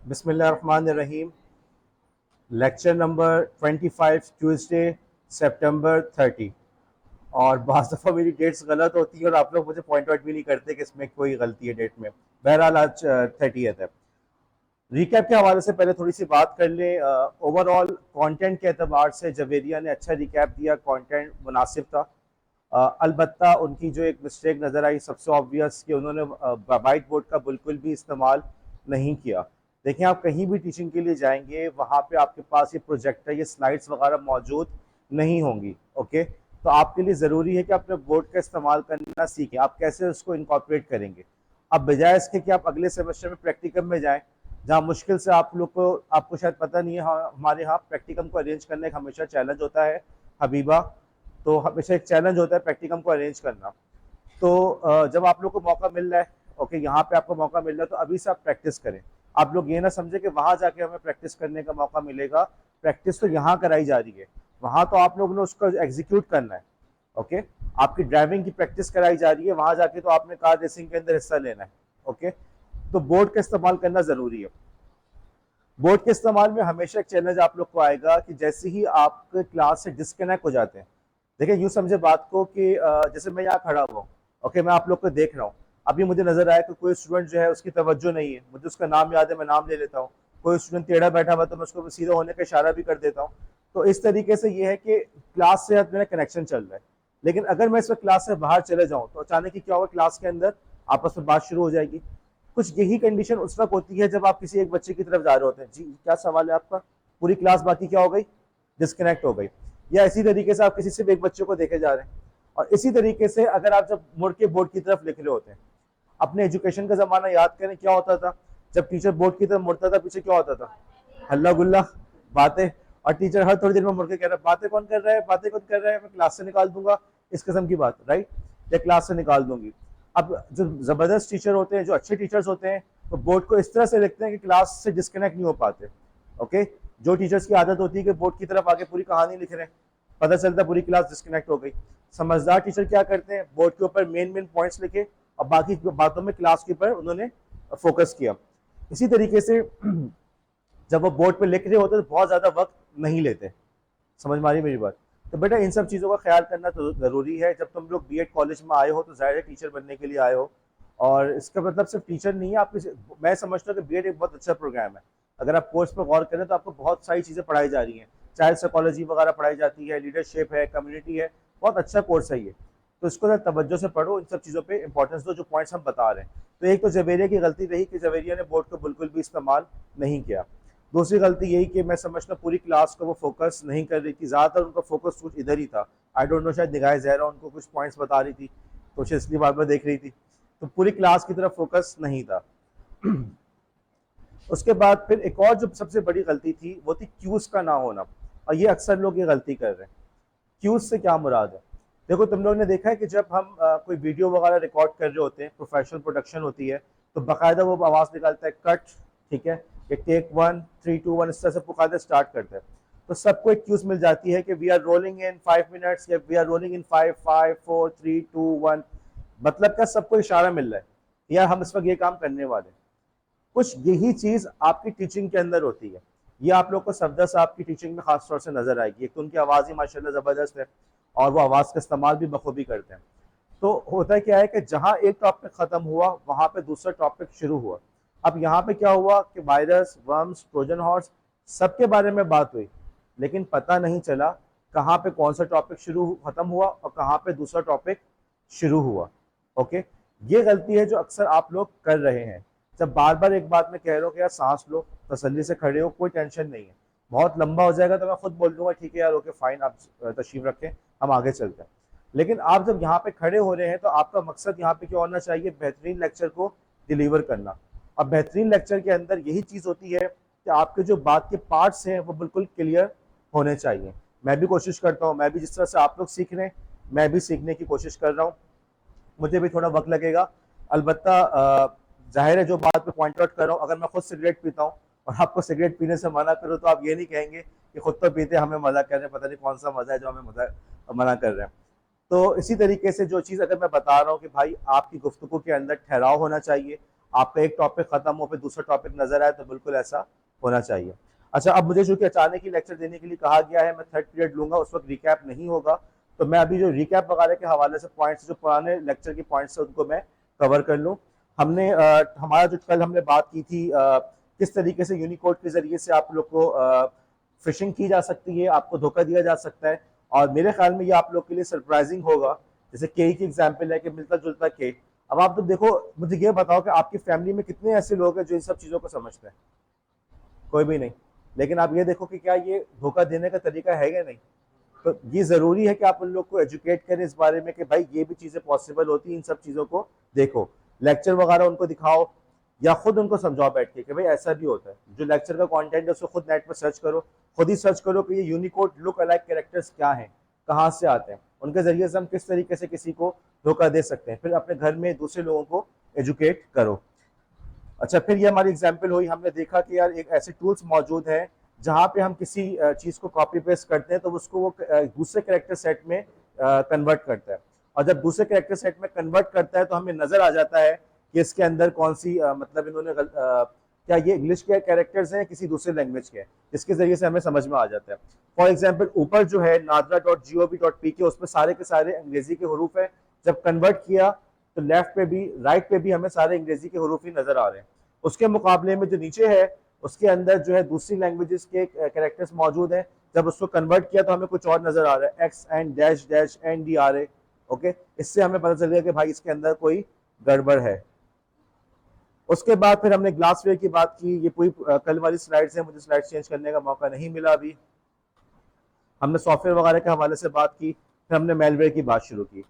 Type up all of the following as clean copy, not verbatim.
बिस्मिल्लाहिर्रहमानिर्रहीम। Lecture number 25, Tuesday सितंबर 30। और बाज़ दफ़ा मेरी डेट्स गलत होती है और आप लोग मुझे पॉइंट आउट भी नहीं करते कि इसमें कोई गलती है डेट में। बहरहाल आज 30th है। रिकैप के हवाले से पहले थोड़ी सी बात कर लें। ओवरऑल कंटेंट के एतबार से जवेरिया ने अच्छा रिकैप दिया, कंटेंट मुनासिब था। अलबत्ता उनकी जो एक मिस्टेक नज़र आई सबसे ऑब्वियस कि उन्होंने वाइट बोर्ड का बिल्कुल भी इस्तेमाल नहीं किया। देखिए, आप कहीं भी टीचिंग के लिए जाएंगे वहाँ पे आपके पास ये प्रोजेक्टर, ये स्लाइड्स वगैरह मौजूद नहीं होंगी। ओके, तो आपके लिए ज़रूरी है कि अपने बोर्ड का इस्तेमाल करना सीखें। आप कैसे उसको इनकॉर्पोरेट करेंगे? अब बजाय इसके कि आप अगले सेमेस्टर में प्रैक्टिकम में जाएं, जहाँ मुश्किल से आप लोग को, आपको शायद पता नहीं है, हमारे यहाँ प्रैक्टिकम को अरेंज करने का हमेशा चैलेंज होता है हबीबा। तो हमेशा एक चैलेंज होता है प्रैक्टिकम को अरेंज करना। तो जब आप लोग को मौका मिल रहा है, ओके, यहाँ पे आपको मौका मिल रहा है, तो अभी से आप प्रैक्टिस करें। आप लोग ये ना समझे कि वहां जाके हमें प्रैक्टिस करने का मौका मिलेगा। प्रैक्टिस तो यहाँ कराई जा रही है, वहां तो आप लोग ने उसको एग्जीक्यूट करना है। ओके, आपकी ड्राइविंग की प्रैक्टिस कराई जा रही है, वहां जाके तो आपने कार रेसिंग के अंदर हिस्सा लेना है। ओके, तो बोर्ड का इस्तेमाल करना जरूरी है। बोर्ड के इस्तेमाल में हमेशा एक चैलेंज आप लोग को आएगा कि जैसे ही आप क्लास से डिस्कनेक्ट हो जाते हैं, देखिए यूँ समझे बात को कि जैसे मैं यहाँ खड़ा हुआ हूँ, ओके, मैं आप लोग को देख रहा हूँ। अभी मुझे नजर आया कि कोई स्टूडेंट जो है उसकी तवज्जो नहीं है, मुझे उसका नाम याद है, मैं नाम ले लेता हूँ। कोई स्टूडेंट टेढ़ा बैठा हुआ तो मैं उसको सीधा होने का इशारा भी कर देता हूँ। तो इस तरीके से ये है कि क्लास से मेरा कनेक्शन चल रहा है। लेकिन अगर मैं इस वक्त क्लास से बाहर चले जाऊँ तो अचानक ही क्या होगा, क्लास के अंदर आपस में बात शुरू हो जाएगी। कुछ यही कंडीशन उस वक्त होती है जब आप किसी एक बच्चे की तरफ जा रहे होते हैं। जी, क्या सवाल है आपका? पूरी क्लास बाकी क्या हो गई, डिस्कनेक्ट हो गई। या इसी तरीके से आप किसी से भी एक बच्चे को देखे जा रहे हैं। और इसी तरीके से अगर आप जब मुड़ के बोर्ड की तरफ लिख रहे होते हैं, अपने एजुकेशन का जमाना याद करें, क्या होता था जब टीचर बोर्ड की तरफ मुड़ता था, पीछे क्या होता था? हल्ला गुल्ला, बातें। और टीचर हर थोड़ी देर में मुड़ के कह रहा है, बातें कौन कर रहा है, बातें कौन कर रहा है, मैं क्लास से निकाल दूंगा, इस किस्म की बात, राइट? या क्लास से निकाल दूंगी। अब जो जबरदस्त टीचर होते हैं, जो अच्छे टीचर्स होते हैं, वो बोर्ड को इस तरह से लिखते हैं कि क्लास से डिस्कनेक्ट नहीं हो पाते। ओके, जो टीचर्स की आदत होती है कि बोर्ड की तरफ आके पूरी कहानी लिख रहे हैं, पता चलता है पूरी क्लास डिस्कनेक्ट हो गई। समझदार टीचर क्या करते हैं, बोर्ड के ऊपर मेन मेन पॉइंट्स लिखे और बाकी बातों में क्लास के ऊपर उन्होंने फोकस किया। इसी तरीके से जब वो बोर्ड पे लिख रहे होते तो बहुत ज्यादा वक्त नहीं लेते। समझ मारी मेरी बात? तो बेटा इन सब चीज़ों का ख्याल करना तो ज़रूरी है। जब तुम लोग बीएड कॉलेज में आए हो तो ज़ाहिर है टीचर बनने के लिए आए हो। और इसका मतलब सिर्फ टीचर नहीं है, आप मैं समझता हूँ कि बीएड एक बहुत अच्छा प्रोग्राम है। अगर आप कोर्स पर गौर करें तो आपको बहुत सारी चीज़ें पढ़ाई जा रही हैं। चाइल्ड साइकोलॉजी वगैरह पढ़ाई जाती है, लीडरशिप है, कम्युनिटी है। बहुत अच्छा कोर्स है ये। तो इसको जरा तवज्जो से पढ़ो, इन सब चीज़ों पर इंपॉर्टेंस दो जो पॉइंट्स हम बता रहे हैं। तो एक तो जवेरिया की गलती रही कि जवेरिया ने बोर्ड को बिल्कुल भी इस्तेमाल नहीं किया। दूसरी गलती यही कि मैं समझता पूरी क्लास को वो फोकस नहीं कर रही थी, ज़्यादातर उनका फोकस कुछ इधर ही था। आई डोंट नो, शायद निगाह ज़हरा उनको कुछ पॉइंट्स बता रही थी तो शायद इसलिए बार बार देख रही थी, तो पूरी क्लास की तरफ फोकस नहीं था। उसके बाद फिर एक और जो सबसे बड़ी गलती थी वो थी क्यूज का ना होना। और ये अक्सर लोग ये गलती कर रहे हैं। क्यूज से क्या मुराद है? देखो, तुम लोग ने देखा है कि जब हम कोई वीडियो वगैरह रिकॉर्ड कर रहे होते हैं, प्रोफेशनल प्रोडक्शन होती है, तो बाकायदा वो आवाज़ निकालता है कट, ठीक है, कि टेक 1 3 2 1, इस तरह से बाकायदा स्टार्ट करते हैं। तो सबको एक क्यूज मिल जाती है कि we are rolling in 5 minutes या वी आर रोलिंग इन 5 5 4 3 2 1। मतलब क्या, सबको इशारा मिल रहा है यार हम इस वक्त ये काम करने वाले हैं। कुछ यही चीज आपकी टीचिंग के अंदर होती है। ये आप लोग को सफदर साहब की टीचिंग में खास तौर से नजर आएगी। एक तो उनकी आवाज़ ही माशाल्लाह ज़बरदस्त है और वो आवाज़ का इस्तेमाल भी बखूबी करते हैं। तो होता क्या है कि जहां एक टॉपिक खत्म हुआ वहां पे दूसरा टॉपिक शुरू हुआ। अब यहाँ पे क्या हुआ कि वायरस, वर्म्स, ट्रोजन हॉर्स, सबके बारे में बात हुई, लेकिन पता नहीं चला कहाँ पे कौन सा टॉपिक शुरू खत्म हुआ और कहाँ पे दूसरा टॉपिक शुरू हुआ। ओके, ये गलती है जो अक्सर आप लोग कर रहे हैं। जब बार बार एक बात में कह रहे हो कि यार सांस लो, तसल्ली से खड़े हो, कोई टेंशन नहीं है, बहुत लंबा हो जाएगा तो मैं खुद बोल दूंगा ठीक है यार, ओके फाइन, आप तशरीफ रखें, हम आगे चलते हैं। लेकिन आप जब यहाँ पे खड़े हो रहे हैं तो आपका मकसद यहाँ पे क्या होना चाहिए? बेहतरीन लेक्चर को डिलीवर करना। अब बेहतरीन लेक्चर के अंदर यही चीज़ होती है कि आपके जो बात के पार्ट्स हैं वो बिल्कुल क्लियर होने चाहिए। मैं भी कोशिश करता हूँ, मैं भी जिस तरह से आप लोग सीख रहे हैं मैं भी सीखने की कोशिश कर रहा हूँ। मुझे भी थोड़ा वक्त लगेगा अलबत्ता। जाहिर है जो बात पे पॉइंट आउट कर रहा हूँ, अगर मैं खुद सिगरेट पीता हूँ और आपको सिगरेट पीने से मना करूँ तो आप ये नहीं कहेंगे कि खुद तो पीते हमें मजा कर रहे हैं, पता नहीं कौन सा मजा है जो हमें मना कर रहे हैं। तो इसी तरीके से जो चीज़ अगर मैं बता रहा हूँ कि भाई आपकी गुफ्तगू के अंदर ठहराव होना चाहिए, आपका एक टॉपिक खत्म हो फिर दूसरा टॉपिक नजर आए, तो बिल्कुल ऐसा होना चाहिए। अच्छा, अब मुझे चूंकि अचानक ही लेक्चर देने के लिए कहा गया है, मैं थर्ड पीरियड लूंगा, उस वक्त रिकैप नहीं होगा, तो मैं अभी जो रिकैप वगैरह के हवाले से पॉइंट्स, जो पुराने लेक्चर के पॉइंट्स है उनको मैं कवर कर लूँ। हमने हमारा जो कल हमने बात की थी किस तरीके से यूनिकोड के जरिए से आप लोग को फिशिंग की जा सकती है, आपको धोखा दिया जा सकता है, और मेरे ख्याल में ये आप लोग के लिए सरप्राइजिंग होगा। जैसे के की एग्जाम्पल है कि मिलता जुलता के। अब आप तो देखो, मुझे ये बताओ कि आपकी फैमिली में कितने ऐसे लोग हैं जो इन सब चीज़ों को समझते हैं? कोई भी नहीं। लेकिन आप ये देखो कि क्या ये धोखा देने का तरीका है या नहीं। तो ये ज़रूरी है कि आप उन लोग को एजुकेट करें इस बारे में कि भाई ये भी चीज़ें पॉसिबल होती हैं, इन सब चीज़ों को देखो, लेक्चर वगैरह उनको दिखाओ, या खुद उनको समझाओ बैठ के कि भाई ऐसा भी होता है। जो लेक्चर का कंटेंट है उसको खुद नेट पर सर्च करो, खुद ही सर्च करो कि ये यूनिकोड लुक अलाइक कैरेक्टर्स क्या हैं, कहाँ से आते हैं, उनके जरिए से हम किस तरीके से किसी को धोखा दे सकते हैं। फिर अपने घर में दूसरे लोगों को एजुकेट करो। अच्छा, फिर ये हमारी एग्जाम्पल हुई, हमने देखा कि यार एक ऐसे टूल्स मौजूद हैं जहाँ पे हम किसी चीज़ को कॉपी पेस्ट करते हैं तो उसको वो दूसरे कैरेक्टर सेट में कन्वर्ट करता है, और जब दूसरे कैरेक्टर सेट में कन्वर्ट करता है तो हमें नज़र आ जाता है कि इसके अंदर कौन सी मतलब इन्होंने क्या ये इंग्लिश के कैरेक्टर्स हैं किसी दूसरे लैंग्वेज के, जिसके जरिए से हमें समझ में आ जाता है। फॉर एग्जाम्पल, ऊपर जो है nadra.gov.pk, उसमें सारे के सारे अंग्रेजी के हरूफ है। जब कन्वर्ट किया तो लेफ्ट पे भी राइट पे भी हमें सारे अंग्रेजी के हरूफ ही नजर आ रहे हैं। उसके मुकाबले में जो नीचे है उसके अंदर जो है दूसरी लैंग्वेजेस के कैरेक्टर्स मौजूद हैं। जब उसको कन्वर्ट किया तो हमें कुछ और नजर आ रहा है, X and dash dash N D R A. Okay, इससे हमें पता चल गया कि भाई इसके अंदर कोई गड़बड़ है। उसके बाद फिर हमने ग्लासवेयर की बात की। ये पूरी कल वाली स्लाइड्स है, मुझे स्लाइड चेंज करने का मौका नहीं मिला अभी। हमने सॉफ्टवेयर वगैरह के हवाले से बात की, फिर हमने मेलवेयर की बात शुरू की।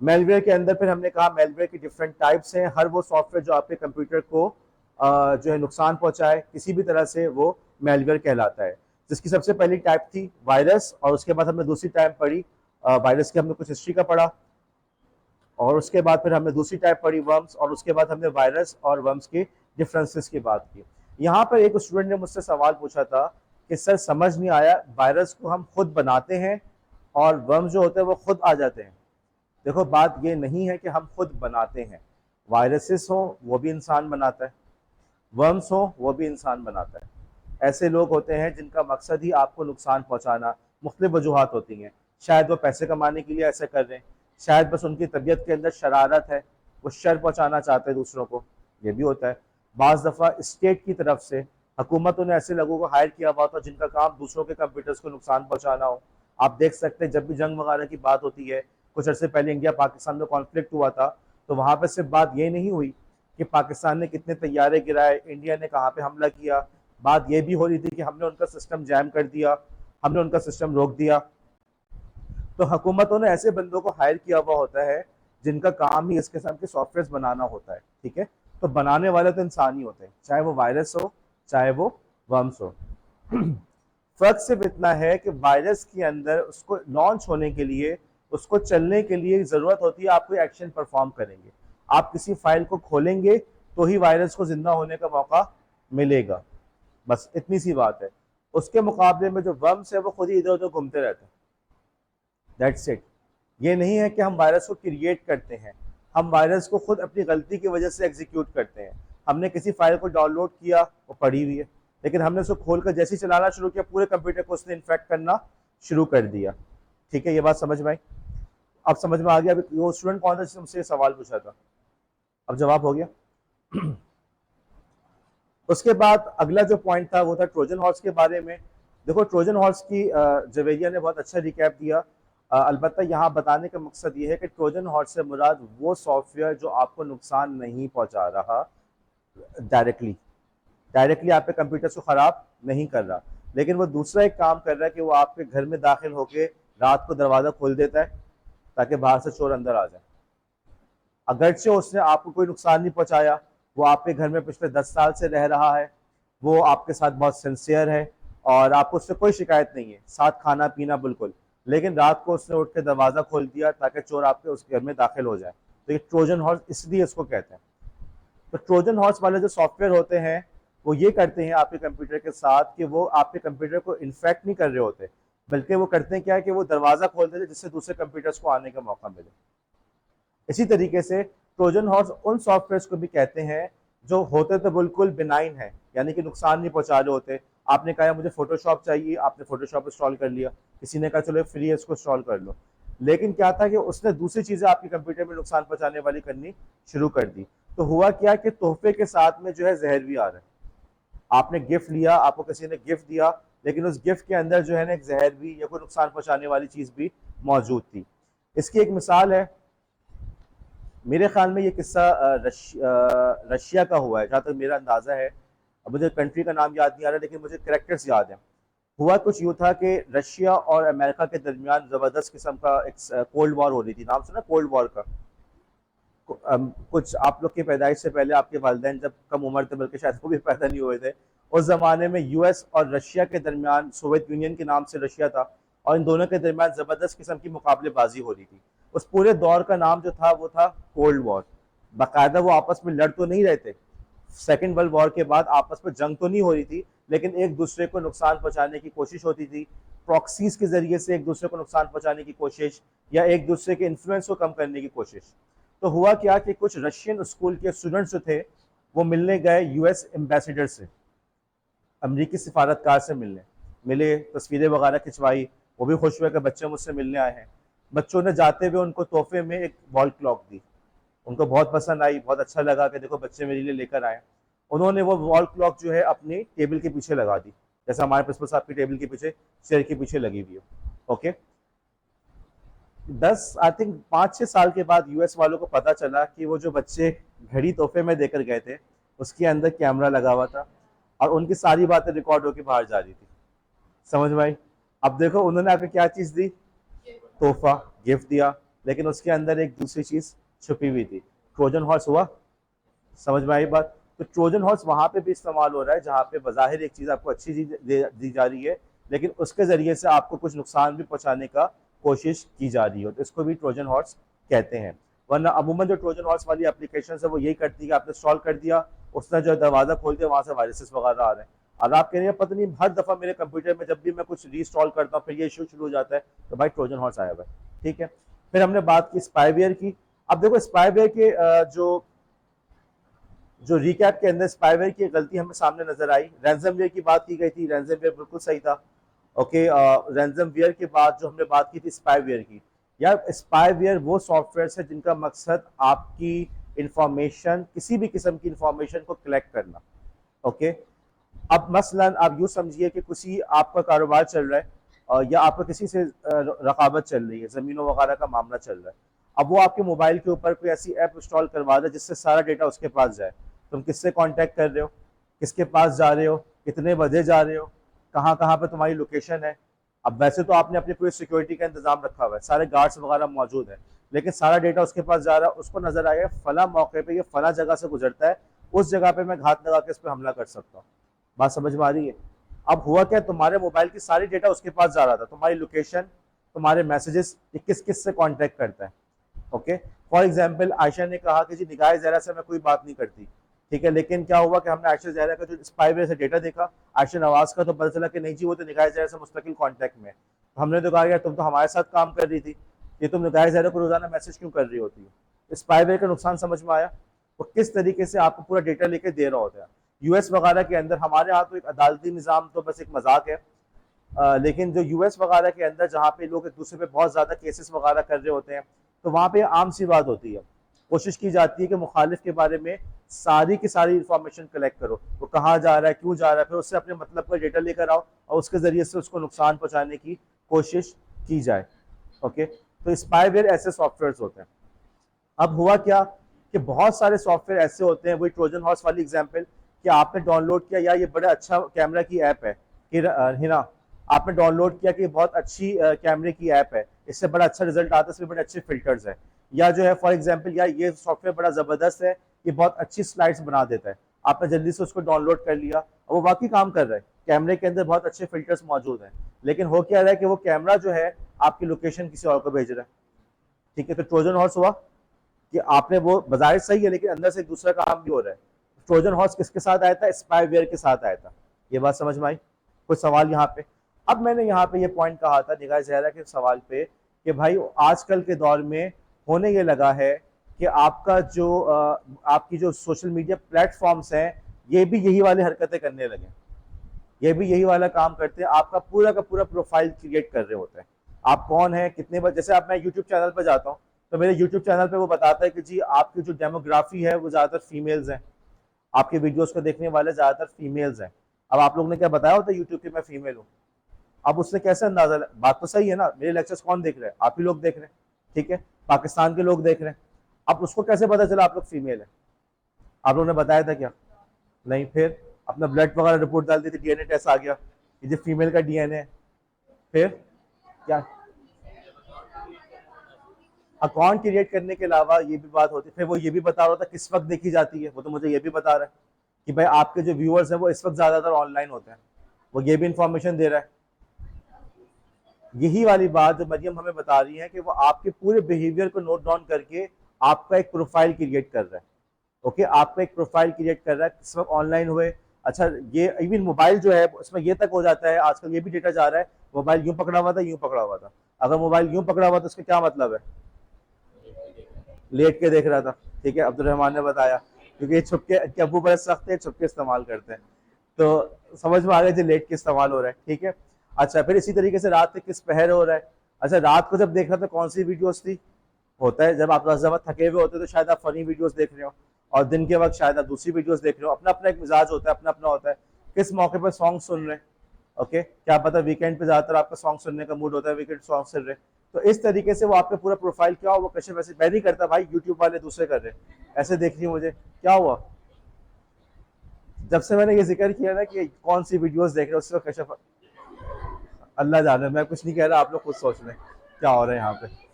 मेलवेयर के अंदर फिर हमने कहा मेलवेयर की डिफरेंट टाइप्स हैं। हर वो सॉफ्टवेयर जो आपके कंप्यूटर को जो है नुकसान पहुंचाए किसी भी तरह से, वो मेलवेयर कहलाता है। जिसकी सबसे पहली टाइप थी वायरस, और उसके बाद हमने दूसरी टाइप पढ़ी वायरस की, हमने कुछ हिस्ट्री का पढ़ा, और उसके बाद फिर हमने दूसरी टाइप पढ़ी वर्म्स, और उसके बाद हमने वायरस और वर्म्स के डिफरेंसेस की बात की। यहाँ पर एक स्टूडेंट ने मुझसे सवाल पूछा था कि सर समझ नहीं आया, वायरस को हम खुद बनाते हैं और वर्म्स जो होते हैं वो खुद आ जाते हैं। देखो, बात ये नहीं है कि हम खुद बनाते हैं। वायरसेस हो वो भी इंसान बनाता है, वर्म्स हो वो भी इंसान बनाता है। ऐसे लोग होते हैं जिनका मकसद ही आपको नुकसान पहुंचाना। मुख्तलिफ वजूहात होती हैं, शायद वो पैसे कमाने के लिए ऐसा कर रहे हैं, शायद बस उनकी तबीयत के अंदर शरारत है, वो शर पहुंचाना चाहते हैं दूसरों को, ये भी होता है। बाज़ दफ़ा स्टेट की तरफ से हुकूमतों ने ऐसे लोगों को हायर किया हुआ था जिनका काम दूसरों के कंप्यूटर्स को नुकसान पहुंचाना हो। आप देख सकते हैं जब भी जंग वगैरह की बात होती है, कुछ अर्से पहले इंडिया पाकिस्तान में कॉन्फ्लिक्ट हुआ था, तो वहाँ पर सिर्फ बात ये नहीं हुई कि पाकिस्तान ने कितने तैयारे गिराए, इंडिया ने कहाँ पे हमला किया, बात ये भी हो रही थी कि हमने उनका सिस्टम जैम कर दिया, हमने उनका सिस्टम रोक दिया। तो हुकूमतों ने ऐसे बंदों को हायर किया हुआ होता है जिनका काम ही इस किस्म के सॉफ्टवेयर बनाना होता है, ठीक है। तो बनाने वाले तो इंसान ही होते हैं, चाहे वो वायरस हो चाहे वो वर्म्स हो। फर्क सिर्फ इतना है कि वायरस के अंदर उसको लॉन्च होने के लिए, उसको चलने के लिए ज़रूरत होती है आप कोई एक्शन परफॉर्म करेंगे, आप किसी फाइल को खोलेंगे तो ही वायरस को जिंदा होने का मौका मिलेगा, बस इतनी सी बात है। उसके मुकाबले में जो वर्म्स है वो खुद ही इधर उधर घूमते रहते हैं, दैट्स इट। ये नहीं है कि हम वायरस को क्रिएट करते हैं, हम वायरस को खुद अपनी गलती की वजह से एग्जीक्यूट करते हैं। हमने किसी फाइल को डाउनलोड किया, वो पड़ी हुई है, लेकिन हमने उसको खोलकर जैसे ही चलाना शुरू किया पूरे कंप्यूटर को उसने इन्फेक्ट करना शुरू कर दिया। ठीक है, ये बात समझ में आई? अब समझ में आ गया? अभी वो स्टूडेंट कौन था जिसने मुझसे सवाल पूछा था? अब जवाब हो गया। उसके बाद अगला जो पॉइंट था वो था ट्रोजन हॉर्स के बारे में। देखो, ट्रोजन हॉर्स की जवेरिया ने बहुत अच्छा रिकैप दिया। अलबत्ता यहाँ बताने का मकसद ये है कि ट्रोजन हॉर्स से मुराद वो सॉफ्टवेयर जो आपको नुकसान नहीं पहुंचा रहा डायरेक्टली, आपके कंप्यूटर को ख़राब नहीं कर रहा, लेकिन वो दूसरा एक काम कर रहा है कि वो आपके घर में दाखिल होकर रात को दरवाज़ा खोल देता है ताकि बाहर से चोर अंदर आ जाए। अगरचे उसने आपको कोई नुकसान नहीं पहुंचाया, वो आपके घर में पिछले 10 साल से रह रहा है, वो आपके साथ बहुत सिंसियर है और आपको उससे कोई शिकायत नहीं है, साथ खाना पीना बिल्कुल, लेकिन रात को उसने उठ के दरवाज़ा खोल दिया ताकि चोर आपके उस घर में दाखिल हो जाए। तो ये ट्रोजन हॉर्स इसलिए इसको कहते हैं। तो ट्रोजन हॉर्स वाले जो सॉफ्टवेयर होते हैं वो ये करते हैं आपके कंप्यूटर के साथ कि वो आपके कंप्यूटर को इन्फेक्ट नहीं कर रहे होते, बल्कि वो करते हैं क्या है कि वो दरवाज़ा खोल देते हैं जिससे दूसरे कंप्यूटर्स को आने का मौका मिले। इसी तरीके से ट्रोजन हॉर्स उन सॉफ्टवेयर को भी कहते हैं जो होते तो बिल्कुल बिनाइन है, यानी कि नुकसान नहीं पहुंचा रहे होते। आपने कहा मुझे फोटोशॉप चाहिए, आपने फोटोशॉप इंस्टॉल कर लिया, किसी ने कहा चलो फ्री है इसको इंस्टॉल कर लो। लेकिन क्या था कि उसने दूसरी चीजें आपके कंप्यूटर में नुकसान पहुंचाने वाली करनी शुरू कर दी। तो हुआ क्या कि तोहफे के साथ में जो है जहर भी आ रहा है। आपने गिफ्ट लिया, आपको किसी ने गिफ्ट दिया, लेकिन उस गिफ्ट के अंदर जो है ना एक जहर भी या कोई नुकसान पहुंचाने वाली चीज भी मौजूद थी। इसकी एक मिसाल है, मेरे ख्याल में ये किस्सा रशिया का हुआ है जहाँ तक मेरा अंदाजा है। अब मुझे कंट्री का नाम याद नहीं आ रहा, लेकिन मुझे कैरेक्टर्स याद हैं। हुआ कुछ यूँ था कि रशिया और अमेरिका के दरमियान जबरदस्त किस्म का एक कोल्ड वॉर हो रही थी। नाम सुना कोल्ड वॉर का? कुछ आप लोग की पैदाइश से पहले आपके वालिदैन जब कम उम्र थे, बल्कि शायद वो भी पैदा नहीं हुए थे, उस जमाने में यूएस और रशिया के दरमियान, सोवियत यूनियन के नाम से रशिया था, और इन दोनों के दरमियान जबरदस्त किस्म की मुकाबलेबाजी हो रही थी। उस पूरे दौर का नाम जो था वो था कोल्ड वॉर। बाकायदा वो आपस में लड़ तो नहीं रहे थे, सेकेंड वर्ल्ड वॉर के बाद आपस में जंग तो नहीं हो रही थी, लेकिन एक दूसरे को नुकसान पहुंचाने की कोशिश होती थी। प्रॉक्सीज के जरिए से एक दूसरे को नुकसान पहुंचाने की कोशिश, या एक दूसरे के इन्फ्लुएंस को कम करने की कोशिश। तो हुआ क्या कि कुछ रशियन स्कूल के स्टूडेंट्स जो थे वो मिलने गए यूएस एम्बेसडर से, अमरीकी सिफारतकार से मिले, तस्वीरें वगैरह खिंचवाई। वो भी खुश हुए कि बच्चे मुझसे मिलने आए हैं। बच्चों ने जाते हुए उनको तोहफे में एक वॉल क्लॉक दी। उनको बहुत पसंद आई, बहुत अच्छा लगा कि देखो बच्चे मेरे लिए लेकर आए। उन्होंने वो वॉल क्लॉक जो है अपनी टेबल के पीछे लगा दी, जैसे हमारे प्रिंसिपल साहब की टेबल के पीछे, चेयर के पीछे लगी हुई हो। ओके, 10 आई थिंक 5-6 साल के बाद यूएस वालों को पता चला कि वो जो बच्चे घड़ी तोहफे में देकर गए थे उसके अंदर कैमरा लगा हुआ था, और उनकी सारी बातें रिकॉर्ड होकर बाहर जा रही थी। समझ में आई? अब देखो उन्होंने आकर क्या चीज दी, तोहफा, गिफ्ट दिया, लेकिन उसके अंदर एक दूसरी चीज छुपी हुई थी। ट्रोजन हॉर्स हुआ। समझ में आई बात? तो ट्रोजन हॉर्स वहां पे भी इस्तेमाल हो रहा है जहां पे बज़ाहिर एक चीज आपको अच्छी चीज दी जा रही है, लेकिन उसके जरिए से आपको कुछ नुकसान भी पहुंचाने का कोशिश की जा रही हो, तो इसको भी ट्रोजन हॉर्स कहते हैं। वरना अमूमन जो ट्रोजन हॉर्स वाली एप्लीकेशन है वो यही करती है कि आपने इंस्टॉल कर दिया, उसने जो दरवाजा खोल दिया, वहां से वायरसेस वगैरह आ रहे हैं। और आप कह रहे हैं पता नहीं, हर दफा मेरे कंप्यूटर में जब भी मैं कुछ रीइंस्टॉल करता हूँ फिर ये इशू शुरू हो जाता है, तो भाई ट्रोजन हॉर्स आया हुआ है। ठीक है, फिर हमने बात की स्पाईवेयर की। अब देखो स्पाईवेयर के जो जो रिकैप के अंदर स्पाईवेयर की गलती हमें सामने नजर आई। रैंसमवेयर की बात की गई थी, रैंसमवेयर बिल्कुल सही था। ओके, रैंसमवेयर के बाद जो हमने बात की थी स्पाईवेयर की। यार स्पाईवेयर वो सॉफ्टवेयर है जिनका मकसद आपकी इंफॉर्मेशन, किसी भी किस्म की इंफॉर्मेशन को कलेक्ट करना। ओके, अब मसलन आप यूँ समझिए कि किसी आपका कारोबार चल रहा है, या आपका किसी से रकाबत चल रही है, ज़मीनों वगैरह का मामला चल रहा है। अब वो आपके मोबाइल के ऊपर कोई ऐसी ऐप इंस्टॉल करवा दे जिससे सारा डेटा उसके पास जाए। तुम किससे कांटेक्ट कर रहे हो, किसके पास जा रहे हो, कितने बजे जा रहे हो, कहाँ कहाँ पे तुम्हारी लोकेशन है। अब वैसे तो आपने अपनी पूरी सिक्योरिटी का इंतजाम रखा हुआ है, सारे गार्ड्स वगैरह मौजूद है, लेकिन सारा डेटा उसके पास जा रहा है। उसको नजर आएगा फला मौके पे ये फला जगह से गुजरता है, उस जगह पे मैं घात लगा के इस पर हमला कर सकता हूँ। बात समझ में आ रही है? अब हुआ क्या, तुम्हारे मोबाइल की सारी डेटा उसके पास जा रहा था, तुम्हारी लोकेशन, तुम्हारे मैसेजेस, किस किस से कांटेक्ट करता है। ओके, फॉर एग्जांपल आयशा ने कहा कि जी निगाह ज़हरा से मैं कोई बात नहीं करती, ठीक है, लेकिन क्या हुआ कि हमने आयशा ज़हरा का जो स्पाईवेयर से डेटा देखा, आयशा नवाज का, तो पता चला कि नहीं जी वो तो निगाह ज़हरा से मुस्तकिल कांटेक्ट में है। तो हमने तो कहा यार तुम तो हमारे साथ काम कर रही थी, ये तुम निगाह ज़हरा को रोजाना मैसेज क्यों कर रही होती हो। स्पाईवेयर का नुकसान समझ में आया, वो किस तरीके से आपको पूरा डेटा लेके दे रहा होता है। यूएस वगैरह के अंदर, हमारे यहाँ तो एक अदालती निज़ाम तो बस एक मजाक है, लेकिन जो यूएस वगैरह के अंदर जहाँ पे लोग एक दूसरे पे बहुत ज़्यादा केसेस वगैरह कर रहे होते हैं, तो वहाँ पे आम सी बात होती है, कोशिश की जाती है कि मुखालिफ के बारे में सारी की सारी इंफॉर्मेशन कलेक्ट करो, वो कहाँ जा रहा है, क्यों जा रहा है, फिर उससे अपने मतलब का डेटा लेकर आओ और उसके ज़रिए से उसको नुकसान पहुँचाने की कोशिश की जाए। ओके, तो स्पाईवेयर ऐसे सॉफ्टवेयर होते हैं। अब हुआ क्या कि बहुत सारे सॉफ्टवेयर ऐसे होते हैं, वही ट्रोजन हॉर्स वाली एग्जांपल, कि आपने डाउनलोड किया, या ये बड़ा अच्छा कैमरा की ऐप है हिना, आपने डाउनलोड किया कि ये बहुत अच्छी कैमरे की ऐप है, इससे बड़ा अच्छा रिजल्ट आता है, इसमें बड़े अच्छे फिल्टर्स हैं, या जो है फॉर एग्जांपल या ये सॉफ्टवेयर बड़ा ज़बरदस्त है, ये बहुत अच्छी स्लाइड्स बना देता है। आपने जल्दी से उसको डाउनलोड कर लिया और वो वाकई काम कर रहा है, कैमरे के अंदर बहुत अच्छे फिल्टर्स मौजूद हैं, लेकिन हो क्या रहा है कि वो कैमरा जो है आपकी लोकेशन किसी और को भेज रहा है। ठीक है, तो ट्रोजन हॉर्स हुआ कि आपने वो बाजार सही है, लेकिन अंदर से एक दूसरा काम भी हो रहा है। ट्रोजन हॉर्स किसके साथ आया था, स्पाईवेयर के साथ आया था। ये बात समझ में आई? कुछ सवाल यहाँ पे? अब मैंने यहाँ पे ये पॉइंट कहा था निगाह ज़हरा के सवाल पे कि भाई आजकल के दौर में होने ये लगा है कि आपका जो आपकी जो सोशल मीडिया प्लेटफॉर्म्स हैं ये भी यही वाली हरकतें करने लगे, ये भी यही वाला काम करते हैं, आपका पूरा का पूरा प्रोफाइल क्रिएट कर रहे होते हैं। आप कौन है, कितने बार, जैसे आप मैं यूट्यूब चैनल पर जाता हूँ तो मेरे यूट्यूब चैनल पे वो बताता है कि जी आपकी जो डेमोग्राफी है वो ज़्यादातर फीमेल्स हैं, आपके वीडियोस को देखने वाले ज़्यादातर फीमेल्स हैं। अब आप लोगों ने क्या बताया होता है यूट्यूब पे मैं फीमेल हूँ, अब उससे कैसे अंदाजा बात तो सही है ना, मेरे लेक्चर्स कौन देख रहे हैं, आप ही लोग देख रहे हैं, ठीक है, पाकिस्तान के लोग देख रहे हैं। अब उसको कैसे पता चला आप लोग फीमेल है, आप लोगों ने बताया था क्या? नहीं। फिर अपना ब्लड वगैरह रिपोर्ट डाल दी थी, डीएनए टेस्ट आ गया, ये जो फीमेल का डीएनए, फिर क्या अकाउंट क्रिएट करने के अलावा ये भी बात होती है, फिर वो ये भी बता रहा था किस वक्त देखी जाती है, वो तो मुझे ये भी बता रहा है कि भाई आपके जो व्यूअर्स हैं वो इस वक्त ज्यादातर ऑनलाइन होते हैं, वो ये भी इंफॉर्मेशन दे रहा है। यही वाली बात जो मरियम हमें बता रही है कि वो आपके पूरे बिहेवियर को नोट डाउन करके आपका एक प्रोफाइल क्रिएट कर रहा है। ओके, आपका एक प्रोफाइल क्रिएट कर रहा है किस वक्त ऑनलाइन हुए। अच्छा, ये इवन मोबाइल जो है उसमें ये तक हो जाता है आजकल, ये भी डेटा जा रहा है मोबाइल यूं पकड़ा हुआ था, यूं पकड़ा हुआ था, अगर मोबाइल यूं पकड़ा हुआ था उसका क्या मतलब है, लेट के देख रहा था, ठीक है, अब्दुल रहमान ने बताया, क्योंकि ये छुपके के अबू बड़े सख्त है, छुपके इस्तेमाल करते हैं, तो समझ में आ गया जी लेट के इस्तेमाल हो रहा है, ठीक है। अच्छा, फिर इसी तरीके से रात के किस पहर हो रहा है। अच्छा, रात को जब देख रहा था कौन सी वीडियोस थी, होता है जब आप जब थके हुए होते तो शायद आप फनी वीडियोस देख रहे हो, और दिन के वक्त शायद आप दूसरी वीडियोस देख रहे हो, अपना अपना एक मिजाज होता है, अपना अपना होता है, किस मौके पर सॉन्ग सुन रहे हैं। ओके, क्या पता वीकेंड पे ज्यादातर आपका सॉन्ग सुनने का मूड होता है, वीकेंड सॉन्ग सुन रहे हैं, तो इस तरीके से वो आपका पूरा प्रोफाइल क्या हुआ, कैसे वैसे मैं नहीं करता भाई, यूट्यूब वाले दूसरे कर रहे हैं, ऐसे देख रही मुझे क्या हुआ, जब से मैंने ये जिक्र किया ना कि कौन सी वीडियोस देख रहे हो उससे कशफ, अल्लाह जाने, मैं कुछ नहीं कह रहा, आप लोग खुद सोच लें क्या हो रहा है यहाँ पे।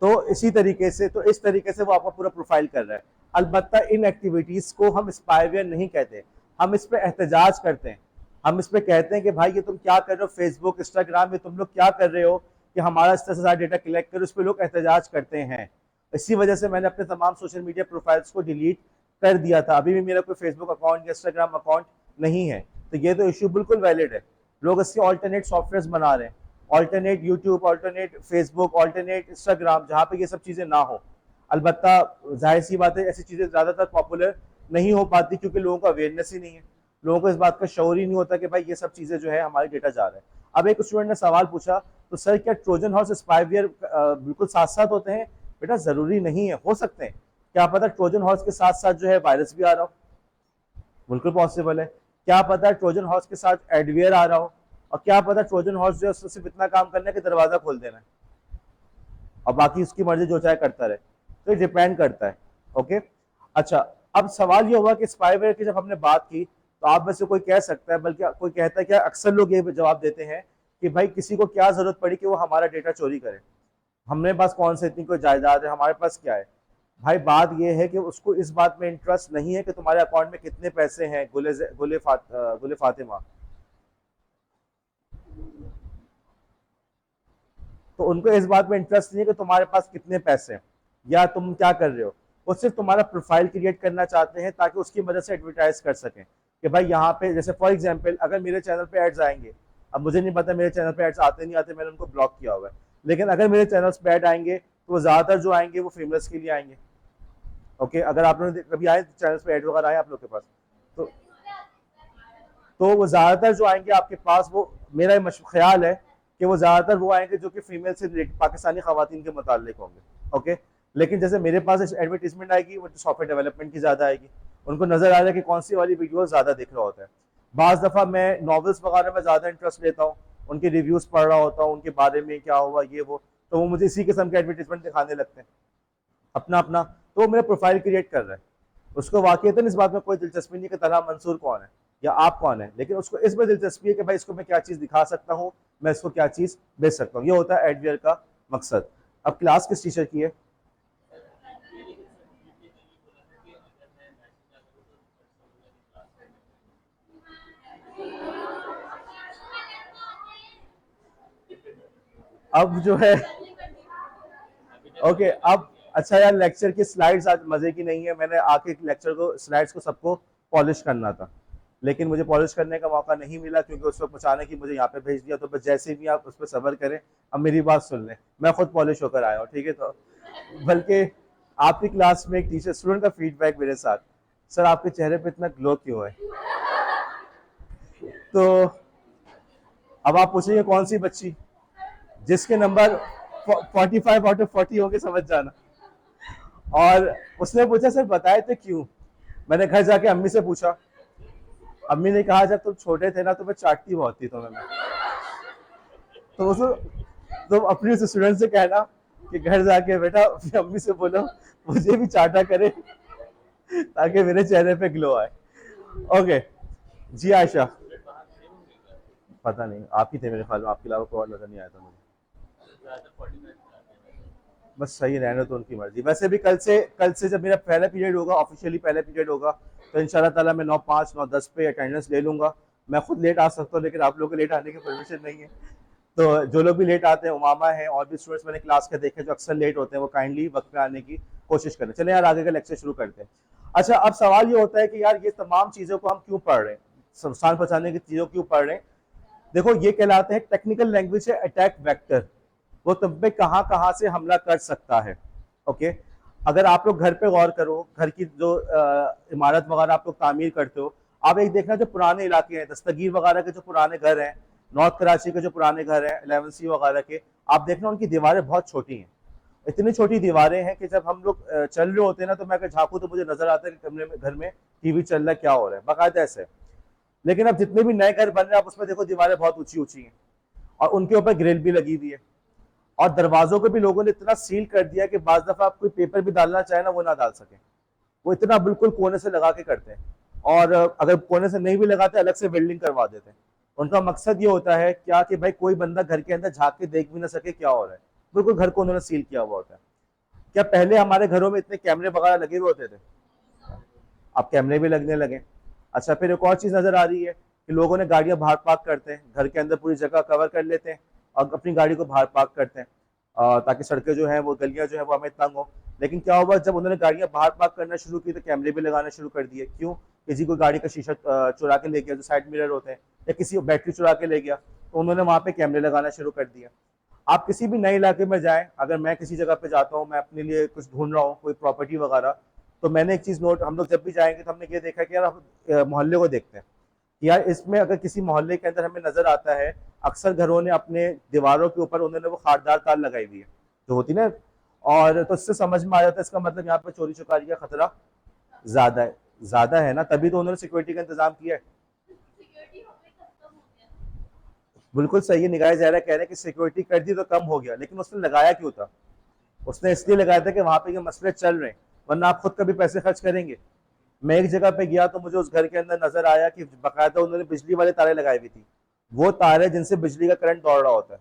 तो इसी तरीके से, तो इस तरीके से वो आपका पूरा प्रोफाइल कर रहा है। अलबत्ता इन एक्टिविटीज को हम स्पाईवेयर नहीं कहते, हम इस पे एहतजाज करते हैं, हम इस पे कहते हैं कि भाई ये तुम क्या कर रहे हो, फेसबुक इंस्टाग्राम में तुम लोग क्या कर रहे हो कि हमारा इस तरह से सारा डेटा कलेक्ट करो, उस पर लोग एहतजाज करते हैं। इसी वजह से मैंने अपने तमाम सोशल मीडिया प्रोफाइल्स को डिलीट कर दिया था, अभी भी मेरा कोई फेसबुक अकाउंट या इंस्टाग्राम अकाउंट नहीं है। तो ये तो इशू बिल्कुल वैलिड है, लोग इसके ऑल्टरनेट सॉफ्टवेयर बना रहे हैं, alternate YouTube, alternate Facebook, alternate Instagram, जहाँ पे ये सब चीज़ें ना हो। अलबत्ता जाहिर सी बात है ऐसी चीज़ें ज़्यादातर पॉपुलर नहीं हो पाती क्योंकि लोगों का अवेयरनेस ही नहीं है, लोगों को इस बात का शौर ही नहीं होता कि भाई ये सब चीज़ें जो है हमारे डेटा जा रहा है। अब एक स्टूडेंट ने सवाल पूछा, तो सर क्या ट्रोजन हॉर्स स्पाईवेयर बिल्कुल साथ साथ होते हैं? बेटा ज़रूरी नहीं है, हो सकते हैं, क्या पता ट्रोजन हॉर्स के साथ साथ जो है वायरस भी आ रहा हो, बिल्कुल पॉसिबल है। क्या पता ट्रोजन हॉर्स के साथ एडवेयर आ रहा हो, और क्या पता ट्रोजन हॉर्स जो है उससे सिर्फ इतना काम करना है कि दरवाजा खोल देना है और बाकी उसकी मर्जी जो चाहे करता रहे, तो ये डिपेंड करता है। ओके, अच्छा, अब सवाल ये हुआ कि स्पाईवेयर की जब हमने बात की तो आप में से कोई कह सकता है, बल्कि कोई कहता है, क्या अक्सर लोग ये जवाब देते हैं कि भाई किसी को क्या जरूरत पड़ी कि वो हमारा डेटा चोरी करे, हमने पास कौन से इतनी कोई जायदाद है, हमारे पास क्या है। भाई बात यह है कि उसको इस बात में इंटरेस्ट नहीं है कि तुम्हारे अकाउंट में कितने पैसे हैं, गुले फातिमा, तो उनको इस बात में इंटरेस्ट नहीं है कि तुम्हारे पास कितने पैसे हैं या तुम क्या कर रहे हो, वो सिर्फ तुम्हारा प्रोफाइल क्रिएट करना चाहते हैं ताकि उसकी मदद से एडवर्टाइज कर सकें कि भाई यहाँ पे, जैसे फॉर एग्जांपल अगर मेरे चैनल पे एड्स आएंगे, अब मुझे नहीं पता मेरे चैनल पे एड्स आते नहीं आते, मैंने उनको ब्लॉक किया हुआ है, लेकिन अगर मेरे चैनल्स पे एड आएंगे तो वो ज़्यादातर जो आएंगे वो फीमेल्स के लिए आएंगे। ओके, अगर आप लोग कभी आए चैनल्स पे एड वगैरह आए आप लोग के पास, तो वो ज़्यादातर जो आएंगे आपके पास, वो मेरा ख्याल है कि वो ज़्यादातर वो आएंगे जो कि फीमेल से रिलेटेड पाकिस्तानी खवातीन के मुताल्लिक होंगे। ओके, लेकिन जैसे मेरे पास एडवर्टीजमेंट आएगी वो सॉफ्टवेयर डेवलपमेंट की ज़्यादा आएगी, उनको नज़र आ रहा है कि कौन सी वाली वीडियो ज़्यादा दिख रहा होता है। बाज़ दफ़ा मैं नॉवेल्स वगैरह में ज़्यादा इंटरेस्ट लेता हूँ, उनके रिव्यूज़ पढ़ रहा होता हूँ, उनके बारे में क्या हुआ ये वो, तो वो मुझे इसी किस्म के एडवर्टीजमेंट दिखाने लगते हैं अपना अपना, तो वो मेरा प्रोफाइल क्रिएट कर रहा है, उसको वाकईतन इस बात में कोई दिलचस्पी नहीं कि तलहा मंसूर कौन है या आप कौन है, लेकिन उसको इसमें दिलचस्पी है कि भाई इसको मैं क्या चीज़ दिखा सकता हूँ, मैं इसको क्या चीज़ बेच सकता हूँ, ये होता है एडवेयर का मकसद। अब क्लास किस टीचर की है? अब जो है ओके, अब अच्छा यार, लेक्चर की स्लाइड्स आज मजे की नहीं है, मैंने आके लेक्चर को स्लाइड्स को सबको पॉलिश करना था, लेकिन मुझे पॉलिश करने का मौका नहीं मिला क्योंकि उस वक्त अचानक ही मुझे यहाँ पे भेज दिया। तो बस जैसे भी आप उस पर सब्र करें, अब मेरी बात सुन लें, मैं खुद पॉलिश होकर आया हूँ, ठीक है। तो बल्कि आपकी क्लास में एक टीचर स्टूडेंट का फीडबैक मेरे साथ, सर आपके चेहरे पे इतना ग्लो क्यों है। तो अब आप पूछेंगे कौन सी बच्ची, जिसके नंबर 45 आउट ऑफ 40 होंगे, समझ जाना। और उसने पूछा सर बताए थे क्यों। मैंने घर जाके अम्मी से पूछा, अम्मी ने कहा जब तुम छोटे थे ना तो मैं चाटती बहुत थी तुम्हें मैं। तो उस तो अपनी स्टूडेंट से कहना कि घर जाके बेटा अपनी अम्मी से बोलो मुझे भी चाटा करे ताकि मेरे चेहरे पे ग्लो आए। ओके जी आयशा। पता नहीं, आप ही थे मेरे ख्याल में, आपके अलावा कोई और नजर नहीं आया था मुझे। बस सही रहने तो उनकी मर्जी। वैसे भी कल से जब मेरा पहला पीरियड होगा, ऑफिशियली पहला पीरियड होगा, तो इंशाल्लाह ताला मैं 9:05 9:10 पे अटेंडेंस ले लूंगा। मैं खुद लेट आ सकता हूँ लेकिन आप लोगों को लेट आने की परमिशन नहीं है। तो जो लोग भी लेट आते हैं, उमामा है और भी स्टूडेंट्स मैंने क्लास के देखे जो अक्सर लेट होते हैं, वो काइंडली वक्त पे आने की कोशिश करें। चले यार आगे का लेक्चर शुरू करते हैं। अच्छा, अब सवाल ये होता है कि यार ये तमाम चीज़ों को हम क्यों पढ़ रहे हैं, संस्थान पहचानने की चीज़ों क्यों पढ़ रहे हैं। देखो ये कहलाते हैं टेक्निकल लैंग्वेज है अटैक वेक्टर, वो तुम पे कहाँ कहाँ से हमला कर सकता है। ओके, अगर आप लोग घर पे गौर करो, घर की जो इमारत वगैरह आप लोग तामीर करते हो, आप एक देखना जो पुराने इलाके हैं, दस्तगीर वगैरह के जो पुराने घर हैं, नॉर्थ कराची के जो पुराने घर हैं 11C वगैरह के, आप देखना उनकी दीवारें बहुत छोटी हैं। इतनी छोटी दीवारें हैं कि जब हम लोग चल रहे होते हैं ना, तो मैं अगर झांकू तो मुझे नजर आता है कि कमरे में, घर में टीवी चल रहा है, क्या हो रहा है, बाकायदा ऐसे। लेकिन अब जितने भी नए घर बन रहे हैं आप उसमें देखो दीवारें बहुत ऊंची ऊंची हैं और उनके ऊपर ग्रिल भी लगी हुई है। और दरवाजों को भी लोगों ने इतना सील कर दिया कि बाज दफा आप कोई पेपर भी डालना चाहे ना, वो ना डाल सके। वो इतना बिल्कुल कोने से लगा के करते हैं। और अगर कोने से नहीं भी लगाते, अलग से वेल्डिंग करवा देते हैं। उनका मकसद ये होता है क्या कि भाई कोई बंदा घर के अंदर झांक के देख भी ना सके क्या हो रहा है। बिल्कुल घर को उन्होंने सील किया हुआ होता है। क्या पहले हमारे घरों में इतने कैमरे वगैरह लगे हुए होते थे? अब कैमरे भी लगने लगे। अच्छा, फिर एक और चीज नजर आ रही है कि लोगों ने गाड़ियां बाहर पार्क करते हैं, घर के अंदर पूरी जगह कवर कर लेते हैं और अपनी गाड़ी को बाहर पार्क करते हैं, ताकि सड़कें जो है वो, गलियां जो है वो हमें तंग हो। लेकिन क्या हुआ, जब उन्होंने गाड़ियां बाहर पार्क करना शुरू की तो कैमरे भी लगाना शुरू कर दिए। क्यों? किसी को गाड़ी का शीशा चुरा के ले गया, जो साइड मिरर होते हैं, या किसी को बैटरी चुरा के ले गया, तो उन्होंने वहां पे कैमरे लगाना शुरू कर दिया। आप किसी भी नए इलाके में जाएं, अगर मैं किसी जगह पे जाता हूँ, मैं अपने लिए कुछ ढूंढ रहा हूँ, कोई प्रॉपर्टी वगैरह, तो मैंने एक चीज नोट, हम लोग जब भी जाएंगे तो हमने ये देखा कि यार हम मोहल्ले को देखते हैं कि यार इसमें अगर किसी मोहल्ले के अंदर हमें नजर आता है, अक्सर घरों ने अपने दीवारों के ऊपर उन्होंने वो खारदार तार लगाई हुई है जो होती ना, और तो इससे समझ में आ जाता है इसका मतलब यहाँ पे चोरी चुकारी का खतरा ज्यादा है ना, तभी तो उन्होंने सिक्योरिटी का इंतजाम किया है। बिल्कुल सही है, निगाह ज़ाहिरा कह रहे हैं कि सिक्योरिटी कर दी तो कम हो गया, लेकिन उसने लगाया क्यों था? उसने इसलिए लगाया था कि वहां पे ये मसले चल रहे हैं, वरना आप खुद कभी पैसे खर्च करेंगे? मैं एक जगह पे गया तो मुझे उस घर के अंदर नजर आया कि बाकायदा उन्होंने बिजली वाले तारे लगाई हुई थी, वो तारे जिनसे बिजली का करंट दौड़ रहा होता है।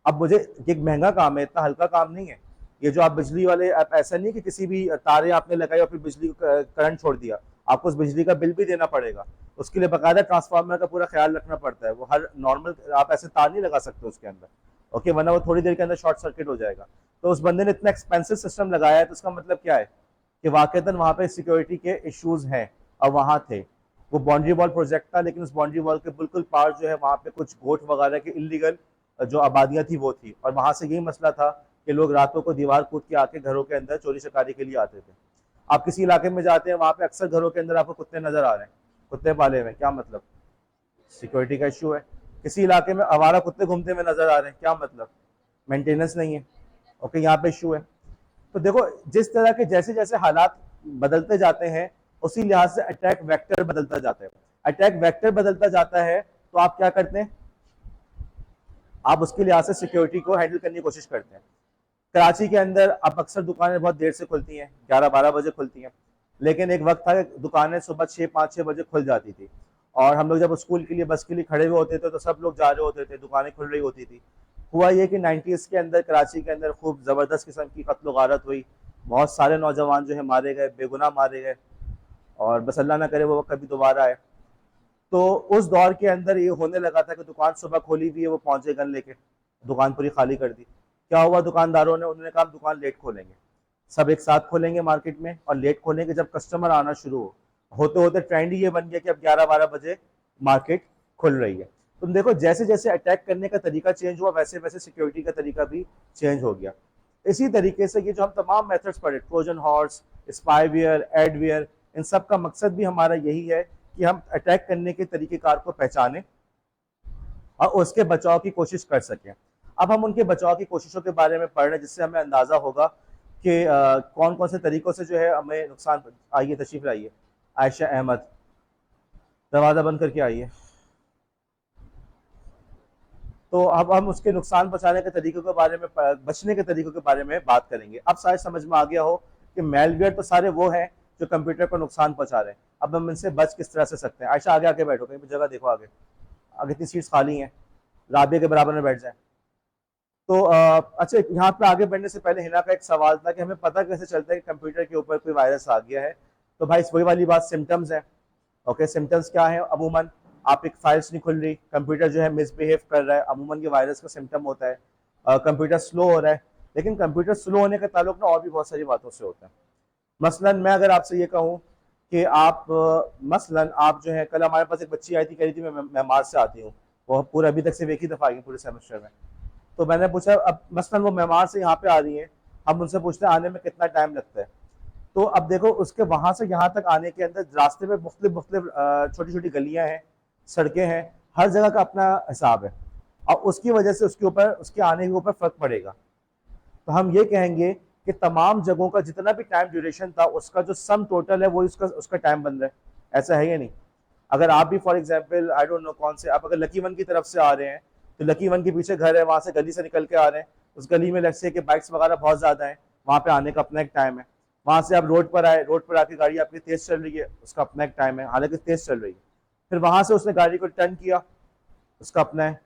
अब मुझे, ये महंगा काम है, इतना हल्का काम नहीं है ये जो आप बिजली वाले, आप ऐसा नहीं कि किसी भी तारे आपने लगाई और फिर बिजली करंट छोड़ दिया, आपको उस बिजली का बिल भी देना पड़ेगा। उसके लिए बाकायदा ट्रांसफार्मर का पूरा ख्याल रखना पड़ता है, वो हर नॉर्मल आप ऐसे तार नहीं लगा सकते उसके अंदर, ओके, वरना वो थोड़ी देर के अंदर शॉर्ट सर्किट हो जाएगा। तो उस बंदे ने इतना एक्सपेंसिव सिस्टम लगाया है, तो उसका मतलब क्या है कि वाकईतन वहां पे सिक्योरिटी के इश्यूज हैं। और वहां थे, वो बाउंड्री वॉल प्रोजेक्ट था, लेकिन उस बाउंड्री वॉल के बिल्कुल पार जो है वहां पे कुछ गोट वगैरह के इलीगल जो आबादियां थी वो थी, और वहां से यही मसला था कि लोग रातों को दीवार कूद के आके घरों के अंदर चोरी चकारी के लिए आते थे। आप किसी इलाके में जाते हैं, वहां पे अक्सर घरों के अंदर आपको कुत्ते नजर आ रहे हैं, कुत्ते पाले हुए, क्या मतलब? सिक्योरिटी का इशू है। किसी इलाके में आवारा कुत्ते घूमते हुए नजर आ रहे हैं, क्या मतलब? मेंटेनेंस नहीं है, ओके, यहाँ पे इशू है। तो देखो जिस तरह के जैसे जैसे हालात बदलते जाते हैं, उसी लिहाज से अटैक वेक्टर बदलता जाता है। अटैक वेक्टर बदलता जाता है तो आप क्या करते हैं, आप उसके लिहाज से सिक्योरिटी को हैंडल करने की कोशिश करते हैं। कराची के अंदर अब अक्सर दुकानें बहुत देर से खुलती हैं, 11-12 बजे खुलती हैं, लेकिन एक वक्त था कि दुकानें सुबह 6-5-6 बजे खुल जाती थी, और हम लोग जब स्कूल के लिए, बस के लिए खड़े हुए होते थे तो सब लोग जा रहे होते थे, दुकानें खुल रही होती थी। हुआ ये कि 90s के अंदर कराची के अंदर खूब ज़बरदस्त किस्म की कत्ल गारत हुई, बहुत सारे नौजवान जो है मारे गए, बेगुनाह मारे गए, और बस अल्लाह ना करे वो कभी दोबारा आए। तो उस दौर के अंदर ये होने लगा था कि दुकान सुबह खोली हुई है, वो पहुंचे गन लेके, दुकान पूरी खाली कर दी। क्या हुआ, दुकानदारों ने, उन्होंने कहा दुकान लेट खोलेंगे, सब एक साथ खोलेंगे मार्केट में, और लेट खोलेंगे जब कस्टमर आना शुरू हो। होते होते ट्रेंड ही ये बन गया कि अब 11-12 बजे मार्केट खुल रही है। तुम देखो जैसे जैसे अटैक करने का तरीका चेंज हुआ वैसे वैसे सिक्योरिटी का तरीका भी चेंज हो गया। इसी तरीके से ये जो हम तमाम मेथड्स पढ़े, ट्रोजन हॉर्स, स्पाईवेयर, एडवेयर, इन सब का मकसद भी हमारा यही है कि हम अटैक करने के तरीकेकार को पहचानें और उसके बचाव की कोशिश कर सकें। अब हम उनके बचाव की कोशिशों के बारे में पढ़ रहे हैं जिससे हमें अंदाजा होगा कि कौन कौन से तरीकों से जो है हमें नुकसान। आइए तशरीफ लाइए आयशा अहमद, दरवाज़ा बंद करके आइए। तो अब हम उसके नुकसान बचाने के तरीकों के बारे में, बचने के तरीकों के बारे में बात करेंगे। अब शायद समझ में आ गया हो कि मेलवेयर तो सारे वो हैं जो कंप्यूटर को नुकसान पहुंचा रहे हैं। अब हम इनसे बच किस तरह से सकते हैं। आयशा आगे आके बैठो, कहीं जगह देखो आगे, आगे इतनी सीट्स खाली हैं, राबिया के बराबर में बैठ जाए। तो अच्छा, यहाँ पे आगे बढ़ने से पहले हिना का एक सवाल था कि हमें पता कैसे चलता है कि कंप्यूटर के ऊपर कोई वायरस आ गया है। तो भाई वही वाली बात, सिम्टम्स है। ओके, सिम्टम्स क्या है? अमूमन आप एक फाइल्स नहीं खुल रही, कंप्यूटर जो है मिसबिहेव कर रहा है, अमूमन ये वायरस का सिम्टम होता है। कंप्यूटर स्लो हो रहा है, लेकिन कंप्यूटर स्लो होने का ताल्लुक ना और भी बहुत सारी बातों से होता है। मसलन मैं अगर आपसे ये कहूँ कि आप मसलन आप जो है, कल हमारे पास एक बच्ची आई थी, कह रही थी मैं म्यांमार से आती हूँ, वो पूरा अभी तक सिर्फ एक ही दफ़ा आई है पूरे सेमेस्टर में। तो मैंने पूछा, अब मसलन वो म्यांमार से यहाँ पे आ रही है, हम उनसे पूछते हैं आने में कितना टाइम लगता है। तो अब देखो उसके वहां से यहाँ तक आने के अंदर रास्ते में मुख्तलिफ मुख्तलिफ छोटी छोटी गलियां हैं, सड़कें हैं, हर जगह का अपना हिसाब है और उसकी वजह से उसके ऊपर, उसके आने के ऊपर फर्क पड़ेगा। तो हम ये कहेंगे कि तमाम जगहों का जितना भी टाइम ड्यूरेशन था उसका जो सम टोटल है वो उसका उसका टाइम बन रहा है। ऐसा है या नहीं? अगर आप भी for example I don't know कौन से, आप अगर लकी वन की तरफ से आ रहे हैं तो लकी वन के पीछे घर है, वहां से गली से निकल के आ रहे हैं, उस गली में लेट्स से कि बाइक्स वगैरह बहुत ज्यादा है, वहां पे आने का अपना एक टाइम है। वहां से आप रोड पर आए, रोड पर आके गाड़ी आपकी तेज चल रही है, उसका अपना एक टाइम है, हालांकि तेज चल रही है। फिर वहां से उसने गाड़ी को टर्न किया, उसका अपना है।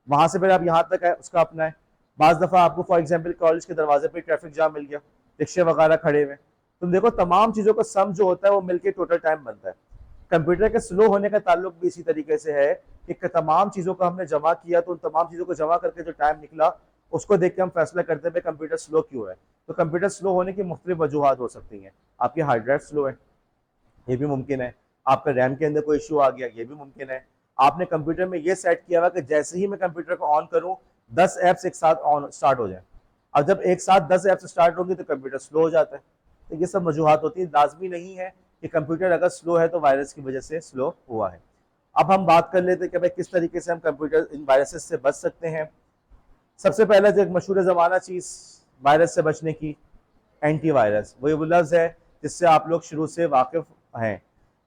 वहां से फिर आप यहाँ तक आए, उसका अपना है। बाज़ दफ़ा आपको फॉर एग्जांपल कॉलेज के दरवाजे पे ट्रैफिक जाम मिल गया, रिक्शे वगैरह खड़े हुए। तुम देखो तमाम चीज़ों का सम जो होता है वो मिलकर टोटल टाइम बनता है। कंप्यूटर के स्लो होने का ताल्लुक भी इसी तरीके से है कि तमाम चीज़ों को हमने जमा किया तो उन तमाम चीज़ों को जमा करके जो टाइम निकला उसको देख के हम फैसला करते हैं कंप्यूटर स्लो क्यों है। तो कंप्यूटर स्लो होने की मुख्तलिफ वजूहत हो सकती हैं। आपकी हार्ड ड्राइव स्लो है, ये भी मुमकिन है। आपका रैम के अंदर कोई इशू आ गया, ये भी मुमकिन है। आपने कंप्यूटर में ये सेट किया हुआ कि जैसे ही मैं कंप्यूटर को ऑन करूं 10 ऐप्स एक साथ ऑन स्टार्ट हो जाए। अब जब एक साथ 10 ऐप्स स्टार्ट होंगी तो कंप्यूटर स्लो हो जाता है। तो ये सब वजूहत होती है, लाजमी नहीं है कि कंप्यूटर अगर स्लो है तो वायरस की वजह से स्लो हुआ है। अब हम बात कर लेते हैं कि भाई किस तरीके से हम कंप्यूटर इन वायरसेस से बच सकते हैं। सबसे पहले जो एक मशहूर ज़माना चीज़ वायरस से बचने की, एंटीवायरस, वही वो लफ्ज़ है जिससे आप लोग शुरू से वाकिफ हैं।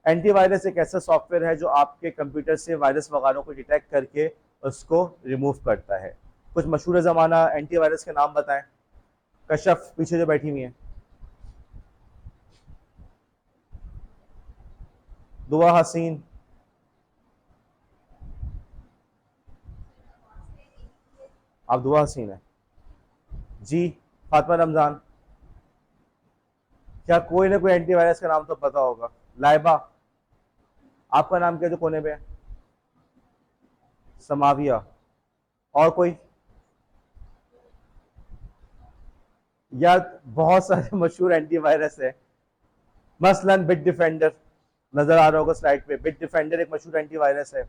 एंटीवायरस एक ऐसा सॉफ्टवेयर है जो आपके कंप्यूटर से वायरस वगैरह को डिटेक्ट करके उसको रिमूव करता है। कुछ मशहूर ज़माना एंटीवायरस के नाम बताएं। कशफ पीछे जो बैठी हुई है, दुआ हसीन, आप दुआ हसीन है जी, फातिमा रमजान, क्या कोई ना कोई एंटीवायरस का नाम तो पता होगा। लाइबा, आपका नाम क्या जो कोने पे है? समाविया, और कोई? यार बहुत सारे मशहूर एंटीवायरस है। मसलन बिट डिफेंडर, नजर आ रहा होगा स्लाइड पे, बिट डिफेंडर एक मशहूर एंटीवायरस है।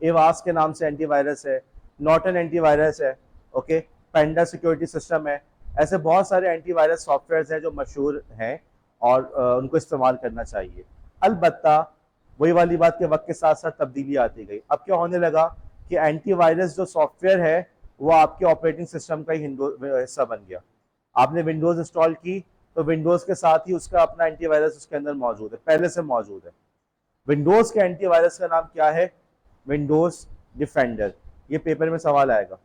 एवास के नाम से एंटीवायरस है। नॉर्टन एंटीवायरस है। ओके, पेंडा सिक्योरिटी सिस्टम है। ऐसे बहुत सारे एंटीवायरस सॉफ्टवेयर हैं जो मशहूर हैं और उनको इस्तेमाल करना चाहिए। अलबत्ता वही वाली बात के वक्त के साथ साथ तब्दीली आती गई। अब क्या होने लगा कि एंटीवायरस जो सॉफ्टवेयर है वो आपके ऑपरेटिंग सिस्टम का ही हिस्सा बन गया। आपने विंडोज इंस्टॉल की तो विंडोज के साथ ही उसका अपना एंटीवायरस उसके अंदर मौजूद है, पहले से मौजूद है। विंडोज के एंटीवायरस का नाम क्या है? Windows defender. ये पेपर में सवाल आएगा,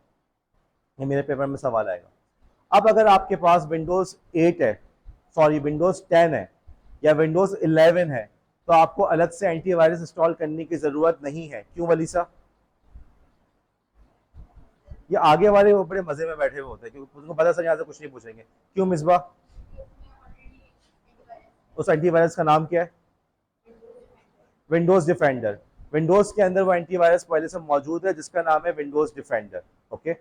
ये मेरे पेपर में सवाल आएगा। अब अगर आपके पास विंडोज 8 है, सॉरी विंडोज 10 है या विंडोज 11 है तो आपको अलग से एंटीवायरस इंस्टॉल करने की जरूरत नहीं है। क्यों वलीसा? ये आगे वाले वो बड़े मजे में बैठे हुए होते हैं क्योंकि उनको पता सर यहाँ से कुछ नहीं पूछेंगे। क्यों मिसबा? उस एंटीवायरस का नाम क्या है? Windows defender. विंडोज के अंदर वो एंटीवायरस पहले से मौजूद है जिसका नाम है विंडोज डिफेंडर। ओके,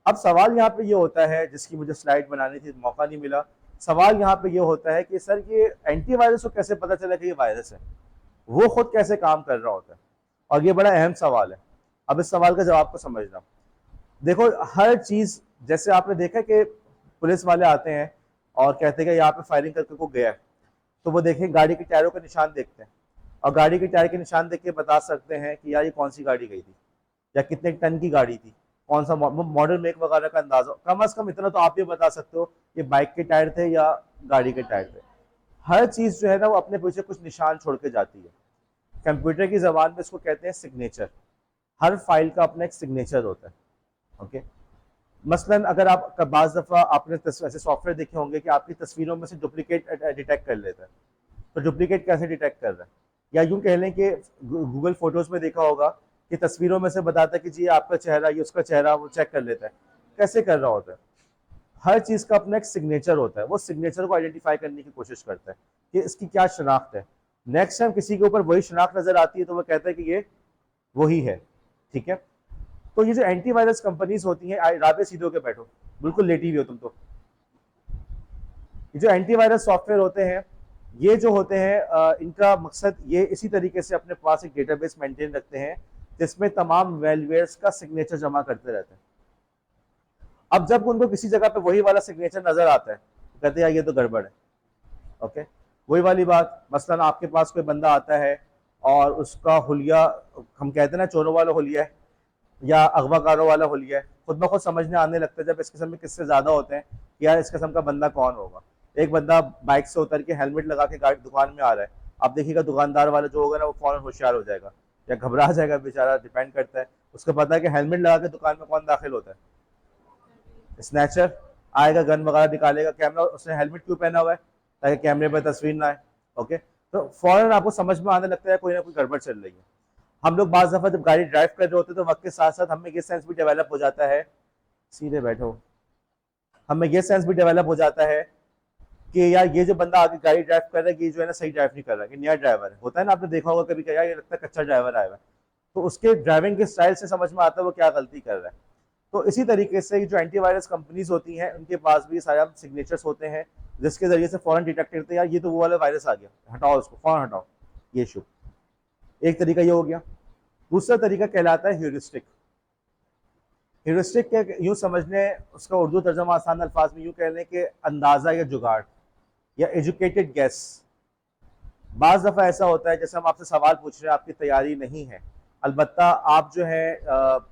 अब सवाल यहाँ पे ये होता है जिसकी मुझे स्लाइड बनानी थी, मौका नहीं मिला, सवाल यहाँ पे ये होता है कि सर ये एंटीवायरस को कैसे पता चला कि ये वायरस है, वो खुद कैसे काम कर रहा होता है, और ये बड़ा अहम सवाल है। अब इस सवाल का जवाब को समझना, देखो हर चीज, जैसे आपने देखा कि पुलिस वाले आते हैं और कहते हैं कि यहाँ पे फायरिंग करके को गया है, तो वो देखें गाड़ी के टायरों के निशान देखते हैं, और गाड़ी के टायर के निशान देख के बता सकते हैं कि यार ये कौन सी गाड़ी गई थी, या कितने टन की गाड़ी थी, कौन सा मॉडल मेक वगैरह का अंदाजा, कम अज कम इतना तो आप ये बता सकते हो ये बाइक के टायर थे या गाड़ी के टायर थे। हर चीज जो है ना वो अपने पीछे कुछ निशान छोड़ के जाती है। कंप्यूटर की जबान में इसको कहते हैं सिग्नेचर। हर फाइल का अपना एक सिग्नेचर होता है। ओके, मसलन अगर आप बाज दफ़ा आपने ऐसे सॉफ्टवेयर देखे होंगे कि आपकी तस्वीरों में से डुप्लीकेट डिटेक्ट कर लेता है, तो डुप्लीकेट कैसे डिटेक्ट कर रहा है, या यूं कह लें कि गूगल फोटोज में देखा होगा कि तस्वीरों में से बताता है कि जी आपका चेहरा, ये उसका चेहरा, वो चेक कर लेता है, कैसे कर रहा होता है। हर चीज़ का अपना एक सिग्नेचर होता है, वो सिग्नेचर को आइडेंटिफाई करने की कोशिश करता है कि इसकी क्या शनाख्त है। नेक्स्ट टाइम किसी के ऊपर वही शनाख्त नजर आती है तो वो कहता है कि ये वही है। ठीक है, तो ये जो एंटीवायरस कंपनीज होती हैं, राबे सीधे होके बैठो, बिल्कुल लेटी हुई हो तुम तो। ये जो एंटीवायरस सॉफ्टवेयर होते हैं, ये जो होते हैं इनका मकसद ये इसी तरीके से अपने पास एक डेटाबेस मेंटेन रखते हैं जिसमें तमाम वेलवेयर्स का सिग्नेचर जमा करते रहते हैं। अब जब उनको किसी जगह पे वही वाला सिग्नेचर नजर आता है तो कहते हैं यार ये तो गड़बड़ है। ओके, वही वाली बात, मसलन आपके पास कोई बंदा आता है और उसका हुलिया, हम कहते हैं ना चोरों वाला हुलिया है या अगवाकारों वाला हुलिया है, खुद ब खुद समझने आने लगता है जब इस किस्म के किस्से ज्यादा होते हैं कि यार इस किस्म का बंदा कौन होगा। एक बंदा बाइक से उतर के हेलमेट लगा के गाड़ी दुकान में आ रहा है, आप देखिएगा दुकानदार वाला जो होगा ना वो फौरन होशियार हो जाएगा या घबरा जाएगा बेचारा, डिपेंड करता है। उसको पता है कि हेलमेट लगा के दुकान में कौन दाखिल होता है, स्नैचर आएगा, गन वगैरह निकालेगा, कैमरा, उसने हेलमेट क्यों पहना हुआ है, ताकि कैमरे पर तस्वीर ना आए। ओके, तो फौरन आपको समझ में आने लगता है कोई ना कोई गड़बड़ चल रही है। हम लोग बाज़ दफ़ा जब गाड़ी ड्राइव कर रहे होते हैं तो वक्त के साथ साथ हमें ये सेंस भी डेवलप हो जाता है, सीधे बैठो, हमें ये सेंस भी डेवलप हो जाता है कि यार ये जो बंदा आगे गाड़ी ड्राइव कर रहा है ये जो है ना सही ड्राइव नहीं कर रहा है, कि नया ड्राइवर है। होता है ना, आपने देखा होगा कभी, क्या ये लगता है कच्चा ड्राइवर आया हुआ है, तो उसके ड्राइविंग के स्टाइल से समझ में आता है वो क्या गलती कर रहा है। तो इसी तरीके से जो एंटीवायरस कंपनीज होती हैं उनके पास भी सारे सिग्नेचर्स होते हैं जिसके जरिए से फौरन डिटेक्ट करते हैं यार ये तो वो वाला वायरस आ गया, हटाओ उसको, फौरन हटाओ ये इशू। एक तरीका ये हो गया। दूसरा तरीका कहलाता है ह्यूरिस्टिक। ह्यूरिस्टिक के यूं समझने, उसका उर्दू तर्जमा आसान अल्फाज में यूं कह लें कि अंदाजा या जुगाड़ या एजुकेटेड गेस। बाज़ दफ़ा ऐसा होता है जैसे हम आपसे सवाल पूछ रहे हैं, आपकी तैयारी नहीं है, अलबत्ता आप जो है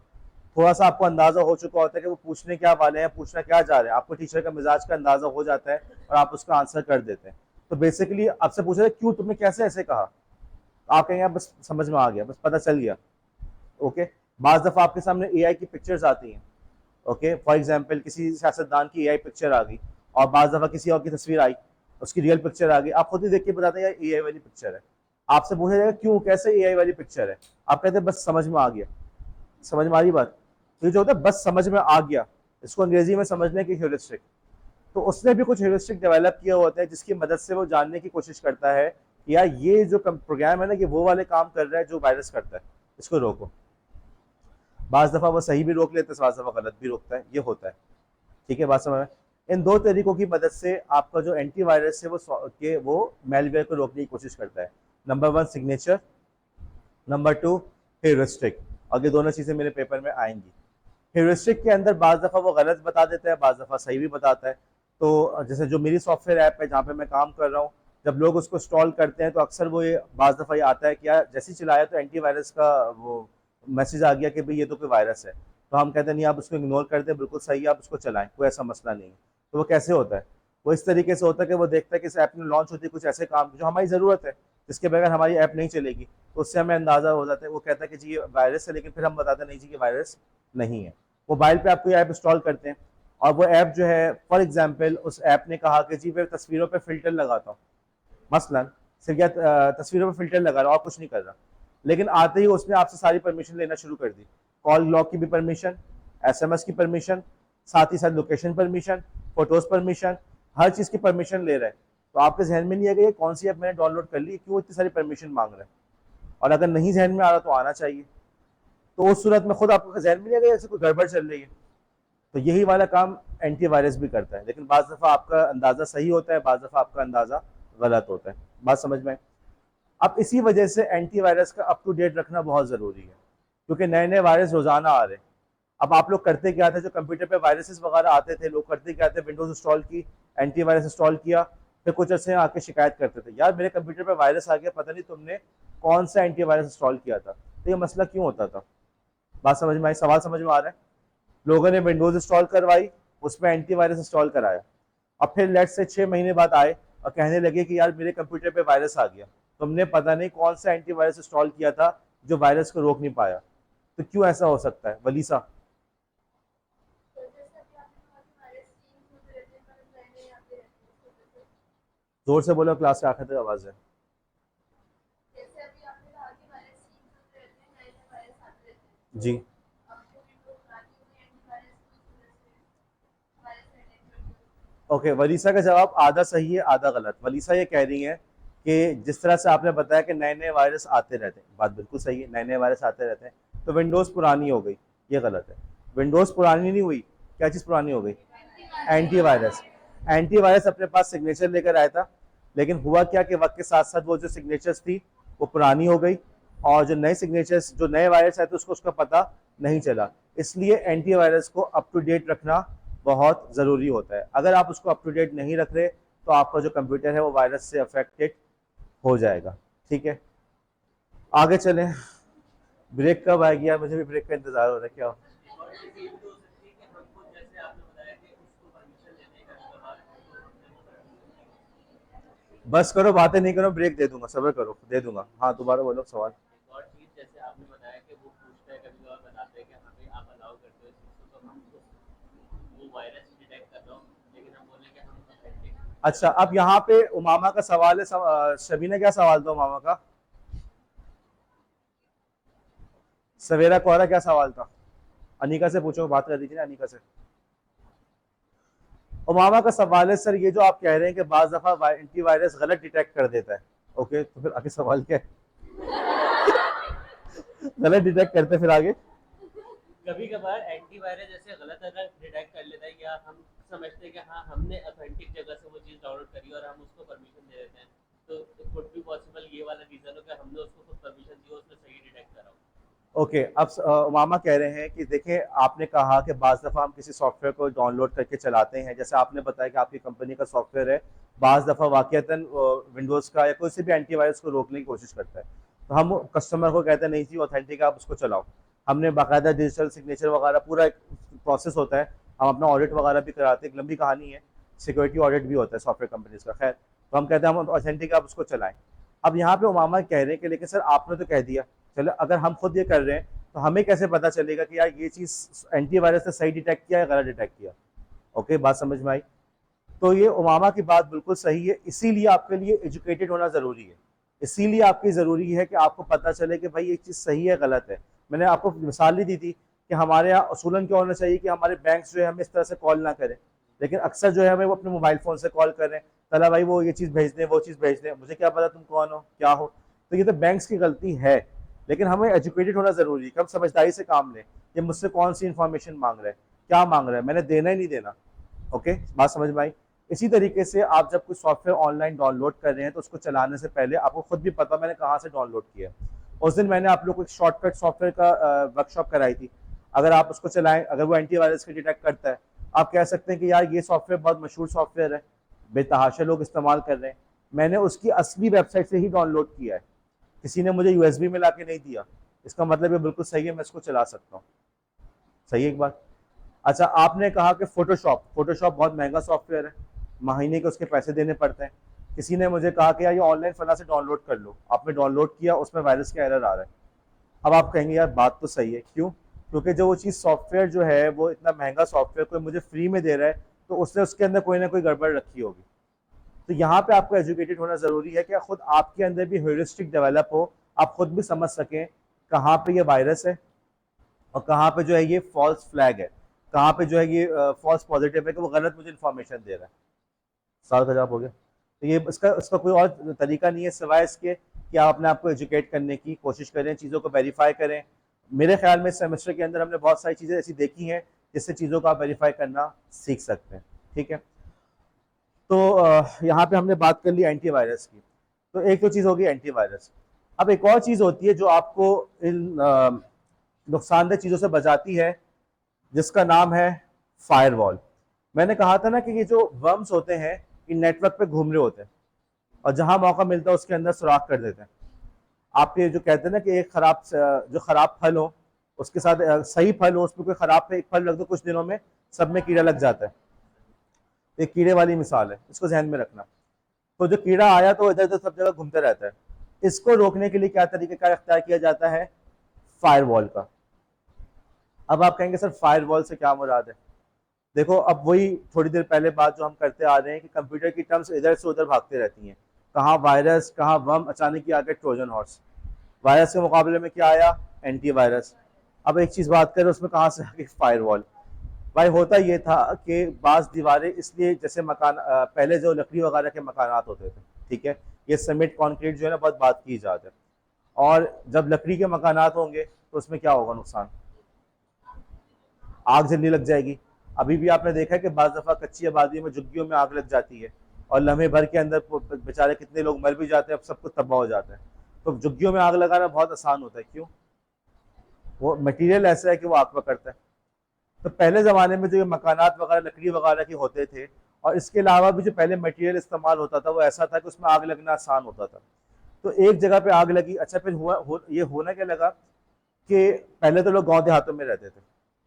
थोड़ा सा आपको अंदाजा हो चुका होता है कि वो पूछने क्या वाले हैं, पूछना क्या जा रहे हैं, आपको टीचर का मिजाज का अंदाजा हो जाता है और आप उसका आंसर कर देते हैं। तो बेसिकली आपसे पूछ रहे क्यों, तुमने कैसे ऐसे कहा, आप कहेंगे बस समझ में आ गया, बस पता चल गया। ओके, बाज़ दफ़ा आपके सामने एआई की पिक्चर्स आती हैं। ओके, फॉर एग्जांपल किसी सियासतदान की एआई पिक्चर आ गई और बाज़ दफ़ा किसी और की तस्वीर आई, उसकी रियल पिक्चर आ गई, आप खुद ही देख के बताते हैं यार एआई वाली पिक्चर है। आपसे पूछा जाएगा क्यों, कैसे एआई वाली पिक्चर है, आप कहते हैं बस समझ में आ गया। समझ में आ रही बात? तो ये जो होता है बस समझ में आ गया, इसको अंग्रेजी में समझने की ह्यूरिस्टिक। तो उसने भी कुछ ह्यूरिस्टिक डेवलप किया होता है जिसकी मदद से वो जानने की कोशिश करता है कि यार ये जो प्रोग्राम है ना ये वो वाले काम कर रहा है जो वायरस करता है, इसको रोको। बाज़ दफ़ा वो सही भी रोक लेते हैं, बाज़ दफ़ा गलत भी रोकता है, ये होता है। ठीक है, बात समझ में? इन दो तरीकों की मदद से आपका जो एंटीवायरस है वो मेलवेयर को रोकने की कोशिश करता है। Number 1 signature, number 2 heuristic. और ये दोनों चीज़ें मेरे पेपर में आएंगी। ह्यूरिस्टिक के अंदर बाज़ दफ़ा वो गलत बता देता है, बाज़ दफ़ा सही भी बताता है। तो जैसे जो मेरी सॉफ्टवेयर ऐप है जहाँ पे मैं काम कर रहा हूँ, जब लोग उसको इंस्टॉल करते हैं तो अक्सर वो ये बाज़ दफ़ा ये आता है कि यार जैसे ही चलाया तो एंटीवायरस का वो मैसेज आ गया कि भाई ये तो कोई वायरस है। तो हम कहते हैं नहीं, आप उसको इग्नोर कर दें, बिल्कुल सही है, आप उसको चलाएं, कोई ऐसा मसला नहीं है। तो वो कैसे होता है? वो इस तरीके से होता है कि वो देखता है कि इस ऐप में लॉन्च होती है कुछ ऐसे काम जो हमारी ज़रूरत है, जिसके बगैर हमारी ऐप नहीं चलेगी, तो उससे हमें अंदाज़ा हो जाता है। वो कहता है कि जी ये वायरस है, लेकिन फिर हम बताते नहीं जी ये वायरस नहीं है। मोबाइल पे आपको ये ऐप इंस्टॉल करते हैं और वो ऐप जो है, फॉर एग्जांपल उस ऐप ने कहा कि जी मैं तस्वीरों पे फिल्टर लगाता हूँ, मसलन सिर्फ या तस्वीरों पे फिल्टर लगा रहा और कुछ नहीं कर रहा, लेकिन आते ही उसने आपसे सारी परमिशन लेना शुरू कर दी, कॉल लॉग की भी परमिशन, एसएमएस की परमिशन, साथ ही साथ लोकेशन परमिशन, फोटोज परमिशन, हर चीज़ की परमिशन ले रहा है। तो आपके जहन में नहीं है कि ये कौन सी ऐप मैंने डाउनलोड कर ली, क्यों इतनी सारी परमिशन मांग रहा है, और अगर नहीं जहन में आ रहा तो आना चाहिए। तो उस सूरत में खुद आपको जहन में नहीं आएगा ऐसे कोई गड़बड़ चल रही है। तो यही वाला काम एंटीवायरस भी करता है, लेकिन बाज़ दफ़ा आपका अंदाज़ा सही होता है, बाज़ दफ़ा आपका अंदाज़ा गलत होता है। बात समझ में? अब इसी वजह से एंटीवायरस का अप टू डेट रखना बहुत ज़रूरी है, क्योंकि नए नए वायरस रोज़ाना आ रहे हैं। अब आप लोग करते क्या थे, जो कंप्यूटर पे वायरसेस वगैरह आते थे, लोग करते क्या थे, विंडोज़ इंस्टॉल की, एंटीवायरस इंस्टॉल किया, फिर कुछ अर्से आके शिकायत करते थे, यार मेरे कंप्यूटर पे वायरस आ गया, पता नहीं तुमने कौन सा एंटीवायरस इंस्टॉल किया था। तो ये मसला क्यों होता था? बात समझ में आई? सवाल समझ में आ रहा है? लोगों ने विंडोज़ इंस्टॉल करवाई, उसमें एंटीवायरस इंस्टॉल कराया, अब फिर लेट से 6 महीने बाद आए और कहने लगे कि यार मेरे कंप्यूटर पे वायरस आ गया, तुमने पता नहीं कौन सा एंटीवायरस इंस्टॉल किया था जो वायरस को रोक नहीं पाया। तो क्यों ऐसा हो सकता है वलीसा? जोर से बोलो, क्लास के आखिर तक आवाज है। जी। ओके, वलीसा का जवाब आधा सही है आधा गलत। वलीसा ये कह रही है कि जिस तरह से आपने बताया कि नए नए वायरस आते रहते हैं, बात बिल्कुल सही है, नए नए वायरस आते रहते हैं, तो विंडोज़ पुरानी हो गई, ये गलत है। विंडोज़ पुरानी नहीं हुई, क्या चीज़ पुरानी हो गई? एंटीवायरस। एंटीवायरस अपने पास सिग्नेचर लेकर आया था, लेकिन हुआ क्या कि वक्त के साथ साथ वो जो सिग्नेचर्स थी वो पुरानी हो गई, और जो नए सिग्नेचर्स, जो नए वायरस आए थे उसको उसका पता नहीं चला। इसलिए एंटीवायरस को अप टू डेट रखना बहुत ज़रूरी होता है। अगर आप उसको अप टू डेट नहीं रख रहे तो आपका जो कंप्यूटर है वो वायरस से अफेक्टेड हो जाएगा। ठीक है, आगे चलें। ब्रेक कब आएगी यार, मुझे भी ब्रेक का इंतजार हो रहा है। क्या हो? बस करो, बातें नहीं करो, ब्रेक दे दूंगा, सब्र करो, दे दूंगा। हाँ, दोबारा बोलो सवाल। एक और चीज जैसे आपने बताया कि वो पूछता है कभी कभार बताते हैं कि हाँ भाई आप अलाउ करते हो इस चीज को, तो हम वो वायरस डिटेक्ट कर रहा हूँ लेकिन हम बोले कि हम ऑथेंटिक। अच्छा, अब यहाँ पे उमामा का सवाल है। शबीना, क्या सवाल था उमामा का? सवेरा कोहरा, क्या सवाल था? अनिका से पूछो, बात कर दीजिए ना अनिका से। उमामा का सवाल है, सर ये जो आप कह रहे हैं कि बाज दफा एंटीवायरस गलत डिटेक्ट कर देता है, ओके, तो फिर आगे सवाल क्या है? गलत डिटेक्ट करते फिर आगे? कभी कभार एंटीवायरस जैसे गलत अलग डिटेक्ट कर लेता है, या हम समझते हैं कि हाँ हमने ऑथेंटिक जगह से वो चीज़ डाउनलोड करी और हम उसको परमिशन दे देते हैं, तो इट कुड बी पॉसिबल ये वाला रीजन हो कि हमने उसको खुद परमिशन दी हो, उसने सही डिटेक्ट करा हो। ओके, अब उमामा कह रहे हैं कि देखें, आपने कहा कि बाज़ दफ़ा हम किसी सॉफ्टवेयर को डाउनलोड करके चलाते हैं, जैसे आपने बताया कि आपकी कंपनी का सॉफ्टवेयर है, बाज़ दफ़ा वाक़ियतन विंडोज़ का या कोई से भी एंटीवायरस को रोकने की कोशिश करता है, तो हम कस्टमर को कहते हैं नहीं जी ऑथेंटिक आप उसको चलाओ। हमने बाकायदा डिजिटल सिग्नेचर वगैरह पूरा एक प्रोसेस होता है, हम अपना ऑडिट वगैरह भी कराते हैं, एक लंबी कहानी है, सिक्योरिटी ऑडिट भी होता है सॉफ्टवेयर कंपनीज का। खैर, तो हम कहते हैं हम ऑथेंटिक आप उसको चलाएं। अब यहाँ पे उमामा कह रहे हैं कि लेकिन सर आपने तो कह दिया, चलो अगर हम खुद ये कर रहे हैं तो हमें कैसे पता चलेगा कि यार ये चीज़ एंटीवायरस ने सही डिटेक्ट किया या गलत डिटेक्ट किया? ओके, बात समझ में आई? तो ये उमामा की बात बिल्कुल सही है, इसीलिए आपके लिए एजुकेटेड होना ज़रूरी है। इसीलिए आपकी ज़रूरी है कि आपको पता चले कि भाई ये चीज़ सही है गलत है। मैंने आपको मिसाल नहीं दी थी कि हमारे यहाँ असूलन क्या होना चाहिए कि हमारे बैंक जो है हमें इस तरह से कॉल ना करें, लेकिन अक्सर जो है हमें वो अपने मोबाइल फ़ोन से कॉल कर रहे हैं, तला भाई वो ये चीज़ भेज दें, वो चीज़ भेज दें, मुझे क्या पता तुम कौन हो क्या हो। तो ये तो बैंक्स की गलती है, लेकिन हमें एजुकेटेड होना ज़रूरी है कि हम समझदारी से काम लें। ये मुझसे कौन सी इन्फॉर्मेशन मांग रहा है, क्या मांग रहा है, मैंने देना ही नहीं देना। ओके, बात समझ में आई? इसी तरीके से आप जब कोई सॉफ्टवेयर ऑनलाइन डाउनलोड कर रहे हैं तो उसको चलाने से पहले आपको खुद भी पता मैंने कहाँ से डाउनलोड किया है। उस दिन मैंने आप लोग को एक शॉर्टकट सॉफ्टवेयर का वर्कशॉप कराई थी। अगर आप उसको चलाएं, अगर वो एंटीवायरस को डिटेक्ट करता है, आप कह सकते हैं कि यार ये सॉफ्टवेयर बहुत मशहूर सॉफ्टवेयर है, बेतहाशा लोग इस्तेमाल कर रहे हैं, मैंने उसकी असली वेबसाइट से ही डाउनलोड किया है, किसी ने मुझे यूएसबी में ला के नहीं दिया, इसका मतलब ये बिल्कुल सही है, मैं इसको चला सकता हूँ। सही है एक बात। अच्छा, आपने कहा कि फोटोशॉप, फोटोशॉप बहुत महंगा सॉफ्टवेयर है, महीने के उसके पैसे देने पड़ते हैं। किसी ने मुझे कहा कि यार ये ऑनलाइन फला से डाउनलोड कर लो, आपने डाउनलोड किया, उसमें वायरस का एरर आ रहा है। अब आप कहेंगे यार बात तो सही है, क्यों? क्योंकि जो वो चीज़ सॉफ्टवेयर जो है वो इतना महंगा सॉफ्टवेयर कोई मुझे फ्री में दे रहा है, तो उसने उसके अंदर कोई ना कोई गड़बड़ रखी होगी। तो यहाँ पे आपको एजुकेटेड होना ज़रूरी है कि खुद आपके अंदर भी ह्यूरिस्टिक डेवलप हो, आप खुद भी समझ सकें कहाँ पे ये वायरस है और कहाँ पे जो है ये फॉल्स फ्लैग है, कहाँ पे जो है ये फॉल्स पॉजिटिव है कि वो गलत मुझे इन्फॉर्मेशन दे रहा है। सवाल का जवाब हो गया। तो ये इसका इसका कोई और तरीका नहीं है सिवाय इसके कि आप अपने आप को एजुकेट करने की कोशिश करें, चीज़ों को वेरीफाई करें। मेरे ख्याल में इस सेमेस्टर के अंदर हमने बहुत सारी चीज़ें ऐसी देखी हैं जिससे चीज़ों को आप वेरीफाई करना सीख सकते हैं। ठीक है, तो यहाँ पे हमने बात कर ली एंटीवायरस की। तो एक तो चीज़ होगी एंटीवायरस। अब एक और चीज़ होती है जो आपको इन नुकसानदेह चीज़ों से बचाती है, जिसका नाम है फायरवॉल। मैंने कहा था ना कि ये जो वर्म्स होते हैं ये नेटवर्क पे घूम रहे होते हैं और जहां मौका मिलता है उसके अंदर सुराख कर देते हैं। आपके जो कहते हैं ना कि एक खराब जो खराब फल हो उसके साथ सही फल हो, उसमें कोई खराब एक फल रख दो, कुछ दिनों में सब में कीड़ा लग जाता है। एक कीड़े वाली मिसाल है, इसको ध्यान में रखना। तो जो कीड़ा आया तो इधर उधर सब जगह घूमते रहता है। इसको रोकने के लिए क्या तरीके का इख्तियार किया जाता है? फायरवॉल का। अब आप कहेंगे सर फायरवॉल से क्या मुराद है? देखो, अब वही थोड़ी देर पहले बात जो हम करते आ रहे हैं कि कंप्यूटर की टर्म्स इधर से उधर भागती रहती हैं। कहाँ वायरस, कहाँ वर्म, अचानक ही आ गए ट्रोजन हॉर्स। वायरस के मुकाबले में क्या आया? एंटीवायरस। अब एक चीज बात करें उसमें कहाँ से आ गई? फायरवॉल। भाई होता ये था कि बाज दीवारें, इसलिए जैसे मकान पहले जो लकड़ी वगैरह के मकानात होते थे, ठीक है, ये सीमेंट कंक्रीट जो है ना बहुत बात की जाती है। और जब लकड़ी के मकानात होंगे तो उसमें क्या होगा नुकसान? आग जल्दी लग जाएगी। अभी भी आपने देखा है कि बाज दफा कच्ची आबादियों में झुग्गियों में आग लग जाती है और लम्हे भर के अंदर बेचारे कितने लोग मर भी जाते हैं, अब सब कुछ तबाह हो जाता है। तो झुग्गियों में आग लगाना बहुत आसान होता है। क्यों? वो मटेरियल ऐसा है कि वो आग पकड़ता है। तो पहले ज़माने में जो ये मकानात वगैरह लकड़ी वगैरह के होते थे, और इसके अलावा भी जो पहले मटेरियल इस्तेमाल होता था वो ऐसा था कि उसमें आग लगना आसान होता था। तो एक जगह पे आग लगी, अच्छा फिर ये होना क्या लगा कि पहले तो लोग गांव देहातों में रहते थे,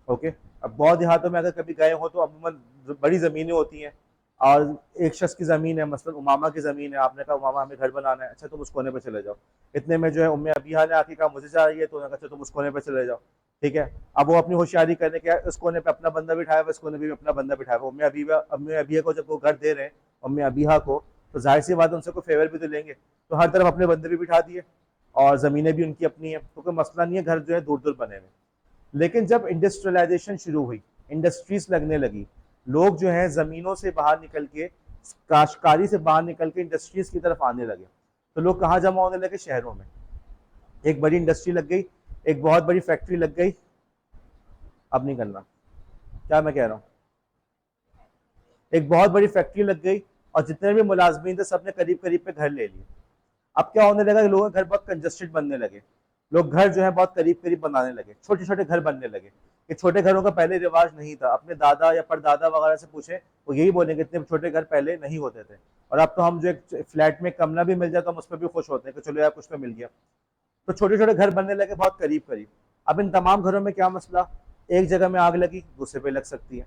ओके। अब गांव देहातों में अगर कभी गए हो तो अमूमन बड़ी ज़मीनें होती हैं और एक शख्स की ज़मीन है, मसलन उमामा की ज़मीन है, आपने कहा उमामा हमें घर बनाना है, अच्छा तुम उस कोने पे चले जाओ। इतने में जो है उम्मे अबीहा ने आके कहा मुझे चाहिए, तो उन्होंने कहा अच्छा तुम उस कोने पे चले जाओ। ठीक है, अब वो अपनी होशियारी करने के इस कोने पे अपना बंदा बिठाया हुआ, इस कोने पे भी अपना बंदा बिठाया हुआ। उम्मे अबीहा को जब वो घर दे रहे हैं, उम्मे अबीहा को, तो जाहिर सी बात है उनसे कोई फेवर भी तो लेंगे। तो हर तरफ अपने बंदे भी बिठा दिए और ज़मीनें भी उनकी अपनी है, तो कोई मसला नहीं है, घर जो है दूर दूर बने हुए। लेकिन जब इंडस्ट्रियलाइजेशन शुरू हुई, इंडस्ट्रीज लगने लगी, लोग जो है ज़मीनों से बाहर निकल के, काश्तकारी से बाहर निकल के इंडस्ट्रीज की तरफ आने लगे। तो लोग कहाँ जमा होने लगे? शहरों में। एक बड़ी इंडस्ट्री लग गई, एक बहुत बड़ी फैक्ट्री लग गई। अब नहीं करना, क्या मैं कह रहा हूँ? एक बहुत बड़ी फैक्ट्री लग गई और जितने भी मुलाजमीन थे सबने करीब करीब पे घर ले लिए। अब क्या होने लगा कि लोगों के घर बहुत कंजस्टेड बनने लगे। लोग घर जो है बहुत करीब करीब बनाने लगे, छोटे छोटे घर बनने लगे। ये छोटे घरों का पहले रिवाज नहीं था। अपने दादा या परदादा वगैरह से पूछे, वो यही बोलेंगे इतने छोटे घर पहले नहीं होते थे। और अब तो हम जो एक फ्लैट में कमरा भी मिल जाए तो हम उस पर भी खुश होते हैं कि चलो यार कुछ तो मिल गया। तो छोटे छोटे घर बनने लगे बहुत करीब करीब। अब इन तमाम घरों में क्या मसला? एक जगह में आग लगी, दूसरे पे लग सकती है।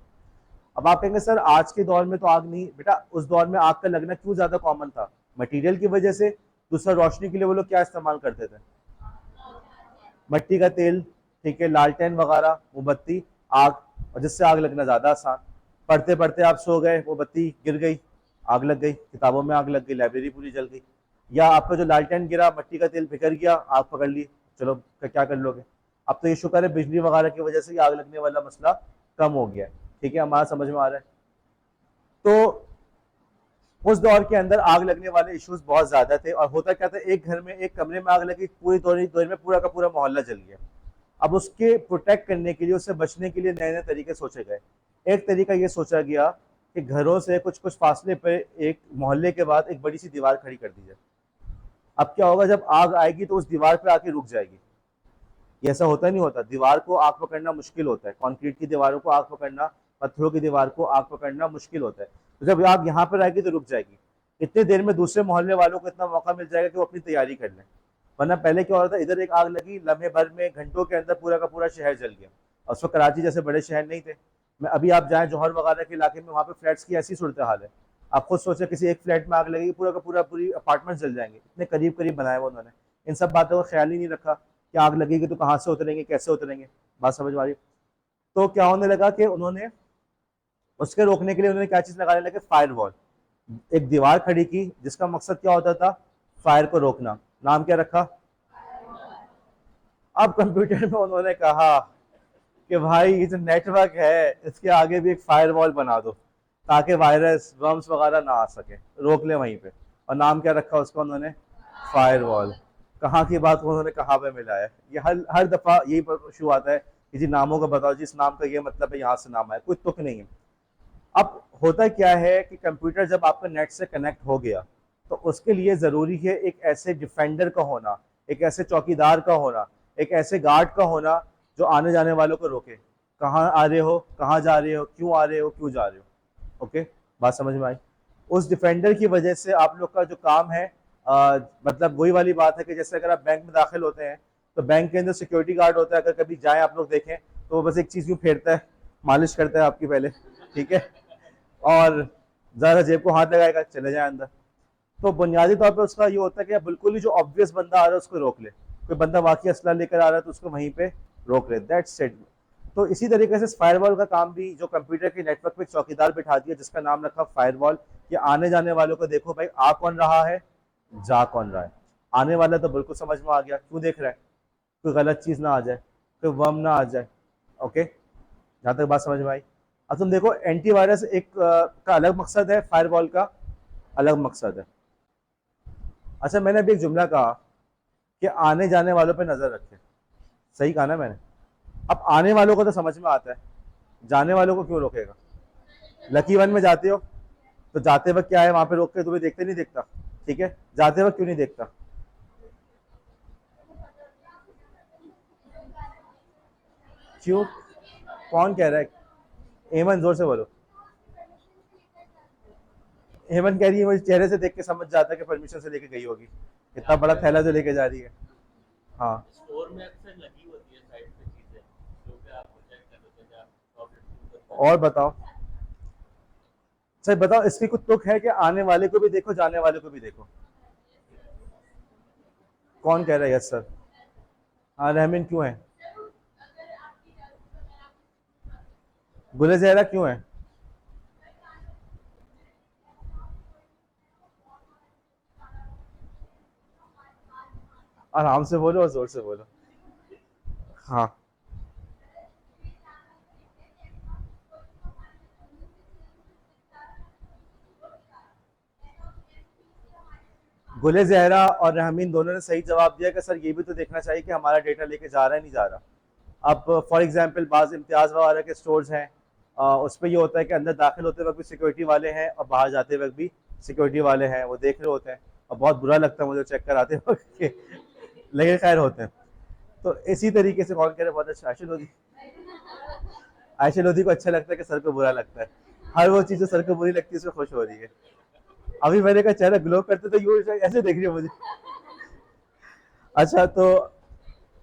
अब आप कहेंगे सर आज के दौर में तो आग नहीं, बेटा उस दौर में आग का लगना क्यों ज्यादा कॉमन था? मटेरियल की वजह से। दूसरा, रोशनी के लिए वो लोग क्या इस्तेमाल करते थे? मिट्टी का तेल, ठीक है, लालटेन वगैरह, मोमबत्ती, आग, और जिससे आग लगना ज्यादा आसान। पढ़ते पढ़ते आप सो गए, वो बत्ती गिर गई, आग लग गई, किताबों में आग लग गई, लाइब्रेरी पूरी जल गई। या आपका जो लालटेन गिरा, मिट्टी का तेल बिखर गया, आग पकड़ ली, चलो क्या कर लोगे? अब तो ये शुक्र है बिजली वगैरह की वजह से आग लगने वाला मसला कम हो गया है। ठीक है, हमारा समझ में आ रहा है। तो उस दौर के अंदर आग लगने वाले इश्यूज बहुत ज्यादा थे। और होता क्या था, एक घर में एक कमरे में आग लगी, पूरी दौर में पूरा का पूरा मोहल्ला जल गया। अब उसके प्रोटेक्ट करने के लिए, उससे बचने के लिए नए नए तरीके सोचे गए। एक तरीका ये सोचा गया कि घरों से कुछ कुछ फासले पर एक मोहल्ले के बाद एक बड़ी सी दीवार खड़ी कर दी जाए। अब क्या होगा, जब आग आएगी तो उस दीवार पे आके रुक जाएगी। ये ऐसा होता नहीं होता, दीवार को आग पकड़ना मुश्किल होता है, कंक्रीट की दीवारों को आग पकड़ना, पत्थरों की दीवार को आग पकड़ना मुश्किल होता है। तो जब आग यहाँ पर आएगी तो रुक जाएगी। इतने देर में दूसरे मोहल्ले वालों को इतना मौका मिल जाएगा कि वो अपनी तैयारी कर लें। वरना पहले क्या हो रहा था, इधर एक आग लगी, लम्हे भर में, घंटों के अंदर पूरा का पूरा शहर जल गया। और उस वक्त कराची जैसे बड़े शहर नहीं थे। मैं अभी आप जाएं जौहर वगैरह के इलाके में, वहाँ पे फ्लैट्स की ऐसी सूरत हाल है। आप खुद सोचे किसी एक फ्लैट में आग लगेगी, पूरा का पूरा पूरी अपार्टमेंट जल जाएंगे। इतने करीब करीब बनाए हुए उन्होंने, इन सब बातों का ख्याल ही नहीं रखा कि आग लगेगी तो कहाँ से उतरेंगे, कैसे उतरेंगे। बात समझ में आ रही? तो क्या होने लगा कि उन्होंने उसके रोकने के लिए उन्होंने क्या चीज लगाने लगे? Fire wall. एक दीवार खड़ी की जिसका मकसद क्या होता था? फायर को रोकना। नाम क्या रखा? अब कंप्यूटर में उन्होंने कहा कि भाई ये जो नेटवर्क है इसके आगे भी एक फायर वॉल बना दो ताकि वायरस वर्म्स वगैरह ना आ सके, रोक ले वहीं पे। और नाम क्या रखा उसका उन्होंने? Fire wall. कहाँ की बात को उन्होंने कहाँ पे मिलाया? ये हर हर दफा यही इशू आता है कि जी नामों का बताओ, जी इस नाम का ये मतलब है, यहाँ से नाम आया, कोई तुक नहीं है। अब होता क्या है कि कंप्यूटर जब आपका नेट से कनेक्ट हो गया तो उसके लिए ज़रूरी है एक ऐसे डिफेंडर का होना, एक ऐसे चौकीदार का होना, एक ऐसे गार्ड का होना जो आने जाने वालों को रोके, कहाँ आ रहे हो, कहाँ जा रहे हो, क्यों आ रहे हो, क्यों जा रहे हो। ओके, बात समझ में आई। उस डिफेंडर की वजह से आप लोग का जो काम है, मतलब वही वाली बात है कि जैसे अगर आप बैंक में दाखिल होते हैं तो बैंक के अंदर सिक्योरिटी गार्ड होता है, अगर कभी जाए आप लोग देखें तो वो बस एक चीज़ यूँ फेरता है, मालिश करता है आपकी पहले, ठीक है, और ज़रा जेब को हाथ लगाएगा, चले जाए अंदर। तो बुनियादी तौर पे उसका ये होता है कि बिल्कुल ही जो ऑब्वियस बंदा आ रहा है उसको रोक ले, कोई बंदा वाकई असला लेकर आ रहा है तो उसको वहीं पे रोक ले, दैट्स इट। तो इसी तरीके से फायरवॉल का काम भी, जो कंप्यूटर के नेटवर्क पे चौकीदार बिठा दिया जिसका नाम रखा फायरवॉल, कि आने जाने वालों को देखो भाई आ कौन रहा है, जा कौन रहा है। आने वाला तो बिल्कुल समझ में आ गया, क्यों देख रहा है, कोई गलत चीज़ ना आ जाए, कोई वर्म ना आ जाए। ओके, जहाँ तक बात समझ में आई। अब तुम देखो एंटीवायरस एक का अलग मकसद है, फायरवॉल का अलग मकसद है। अच्छा, मैंने अभी एक जुमला कहा कि आने जाने वालों पे नजर रखे, सही कहा ना मैंने। अब आने वालों को तो समझ में आता है, जाने वालों को क्यों रोकेगा। लकी वन में जाते हो तो जाते वक्त क्या है वहां पे रोक के, तुम्हें देखते नहीं देखता, ठीक है, जाते वक्त क्यों नहीं देखता। क्यों, कौन कह रहा है, हेमंत जोर से बोलो। हेमंत कह रही है मुझे चेहरे से देख के समझ जाता है कि परमिशन से लेके गई होगी, इतना बड़ा थैला जो लेके जा रही है। हाँ, स्टोर में अक्सर लगी होती है साइड पे चीजें जो कि आपको चेक कर लेते हैं जब आप टॉयलेट यूज और करते बताओ, सही बताओ, इसकी कुछ तुक है कि आने वाले को भी देखो जाने वाले को भी देखो। कौन कह रहा है यस सर। हाँ, रहमीन क्यों है, गुले जहरा क्यों है। आराम से बोलो और जोर से बोलो। हाँ, गुले जहरा और रहमीन दोनों ने सही जवाब दिया कि सर ये भी तो देखना चाहिए कि हमारा डेटा लेके जा रहा है नहीं जा रहा। अब फॉर एग्जांपल बाज इम्तियाज़ वगैरह के स्टोर्स हैं, उस पर ये होता है कि अंदर दाखिल होते वक्त भी सिक्योरिटी वाले हैं और बाहर जाते वक्त भी सिक्योरिटी वाले हैं, वो देख रहे होते हैं और बहुत बुरा लगता है मुझे चेक कराते वक्त कि लेकिन खैर होते हैं। तो इसी तरीके से कौन कह रहे हैं, बहुत अच्छा, आयशा लोधी। आयशा लोधी को अच्छा लगता है कि सर को बुरा लगता है, हर वो चीज़ जो सर को बुरी लगती है उसमें खुश हो रही है। अभी मैंने का चेहरा ग्लो करते तो यूँ ऐसे देख रही है मुझे। अच्छा, तो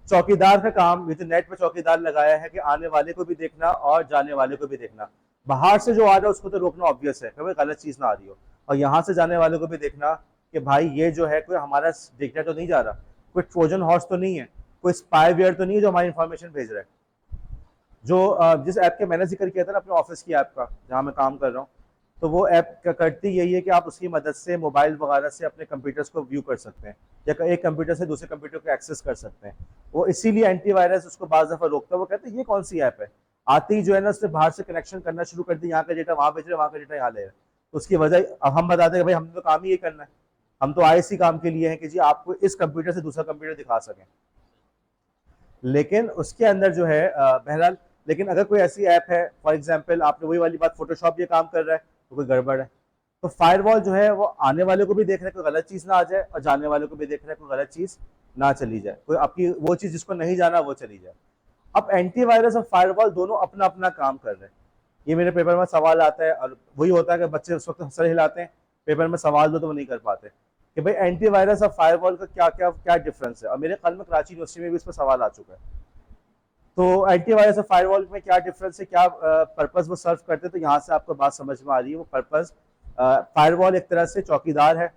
चौकीदार का काम, ये तो नेट पे चौकीदार लगाया है कि आने वाले को भी देखना और जाने वाले को भी देखना। बाहर से जो आ रहा है उसको तो रोकना ऑब्वियस है, कभी गलत चीज ना आ रही हो, और यहाँ से जाने वाले को भी देखना कि भाई ये जो है कोई हमारा देखना तो नहीं जा रहा, कोई ट्रोजन हॉर्स तो नहीं है, कोई स्पाईवेयर तो नहीं है जो हमारी इंफॉर्मेशन भेज रहा है। जो जिस ऐप के मैंने जिक्र किया था ना अपने ऑफिस की ऐप का जहाँ मैं काम कर रहा हूँ, तो वो ऐप करती यही है कि आप उसकी मदद से मोबाइल वगैरह से अपने कंप्यूटर्स को व्यू कर सकते हैं या एक कंप्यूटर से दूसरे कंप्यूटर को एक्सेस कर सकते हैं। वो इसीलिए एंटीवायरस उसको बाज़ दफ़ा रोकता है, वो कहते हैं ये कौन सी ऐप है, आते ही जो है ना उसने बाहर से कनेक्शन करना शुरू कर दी, यहाँ का डेटा वहाँ भेज रहे, वहाँ का डेटा यहाँ ले रहे हैं। तो उसकी वजह अब हम बताते हैं भाई हमने तो काम ही ये करना है, हम तो आए इसी काम के लिए हैं कि जी आपको इस कंप्यूटर से दूसरा कंप्यूटर दिखा सकें। लेकिन उसके अंदर जो है बहरहाल, लेकिन अगर कोई ऐसी ऐप है, फॉर एग्जांपल आपने वही वाली बात, फोटोशॉप ये काम कर रहा है तो कोई गड़बड़ है, तो फायरवॉल जो है वो आने वाले को भी देख रहा है कोई गलत चीज़ ना आ जाए और जाने वाले को भी देख रहा है कोई गलत चीज़ ना चली जाए, कोई आपकी वो चीज़ जिसको नहीं जाना वो चली जाए। अब एंटीवायरस और फायरवॉल दोनों अपना अपना काम कर रहे हैं। ये मेरे पेपर में सवाल आता है और वही होता है कि बच्चे उस वक्त सर हिलाते हैं, पेपर में सवाल दो तो वो नहीं कर पाते कि भाई एंटीवायरस और फायरवॉल का क्या क्या क्या डिफरेंस है, और मेरे ख्याल में कराची यूनिवर्सिटी में भी इस पर सवाल आ चुका है। तो एंटीवायरस और फायरवॉल में क्या डिफरेंस है, क्या पर्पस वो सर्व करते हैं, तो यहाँ से आपको बात समझ में आ रही है। वो पर्पस, फायरवॉल एक तरह से चौकीदार है,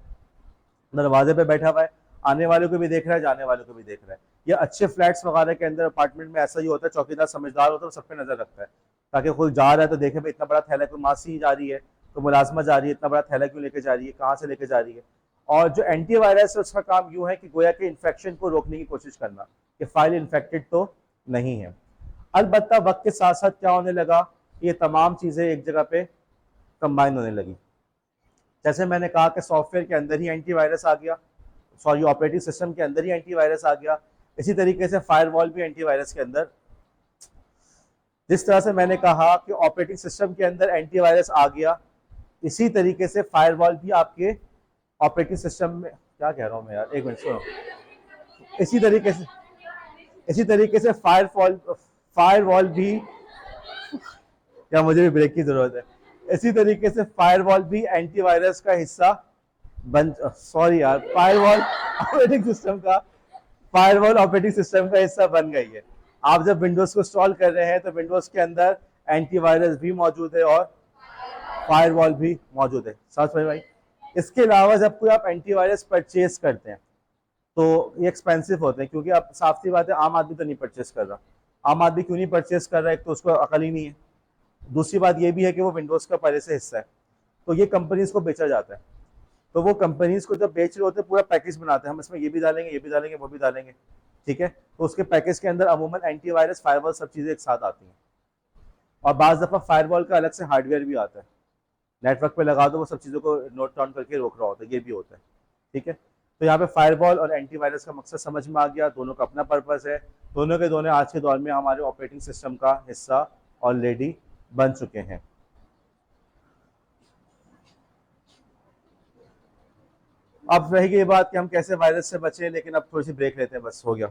दरवाजे पे बैठा हुआ है, आने वाले को भी देख रहा है जाने वाले को भी देख रहा है। या अच्छे फ्लैट्स वगैरह के अंदर अपार्टमेंट में ऐसा ही होता है, चौकीदार समझदार होता है, वो सब पे नजर रखता है ताकि कोई जा रहा है तो देखे भाई इतना बड़ा थैला, कोई मासी जा रही है, कोई मुलाजमा जा रही है, इतना बड़ा थैला क्यों लेके जा रही है, कहाँ से लेके जा रही है। और जो एंटीवायरस है उसका काम यूं है कि गोया के इन्फेक्शन को रोकने की कोशिश करना कि फाइल इन्फेक्टेड तो नहीं है। अलबत्ता वक्त के साथ साथ क्या होने लगा, ये तमाम चीज़ें एक जगह पे कंबाइन होने लगी। जैसे मैंने कहा कि सॉफ्टवेयर के अंदर ही एंटीवायरस आ गया, सॉरी ऑपरेटिंग सिस्टम के अंदर ही एंटीवायरस आ गया, इसी तरीके से फायरवॉल भी एंटीवायरस के अंदर जिस तरह से मैंने कहा कि ऑपरेटिंग सिस्टम के अंदर एंटीवायरस आ गया, इसी तरीके से फायरवॉल भी आपके ऑपरेटिंग सिस्टम में, क्या कह रहा हूँ मैं यार, एक मिनट सुनो, इसी तरीके से इसी तरीके से फायरवॉल भी, या मुझे भी ब्रेक की जरूरत है, इसी तरीके से फायरवॉल भी एंटीवायरस का हिस्सा बन, सॉरी यार, फायरवॉल ऑपरेटिंग सिस्टम का हिस्सा बन गई है। आप जब विंडोज को इंस्टॉल कर रहे हैं तो विंडोज के अंदर एंटीवायरस भी मौजूद है और फायरवॉल भी मौजूद है। समझ में भाई? इसके अलावा जब कोई आप एंटीवायरस परचेज करते हैं तो ये एक्सपेंसिव होते हैं, क्योंकि आप साफ सी बात है आम आदमी तो नहीं परचेस कर रहा। आम आदमी क्यों नहीं परचेस कर रहा है? एक तो उसको अकल ही नहीं है, दूसरी बात ये भी है कि वो विंडोज़ का पहले से हिस्सा है, तो ये कंपनीज को बेचा जाता है। तो वो कंपनीज को जब बेच रहे होते हैं पूरा पैकेज बनाते हैं, हम इसमें ये भी डालेंगे, ये भी डालेंगे, वो भी डालेंगे, ठीक है। तो उसके पैकेज के अंदर अमूमन एंटीवायरस, फायरवॉल सब चीज़ें एक साथ आती हैं। और बाज़ दफ़ा फायरवॉल का अलग से हार्डवेयर भी आता है, नेटवर्क पे लगा दो वो सब चीज़ों को नोट डाउन करके रोक रहा होता है, ये भी होता है, ठीक है। तो यहाँ पे फायरवॉल और एंटीवायरस का मकसद समझ में आ गया, दोनों का अपना पर्पस है, दोनों के दोनों आज के दौर में हमारे ऑपरेटिंग सिस्टम का हिस्सा ऑलरेडी बन चुके हैं। अब रह गई बात कि हम कैसे वायरस से बचें, लेकिन अब थोड़ी सी ब्रेक लेते हैं, बस हो गया।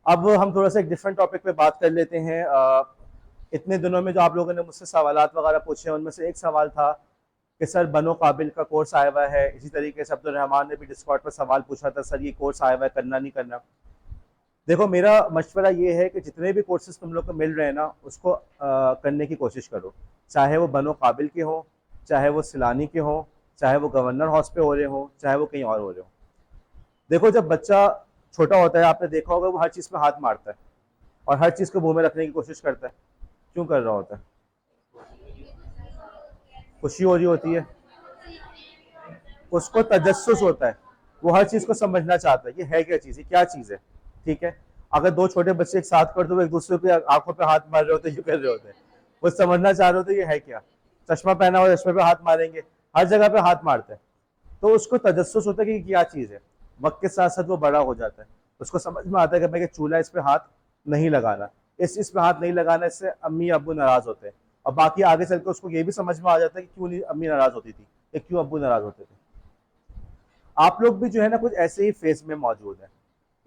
अब हम थोड़ा सा एक डिफरेंट टॉपिक पे बात कर लेते हैं। इतने दिनों में जो आप लोगों ने मुझसे सवालात वगैरह पूछे हैं, उनमें से एक सवाल था कि सर बनो काबिल का कोर्स आया हुआ है। इसी तरीके से अब्दुल रहमान ने भी डिस्कॉर्ड पर सवाल पूछा था, सर ये कोर्स आया हुआ है, करना नहीं करना। देखो मेरा मशवरा ये है कि जितने भी कोर्सेज तुम लोग को मिल रहे हैं ना, उसको करने की कोशिश करो, चाहे वो बनो काबिल के हों, चाहे वो सिलानी के हों, चाहे वो गवर्नर हाउस पे हो रहे हों, चाहे वो कहीं और हो रहे हों। देखो जब बच्चा छोटा होता है, आपने देखा होगा वो हर चीज़ में हाथ मारता है और हर चीज़ को मुंह में रखने की कोशिश करता है। क्यों कर रहा होता है? खुशी हो रही होती है, उसको तजस्सुस होता है, वो हर चीज़ को समझना चाहता है, ये है क्या चीज़, ये क्या चीज़ है, ठीक है। अगर दो छोटे बच्चे एक साथ कर दो, वो एक दूसरे के आंखों पे हाथ मार रहे होते हैं, यूँ कर रहे होते हैं, वो समझना चाह रहे होते हैं ये है क्या। चश्मा पहना हुआ, चश्मे पे हाथ मारेंगे, हर जगह पे हाथ मारते हैं, तो उसको तजस्सुस होता है कि क्या चीज़ है। वक्त के साथ साथ वो बड़ा हो जाता है, उसको समझ में आता है कि मैं चूल्हा इस पे हाथ नहीं लगाना, इस चीज़ पे हाथ नहीं लगाना, इससे अम्मी अब्बू नाराज़ होते हैं। और बाकी आगे चल के उसको ये भी समझ में आ जाता है कि क्यों नहीं अम्मी नाराज़ होती थी या क्यों अब्बू नाराज़ होते थे। आप लोग भी जो है ना कुछ ऐसे ही फेज में मौजूद है।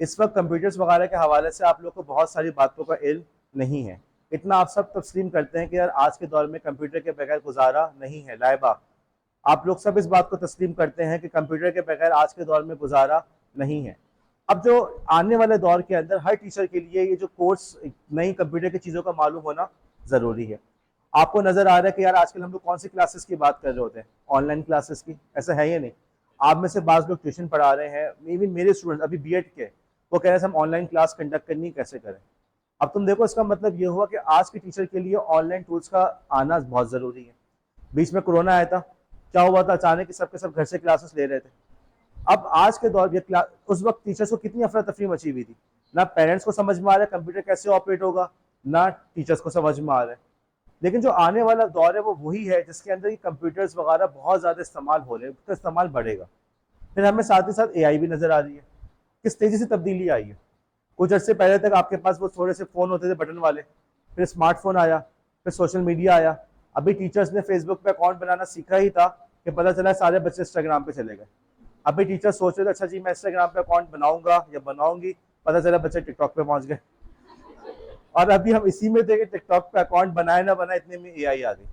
इस वक्त कंप्यूटर्स वगैरह के हवाले से आप लोग को बहुत सारी बातों का इल्म नहीं है। इतना आप सब तस्लीम करते हैं कि यार आज के दौर में कंप्यूटर के बगैर गुजारा नहीं है, लाइबा। आप लोग सब इस बात को तस्लीम करते हैं कि कंप्यूटर के बगैर आज के दौर में गुजारा नहीं है। अब जो आने वाले दौर के अंदर हर टीचर के लिए ये जो कोर्स, नई कंप्यूटर की चीज़ों का मालूम होना ज़रूरी है। आपको नज़र आ रहा है कि यार आजकल हम लोग कौन सी क्लासेस की बात कर रहे होते हैं, ऑनलाइन क्लासेस की, ऐसा है या नहीं? आप में से बाज़ लोग ट्यूशन पढ़ा रहे हैं, इवन मेरे स्टूडेंट अभी बीएड के, वो कह रहे हैं हम ऑनलाइन क्लास कंडक्ट करनी कैसे करें। अब तुम देखो इसका मतलब ये हुआ कि आज के टीचर के लिए ऑनलाइन टूल्स का आना बहुत ज़रूरी है। बीच में कोरोना आया था, क्या हुआ था, अचानक सब के सब घर से क्लासेस ले रहे थे। अब आज के दौर ये उस वक्त टीचर्स को कितनी अफरा तफरी मची हुई थी, ना पेरेंट्स को समझ में आ रहा है कंप्यूटर कैसे ऑपरेट होगा, ना टीचर्स को समझ में आ रहा है। लेकिन जो आने वाला दौर है वो वही है जिसके अंदर ये कंप्यूटर्स वगैरह बहुत ज़्यादा इस्तेमाल हो रहे हैं, उसका इस्तेमाल बढ़ेगा। फिर हमें साथ ही साथ एआई भी नज़र आ रही है, किस तेज़ी से तब्दीली आई है। कुछ अर्से पहले तक आपके पास वो थोड़े से फ़ोन होते थे बटन वाले, फिर स्मार्टफोन आया, फिर सोशल मीडिया आया। अभी टीचर्स ने फेसबुक पे अकाउंट बनाना सीखा ही था कि पता चला सारे बच्चे इंस्टाग्राम पे चले गए। अभी टीचर सोच रहे थे अच्छा जी मैं इंस्टाग्राम पे अकाउंट बनाऊंगा या बनाऊंगी, पता चला बच्चे टिकटॉक पे पहुंच गए। और अभी हम इसी में थे कि टिकटॉक पे अकाउंट बनाए ना बनाए, इतने में एआई आ गई।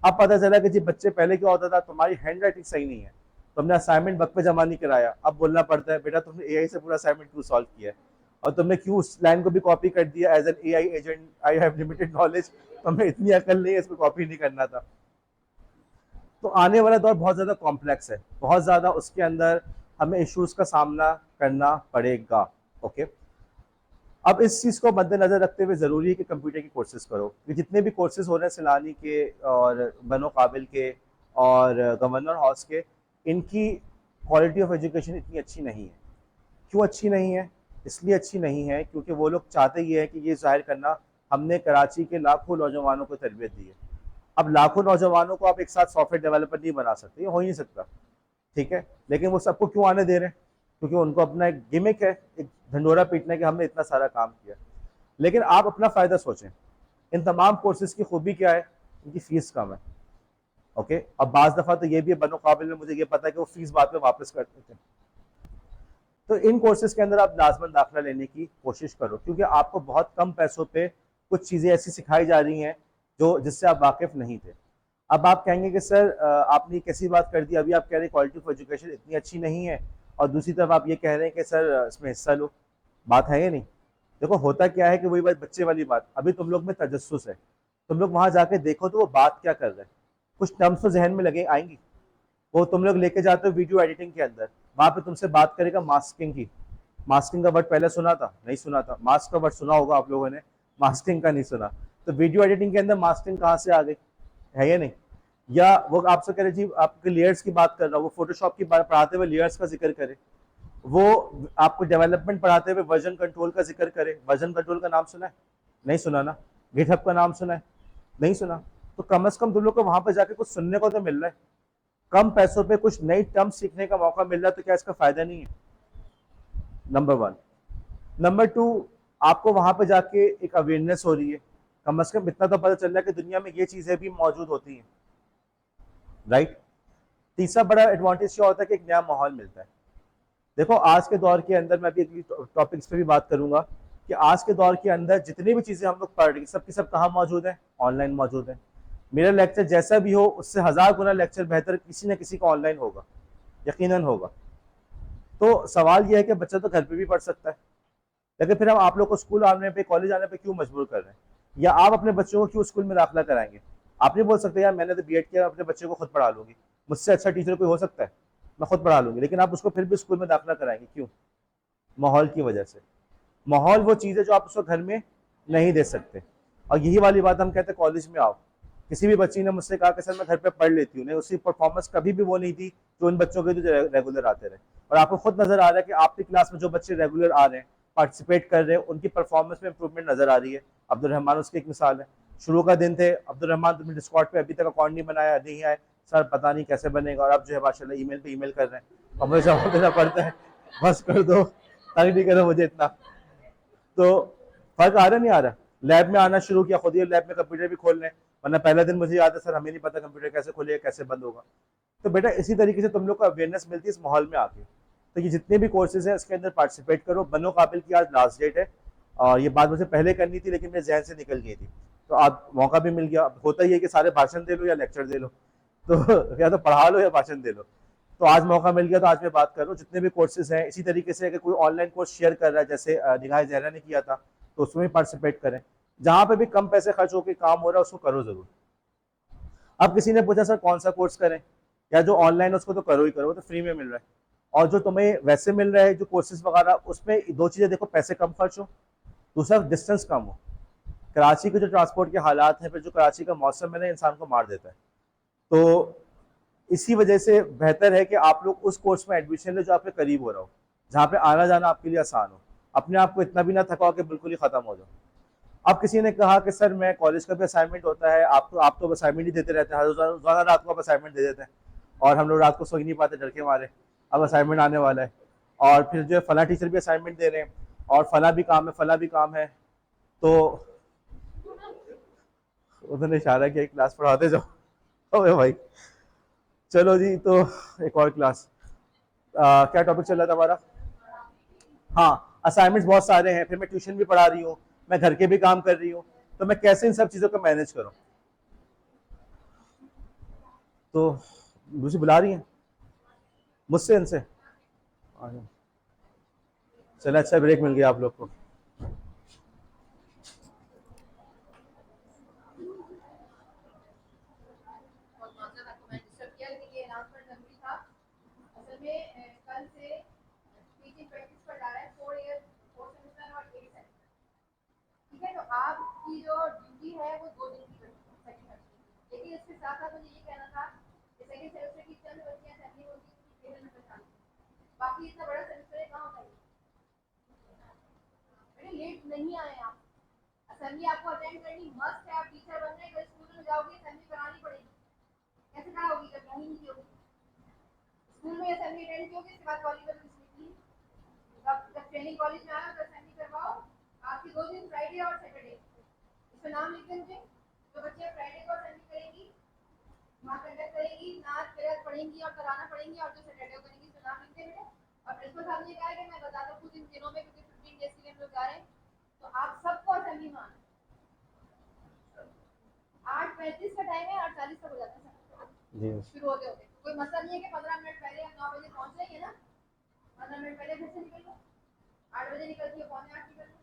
अब पता चला कि जी बच्चे पहले क्या होता था, तुम्हारी हैंड राइटिंग सही नहीं है, तुमने असाइनमेंट वक्त पे जमा नहीं कराया, अब बोलना पड़ता है बेटा तुमने एआई से पूरा असाइनमेंट क्यों सॉल्व किया है, और तुमने क्यों उस लाइन को भी कॉपी कर दिया, as an AI agent I have limited knowledge, तुम्हें इतनी अकल नहीं है इसको कॉपी नहीं करना था। तो आने वाला दौर बहुत ज़्यादा कॉम्प्लेक्स है, बहुत ज़्यादा उसके अंदर हमें इश्यूज का सामना करना पड़ेगा। ओके, अब इस चीज़ को मद्देनजर रखते हुए ज़रूरी है कि कंप्यूटर के कोर्सेज करो। ये जितने भी कोर्सेज हो रहे हैं सिलानी के और बनो काबिल के और गवर्नर हाउस के, इनकी क्वालिटी ऑफ एजुकेशन इतनी अच्छी नहीं है। क्यों अच्छी नहीं है? इसलिए अच्छी नहीं है क्योंकि वो लोग चाहते ये है कि ये जाहिर करना हमने कराची के लाखों नौजवानों को तरबियत दी है। अब लाखों नौजवानों को आप एक साथ सॉफ्टवेयर डेवलपर नहीं बना सकते, ये हो ही नहीं सकता, ठीक है। लेकिन वो सबको क्यों आने दे रहे हैं? क्योंकि उनको अपना एक गिमिक है, एक ढंडोरा पीटना है कि हमने इतना सारा काम किया। लेकिन आप अपना फ़ायदा सोचें, इन तमाम कोर्सेज की खूबी क्या है? इनकी फीस कम है। ओके, अब बाज़ दफ़ा तो ये भी है बनोकाबिल में, मुझे ये पता है कि वो फीस बाद में वापस कर देते हैं। तो इन कोर्सेज के अंदर आप लाजमन दाखिला लेने की कोशिश करो, क्योंकि आपको बहुत कम पैसों पे कुछ चीज़ें ऐसी सिखाई जा रही हैं जो जिससे आप वाकिफ़ नहीं थे। अब आप कहेंगे कि सर आपने कैसी बात कर दी, अभी आप कह रहे हैं क्वालिटी ऑफ एजुकेशन इतनी अच्छी नहीं है और दूसरी तरफ आप ये कह रहे हैं कि सर इसमें हिस्सा लो। बात है या नहीं? देखो होता क्या है कि वही बात बच्चे वाली बात, अभी तुम लोग में तजस्सुस है, तुम लोग वहां जाके देखो तो वो बात क्या कर रहे हैं, कुछ टर्म्स तो जहन में लगे आएंगी। वो तुम लोग लेके जाते हो वीडियो एडिटिंग के अंदर, वहां पे तुमसे बात करेगा मास्किंग की। मास्किंग का वर्ड पहले सुना था? नहीं सुना था। मास्क का वर्ड सुना होगा आप लोगों ने, मास्किंग का नहीं सुना। तो वीडियो एडिटिंग के अंदर मास्किंग कहाँ से आ गई? है या नहीं? या वो आपसे कह रहे जी आपके लेयर्स की बात कर रहा हूँ, वो फोटोशॉप की बात पढ़ाते हुए लेयर्स का जिक्र करे, वो आपको डेवलपमेंट पढ़ाते हुए वर्जन कंट्रोल का जिक्र करे। वर्जन कंट्रोल का नाम सुना है? नहीं सुना ना। गिटहब का नाम सुना है? नहीं सुना। तो कम से कम तुम लोग को वहां पर जाके कुछ सुनने को तो मिल रहा है, कम पैसों पे कुछ नई टर्म सीखने का मौका मिल रहा है, तो क्या इसका फायदा नहीं है? Number one. नंबर टू, आपको वहां पे जाके एक अवेयरनेस हो रही है, कम से कम इतना तो पता चल रहा है कि दुनिया में ये चीजें भी मौजूद होती हैं, राइट? तीसरा बड़ा एडवांटेज क्या होता है कि एक नया माहौल मिलता है। देखो आज के दौर के अंदर, मैं भी अगली टॉपिक्स पे भी बात करूंगा कि आज के दौर के अंदर जितनी भी चीजें हम लोग पढ़ रहे हैं सब की सब कहाँ मौजूद है? ऑनलाइन मौजूद है। मेरा लेक्चर जैसा भी हो उससे 1000 गुना लेक्चर बेहतर किसी न किसी का ऑनलाइन होगा, यकीनन होगा। तो सवाल यह है कि बच्चा तो घर पे भी पढ़ सकता है, लेकिन फिर हम आप लोग को स्कूल आने पे कॉलेज आने पे क्यों मजबूर कर रहे हैं? या आप अपने बच्चों को क्यों स्कूल में दाखिला कराएंगे? आप नहीं बोल सकते यार मैंने तो बीएड किया, अपने बच्चे को खुद पढ़ा लूंगी, मुझसे अच्छा टीचर कोई हो सकता है, मैं खुद पढ़ा लूंगी, लेकिन आप उसको फिर भी स्कूल में दाखिला कराएंगे क्यों? माहौल की वजह से। माहौल वो चीज़ है जो आप उसको घर में नहीं दे सकते। और यही वाली बात हम कहते हैं कॉलेज में आओ। किसी भी बच्ची ने मुझसे कहा कि सर मैं घर पे पढ़ लेती हूँ, नहीं उसकी परफॉर्मेंस कभी भी वो नहीं थी जो उन बच्चों के जो रेगुलर आते रहे। और आपको खुद नजर आ रहा है कि आपकी क्लास में जो बच्चे रेगुलर आ रहे हैं, पार्टिसिपेट कर रहे हैं, उनकी परफॉर्मेंस में इंप्रूवमेंट नजर आ रही है। अब्दुल रहमान उसकी एक मिसाल है। शुरू का दिन थे, अब्दुल रहमान तुमने डिस्कॉर्ड पे अभी तक अकाउंट नहीं बनाया, नहीं आए सर, पता नहीं कैसे बनेगा, और अब जो है माशाल्लाह ईमेल पे ईमेल कर रहे हैं और मुझे जवाब देना पड़ता है बस कर दो, तंग नहीं करो मुझे इतना। तो फर्क आ रहा नहीं आ रहा? लैब में आना शुरू किया, खुद ही लैब में कंप्यूटर भी खोल लें, वरना पहला दिन मुझे याद है सर हमें नहीं पता कंप्यूटर कैसे खोलेगा कैसे बंद होगा। तो बेटा इसी तरीके से तुम लोग को अवेयरनेस मिलती है इस माहौल में आके। तो ये जितने भी कोर्सेज हैं इसके अंदर पार्टिसिपेट करो। बनो काबिल की आज लास्ट डेट है, और ये बात मुझे पहले करनी थी लेकिन मेरे जहन से निकल गई थी, तो आज मौका भी मिल गया। अब होता ही है कि सारे भाषण दे लो या लेक्चर दे लो, तो या तो पढ़ा लो या भाषण दे लो। तो आज मौका मिल गया तो आज मैं बात कर रहा हूँ। जितने भी कोर्सेज हैं इसी तरीके से अगर कोई ऑनलाइन कोर्स शेयर कर रहा है, जैसे निगाह जहरा ने किया था, तो उसमें भी पार्टिसिपेट करें। जहां पे भी कम पैसे खर्च होकर काम हो रहा है उसको करो जरूर। अब किसी ने पूछा सर कौन सा कोर्स करें? या जो ऑनलाइन है उसको तो करो ही करो, वो तो फ्री में मिल रहा है। और जो तुम्हें वैसे मिल रहा है जो कोर्सेज वगैरह, उसमें दो चीजें देखो, पैसे कम खर्च हो, दूसरा डिस्टेंस कम हो। कराची के जो ट्रांसपोर्ट के हालात हैं, फिर जो कराची का मौसम है ना, इंसान को मार देता है। तो इसी वजह से बेहतर है कि आप लोग उस कोर्स में एडमिशन ले जो आपके करीब हो रहा हो, जहाँ पे आना जाना आपके लिए आसान हो, अपने आप को इतना भी ना थकाओ कि बिल्कुल ही खत्म हो जाओ। अब किसी ने कहा कि सर मैं कॉलेज का भी असाइनमेंट होता है, आप तो असाइनमेंट ही देते रहते हैं, रोजाना रात को आप असाइनमेंट दे देते हैं, और हम लोग रात को सो ही नहीं पाते डर के मारे। अब असाइनमेंट आने वाला है, और फिर जो है फला टीचर भी असाइनमेंट दे रहे हैं, और फला भी काम है फला भी काम है। तो उन्होंने इशारा किया क्लास पढ़ाते जाओ। अबे भाई चलो जी, तो एक और क्लास। क्या टॉपिक चल रहा था हमारा? हाँ, असाइनमेंट्स बहुत सारे हैं, फिर मैं ट्यूशन भी पढ़ा रही हूँ, मैं घर के भी काम कर रही हूँ, तो मैं कैसे इन सब चीज़ों को मैनेज करूँ? तो मुझे बुला रही हैं मुझसे इनसे। चलो अच्छा ब्रेक मिल गया आप लोग को। ठीक है, तो आपकी जो ड्यूटी है वो 2 दिन की सेकंड सेमेस्टर, लेकिन इसके साथ साथ मुझे ये कहना था कि सेकंड सेमेस्टर की चंद बच्चियां ऐसी होती हैं कि केवल नंबर चालू, बाकी इतना बड़ा सेमेस्टर है कहाँ होता है? बेटे लेट नहीं आए आप, असेंबली आपको अटेंड करनी मस्ट है। आप टीचर बन रहे हैं, कल स्कूल में जाओगे असेंबली करानी पड़ेगी, कैसे कराओगी जब नहीं की होगी? स्कूल में असेंबली अटेंड की होगी, इसके बाद कॉलेज में निकली, जब ट्रेनिंग कॉलेज में आए तो असेंबली करवाओ। आपकी 2 दिन फ्राइडे और सैटरडे, उसमें नाम लिख देंगे। जो बच्चे फ्राइडे को असेंबली करेगी, वहाँ कंडक्ट करेगी, नाच प्रेयर पढ़ेंगी और तराना पढ़ेंगी, और जो सैटरडे को करेंगी उसमें नाम लिख देंगे। और प्रिंसिपल साहब ने कहा है कि मैं बता दूँ कुछ इन दिनों में, क्योंकि 15 डेज के लिए हम लोग जा रहे हैं, तो आप सबको असेंबली में आना। 8:35 का टाइम है, 8:40 तक हो जाता है जी शुरू होते होते। कोई मसला नहीं है कि 15 मिनट पहले हम 9 बजे पहुंच रहे हैं ना, 15 मिनट पहले घर से निकल लो। 8 बजे निकलती हो, 7:45 निकल लो,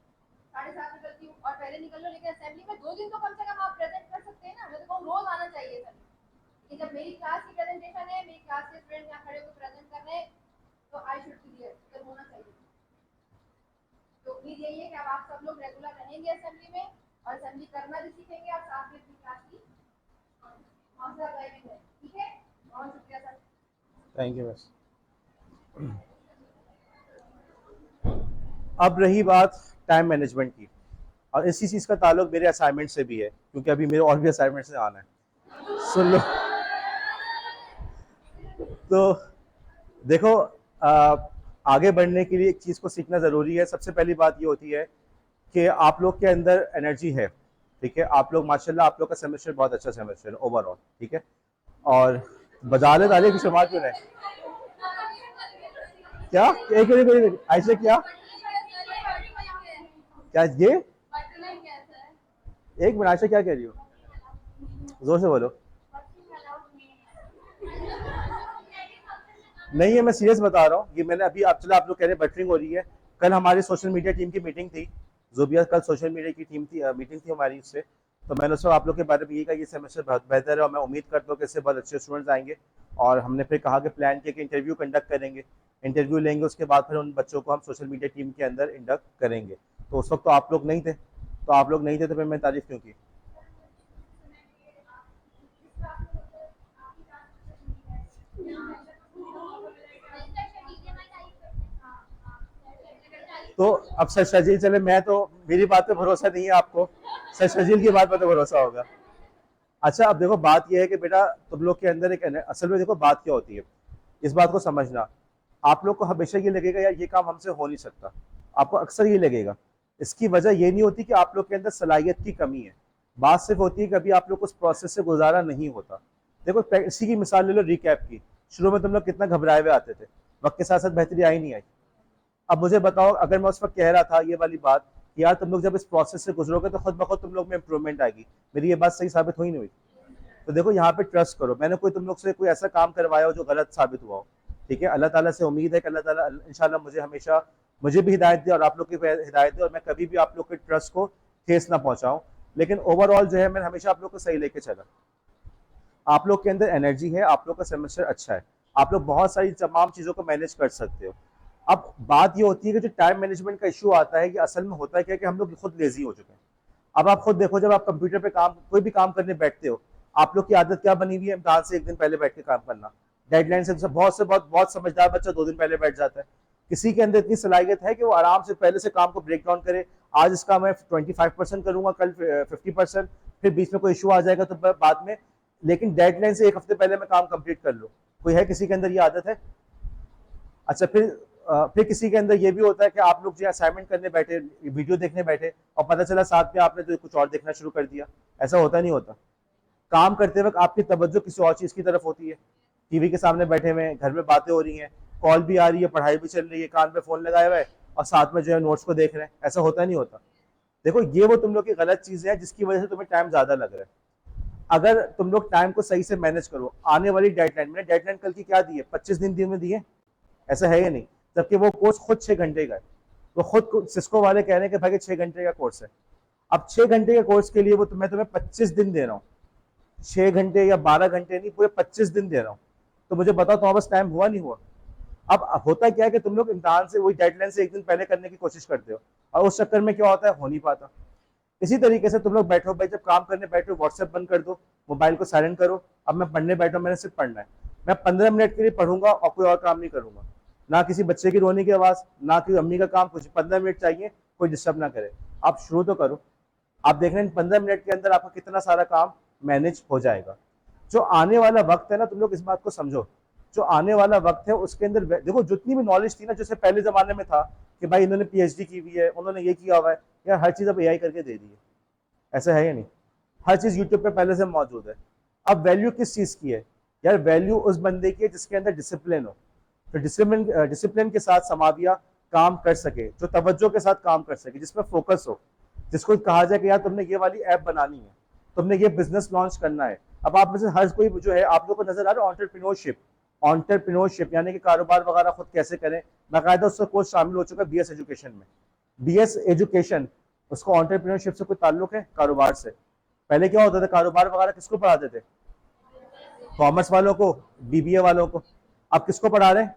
7:30 निकलती हूँ और पहले निकल लो। लेकिन असेंबली में 2 दिन तो कम से कम आप प्रेजेंट कर सकते हैं ना। मैं तो कहूँ रोज आना चाहिए सर। कि जब मेरी क्लास की प्रेजेंटेशन है, मेरी क्लास के स्टूडेंट यहाँ खड़े होकर प्रेजेंट कर रहे हैं, तो आई शुड बी देयर, तो होना चाहिए। तो उम्मीद यही है कि अब आप सब लोग रेगुलर रहेंगे असेंबली में और असेंबली करना भी सीखेंगे और साथ में अपनी क्लास की हौसला बढ़ाएंगे। ठीक है, बहुत शुक्रिया सर। Thank you miss. अब रही बात टाइम मैनेजमेंट की, और इसी चीज़ का ताल्लुक मेरे असाइनमेंट से भी है, क्योंकि अभी मेरे और भी असाइनमेंट से आना है। सुन लो। तो देखो, आगे बढ़ने के लिए एक चीज़ को सीखना ज़रूरी है। सबसे पहली बात ये होती है कि आप लोग के अंदर एनर्जी है, ठीक है। आप लोग माशाल्लाह, आप लोग का सेमेस्टर बहुत अच्छा सेमेस्टर है ओवरऑल, ठीक है। और बजाले दाले की समाज क्यों है क्या? एक ऐसे क्या क्या ये एक मिनट, आयशा क्या कह रही हो? जोर से बोलो। नहीं है, मैं सीरियस बता रहा हूँ। ये मैंने अभी, आप चलो आप लोग कह रहे हैं बटरिंग हो रही है। कल हमारी सोशल मीडिया टीम की मीटिंग थी, जोबिया, कल सोशल मीडिया की टीम थी, मीटिंग थी हमारी उससे। तो मैंने उसमें आप लोग के बारे में ये कहा, ये सेमेस्टर बहुत बेहतर है और मैं उम्मीद करता हूँ कि इससे बहुत अच्छे स्टूडेंट्स आएंगे। और हमने फिर कहा कि प्लान किया कि इंटरव्यू कंडक्ट करेंगे, इंटरव्यू लेंगे, उसके बाद फिर उन बच्चों को हम सोशल मीडिया टीम के अंदर इंडक्ट करेंगे। तो उस वक्त तो आप लोग नहीं थे, तो फिर मैं तारीफ क्यों की? तो अब सर शजील, चले, मैं तो, मेरी बात पे भरोसा नहीं है आपको, सर शजील की बात पे तो भरोसा होगा। अच्छा, अब देखो बात यह है कि बेटा तुम लोग के अंदर एक, असल में देखो बात क्या होती है, इस बात को समझना। आप लोग को हमेशा ये लगेगा यार ये काम हमसे हो नहीं सकता, आपको अक्सर ये लगेगा। इसकी वजह ये नहीं होती कि आप लोग के अंदर सलाहियत की कमी है, बात सिर्फ होती है कभी आप लोग को उस प्रोसेस से गुजारा नहीं होता। देखो इसी की मिसाल ले लो रिकैप की। शुरू में तुम लोग कितना घबराए हुए आते थे, वक्त के साथ साथ बेहतरी आई नहीं आई? अब मुझे बताओ, अगर मैं उस वक्त कह रहा था ये वाली बात कि यार तुम लोग जब इस प्रोसेस से गुजरोगे तो खुद ब खुद तुम लोग में इंप्रूवमेंट आएगी, मेरी ये बात सही साबित हुई नहीं हुई? तो देखो यहाँ पे ट्रस्ट करो, मैंने कोई तुम लोग से कोई ऐसा काम करवाया हो जो गलत साबित हुआ हो, ठीक है। अल्लाह ताला से उम्मीद है कि अल्लाह ताला इंशाल्लाह मुझे हमेशा, मुझे भी हिदायत दे और आप लोग की हिदायत दे, और मैं कभी भी आप लोग के ट्रस्ट को ठेस ना पहुंचाऊं। लेकिन ओवरऑल जो है मैं हमेशा आप लोग को सही लेके चला। आप लोग के अंदर एनर्जी है, आप लोग का सेमेस्टर अच्छा है, आप लोग बहुत सारी तमाम चीज़ों को मैनेज कर सकते हो। अब बात ये होती है कि जो टाइम मैनेजमेंट का इशू आता है, कि असल में होता है क्या कि हम लोग खुद लेजी हो चुके हैं। अब आप खुद देखो, जब आप कंप्यूटर पे काम, कोई भी काम करने बैठते हो, आप लोग की आदत क्या बनी हुई है? इम्तिहान से एक दिन पहले बैठ के काम करना, डेडलाइन से। बहुत समझदार बच्चा 2 दिन पहले बैठ जाता है। किसी के अंदर इतनी सलाहियत है कि वो आराम से पहले से काम को ब्रेक डाउन करे, आज इसका मैं 25% करूंगा, कल 50%, फिर बीच में कोई इशू आ जाएगा तो बाद में, लेकिन डेडलाइन से 1 हफ्ते पहले मैं काम कंप्लीट कर लूँ। कोई है किसी के अंदर ये आदत है? अच्छा, फिर किसी के अंदर ये भी होता है कि आप लोग जो असाइनमेंट करने बैठे, वीडियो देखने बैठे, और पता चला साथ में आपने तो कुछ और देखना शुरू कर दिया। ऐसा होता नहीं होता? काम करते वक्त आपकी तवज्जो किसी और चीज़ की तरफ होती है, टीवी के सामने बैठे हुए हैं, घर में बातें हो रही हैं, कॉल भी आ रही है, पढ़ाई भी चल रही है, कान पे फोन लगाया हुआ है, और साथ में जो है नोट्स को देख रहे हैं। ऐसा होता नहीं होता? देखो ये वो तुम लोग की गलत चीज़ है जिसकी वजह से तुम्हें टाइम ज़्यादा लग रहा है। अगर तुम लोग टाइम को सही से मैनेज करो, आने वाली डेडलाइन, मैंने डेडलाइन कल की क्या दी है? 25 दिन में दिए, ऐसा है या नहीं? जबकि वो कोर्स खुद 6 घंटे का है। वो खुद सिस्को वाले कह रहे हैं कि भाई 6 घंटे का कोर्स है। अब 6 घंटे के कोर्स के लिए वो मैं तुम्हें 25 दिन दे रहा हूँ, 6 घंटे या 12 घंटे नहीं, पूरे 25 दिन दे रहा हूँ। तो मुझे बताओ तुम्हारे पास टाइम हुआ नहीं हुआ? अब होता क्या है कि तुम लोग इम्तिहान से, वही डेडलाइन से एक दिन पहले करने की कोशिश करते हो, और उस चक्कर में क्या होता है, हो नहीं पाता। इसी तरीके से तुम लोग बैठो भाई, जब काम करने बैठो व्हाट्सएप बंद कर दो, मोबाइल को साइलेंट करो। अब मैं पढ़ने बैठा, मैंने सिर्फ पढ़ना है, मैं 15 मिनट के लिए पढ़ूंगा और कोई और काम नहीं करूंगा। ना किसी बच्चे की रोने की आवाज़, ना किसी अम्मी का काम, कुछ 15 मिनट चाहिए, कोई डिस्टर्ब ना करे। आप शुरू तो करो, आप देख रहे हैं 15 मिनट के अंदर आपका कितना सारा काम मैनेज हो जाएगा। जो आने वाला वक्त है ना, तुम लोग इस बात को समझो, जो आने वाला वक्त है उसके अंदर देखो, जितनी भी नॉलेज थी ना, जैसे पहले ज़माने में था कि भाई इन्होंने PhD की हुई है, उन्होंने ये किया हुआ है, यार हर चीज़ अब AI करके दे दी है। ऐसा है या नहीं? हर चीज़ यूट्यूब पे पहले से मौजूद है। अब वैल्यू किस चीज़ की है यार? वैल्यू उस बंदे की है जिसके अंदर डिसिप्लिन हो, तो डिसिप्लिन के साथ समाविया काम कर सके, जो तवज्जो के साथ काम कर सके, जिसमें फोकस हो, जिसको कहा जाए कि यार तुमने ये वाली ऐप बनानी है, तुमने ये बिजनेस लॉन्च करना है। अब आप में से हर कोई जो है, आप लोग को नजर आ रहा है ऑन्टरप्रेन्योरशिप यानी कि कारोबार वगैरह खुद कैसे करें, बाकायदा उसका कोर्स शामिल हो चुका है बीएस एजुकेशन में। बीएस एजुकेशन, उसको ऑन्टरप्रेन्योरशिप से कोई ताल्लुक है? कारोबार से। पहले क्या होता था, कारोबार वगैरह किसको पढ़ाते थे? कॉमर्स वालों को, बीबीए वालों को। अब किसको पढ़ा रहे हैं?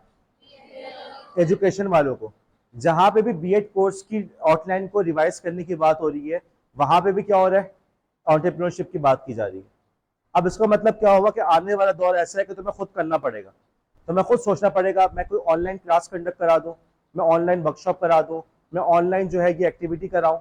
एजुकेशन वालों को। जहां पे भी बीएड कोर्स की आउटलाइन को रिवाइज करने की बात हो रही है, वहां पे भी क्या हो रहा है? एंटरप्रेन्योरशिप की बात की जा रही है। अब इसका मतलब क्या होगा कि आने वाला दौर ऐसा है कि तुम्हें खुद करना पड़ेगा, तुम्हें खुद सोचना पड़ेगा, मैं कोई ऑनलाइन क्लास कंडक्ट करा दूं, मैं ऑनलाइन वर्कशॉप करा दूं, मैं ऑनलाइन जो है ये एक्टिविटी कराऊं,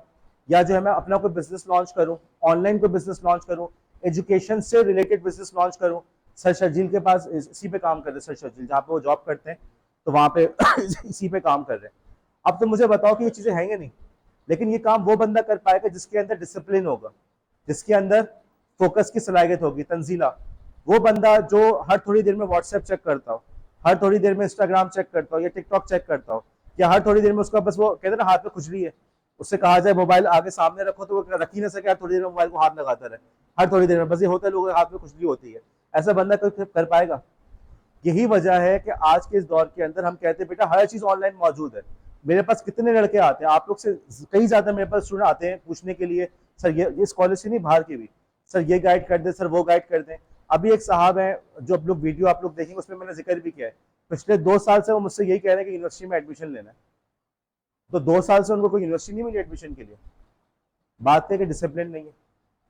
या जो है मैं अपना कोई बिजनेस लॉन्च करूं, ऑनलाइन कोई बिजनेस लॉन्च करूं, एजुकेशन से रिलेटेड बिजनेस लॉन्च करूं। सर शर्जील के पास इसी पे काम कर रहे हैं, सर शर्जील जहाँ पे वो जॉब करते हैं, तो वहाँ पे इसी पे काम कर रहे हैं। अब तो मुझे बताओ कि ये चीजें हैं या नहीं? लेकिन ये काम वो बंदा कर पाएगा जिसके अंदर डिसिप्लिन होगा, जिसके अंदर फोकस की सलाहियत होगी, तंजीला। वो बंदा जो हर थोड़ी देर में व्हाट्सएप चेक करता हो, हर थोड़ी देर में इंस्टाग्राम चेक करता हो, या टिकटॉक चेक करता हो, या हर थोड़ी देर में उसका बस वो कहते ना हाथ में खुजली है, उससे कहा जाए मोबाइल आगे सामने रखो तो वो रख ही ना सके, हर थोड़ी देर में मोबाइल को हाथ लगाता रहे, हर थोड़ी देर में बस ये होता है लोगों के हाथ में खुजली होती है। ऐसा बंदा कोई कर पाएगा? यही वजह है कि आज के इस दौर के अंदर हम कहते हैं बेटा हर चीज ऑनलाइन मौजूद है। मेरे पास कितने लड़के आते हैं, आप लोग से कई ज्यादा मेरे पास स्टूडेंट आते हैं पूछने के लिए, सर ये इस कॉलेज से नहीं बाहर के भी, सर ये गाइड कर दें, सर वो गाइड कर दें। अभी एक साहब है जो अब लोग वीडियो आप लोग देखेंगे उसमें मैंने जिक्र भी किया है, पिछले 2 साल से वो मुझसे यही कह रहे हैं कि यूनिवर्सिटी में एडमिशन लेना है। तो 2 साल से उनको कोई यूनिवर्सिटी नहीं मिली एडमिशन के लिए। बात है कि डिसिप्लिन नहीं है,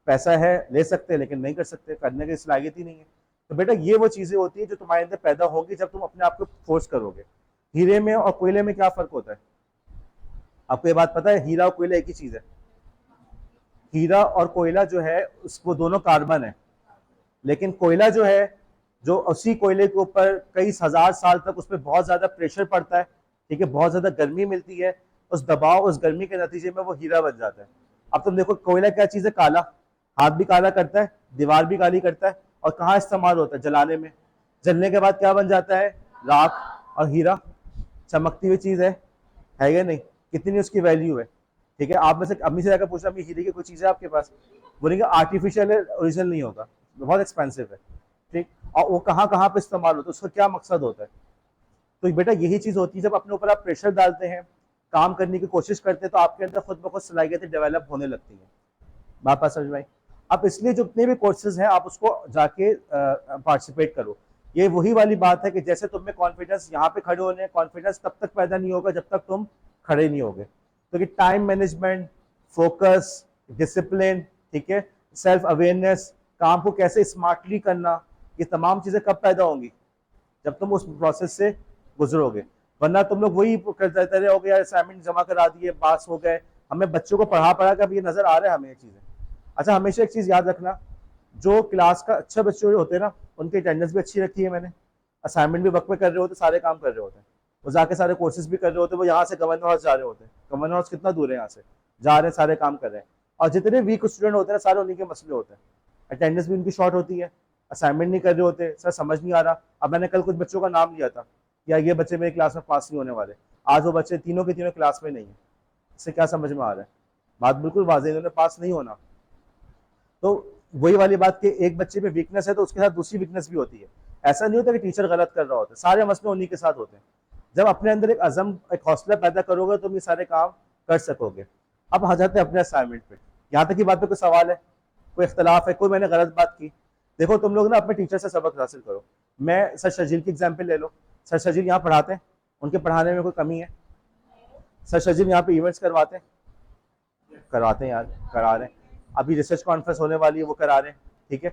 पैसा है ले सकते हैं लेकिन नहीं कर सकते, करने की सलाहियत ही नहीं है। तो बेटा ये वो चीजें होती है जो तुम्हारे अंदर पैदा होगी जब तुम अपने आप को फोर्स करोगे। हीरे में और कोयले में क्या फर्क होता है? आपको ये बात पता है? हीरा और कोयला एक ही चीज है। हीरा और कोयला जो है वो दोनों कार्बन है, लेकिन कोयला जो है, जो उसी कोयले के ऊपर कई हजार साल तक उस पर बहुत ज्यादा प्रेशर पड़ता है, ठीक है, बहुत ज्यादा गर्मी मिलती है, उस दबाव उस गर्मी के नतीजे में वो हीरा बन जाता है। अब तुम देखो कोयला क्या चीज है? काला, हाथ भी काला करता है, दीवार भी काली करता है, और कहाँ इस्तेमाल होता है? जलाने में। जलने के बाद क्या बन जाता है? राख। और हीरा चमकती हुई चीज है या नहीं? कितनी उसकी वैल्यू है? ठीक है, आप में से अम्मी से जाकर पूछना अम्मी हीरे की कोई चीज है आपके पास? बोलेंगे आर्टिफिशियल है, ओरिजिनल नहीं होगा, बहुत एक्सपेंसिव है। ठीक, और वो कहाँ कहाँ पे इस्तेमाल होता है, उसका क्या मकसद होता है? तो बेटा यही चीज होती है, जब अपने ऊपर आप प्रेशर डालते हैं, काम करने की कोशिश करते हैं, तो आपके अंदर खुद ब खुद सलाहियतें डेवलप होने लगती हैं। बात बात समझ में आई? अब इसलिए जितने भी कोर्सेज हैं आप उसको जाके पार्टिसिपेट करो। ये वही वाली बात है कि जैसे तुम में कॉन्फिडेंस यहाँ पे खड़े होने, कॉन्फिडेंस तब तक पैदा नहीं होगा जब तक तुम खड़े नहीं होगे। तो कि टाइम मैनेजमेंट, फोकस, डिसिप्लिन, ठीक है, सेल्फ अवेयरनेस, काम को कैसे स्मार्टली करना, ये तमाम चीजें कब पैदा होंगी? जब तुम उस प्रोसेस से गुजरोगे। वरना तुम लोग वही करते रहोगे, यार असाइनमेंट जमा करा दिए, पास हो गए, हमें बच्चों को पढ़ा पढ़ा कर ये नजर आ रहा है हमें ये चीजें। अच्छा, हमेशा एक चीज याद रखना, जो क्लास का अच्छे बच्चे होते हैं ना, उनकी अटेंडेंस भी अच्छी रखी है मैंने, असाइनमेंट भी वक्त पे कर रहे होते, सारे काम कर रहे होते हैं, वो जाके सारे कोर्सेज भी कर रहे होते हैं, वो यहाँ से गवर्नर हाउस जा रहे होते हैं, गवर्नर हाउस कितना दूर है यहाँ से, जा रहे हैं, सारे काम कर रहे हैं। और जितने वीक स्टूडेंट होते हैं सारे उन्हीं के मसले होते हैं, अटेंडेंस भी उनकी शॉर्ट होती है, असाइनमेंट नहीं कर रहे होते, सर समझ नहीं आ रहा। अब मैंने कल कुछ बच्चों का नाम लिया था, या ये बच्चे मेरी क्लास में पास नहीं होने वाले, आज वो बच्चे तीनों के तीनों क्लास में नहीं है। इससे क्या समझ में आ रहा है? बात बिल्कुल वाज़ेह, इन्होंने पास नहीं होना। तो वही वाली बात कि एक बच्चे में वीकनेस है तो उसके साथ दूसरी वीकनेस भी होती है। ऐसा नहीं होता कि टीचर गलत कर रहा होता है, सारे मसले उन्हीं के साथ होते हैं। जब अपने अंदर एक अज़म, एक हौसला पैदा करोगे तो ये सारे काम कर सकोगे। अब आ जाते हैं अपने असाइनमेंट पे। यहाँ तक की बात पे कोई सवाल है, कोई इख्तलाफ है, कोई मैंने गलत बात की? देखो तुम लोग ना अपने टीचर से सबक हासिल करो। मैं सर शर्जील की एग्जाम्पल ले लो, सर शर्जील यहाँ पढ़ाते हैं, उनके पढ़ाने में कोई कमी है? सर शर्जील यहाँ पे इवेंट्स करवाते हैं यार, करा रहे हैं। अभी रिसर्च कॉन्फ्रेंस होने वाली है, वो करा रहे हैं, ठीक है,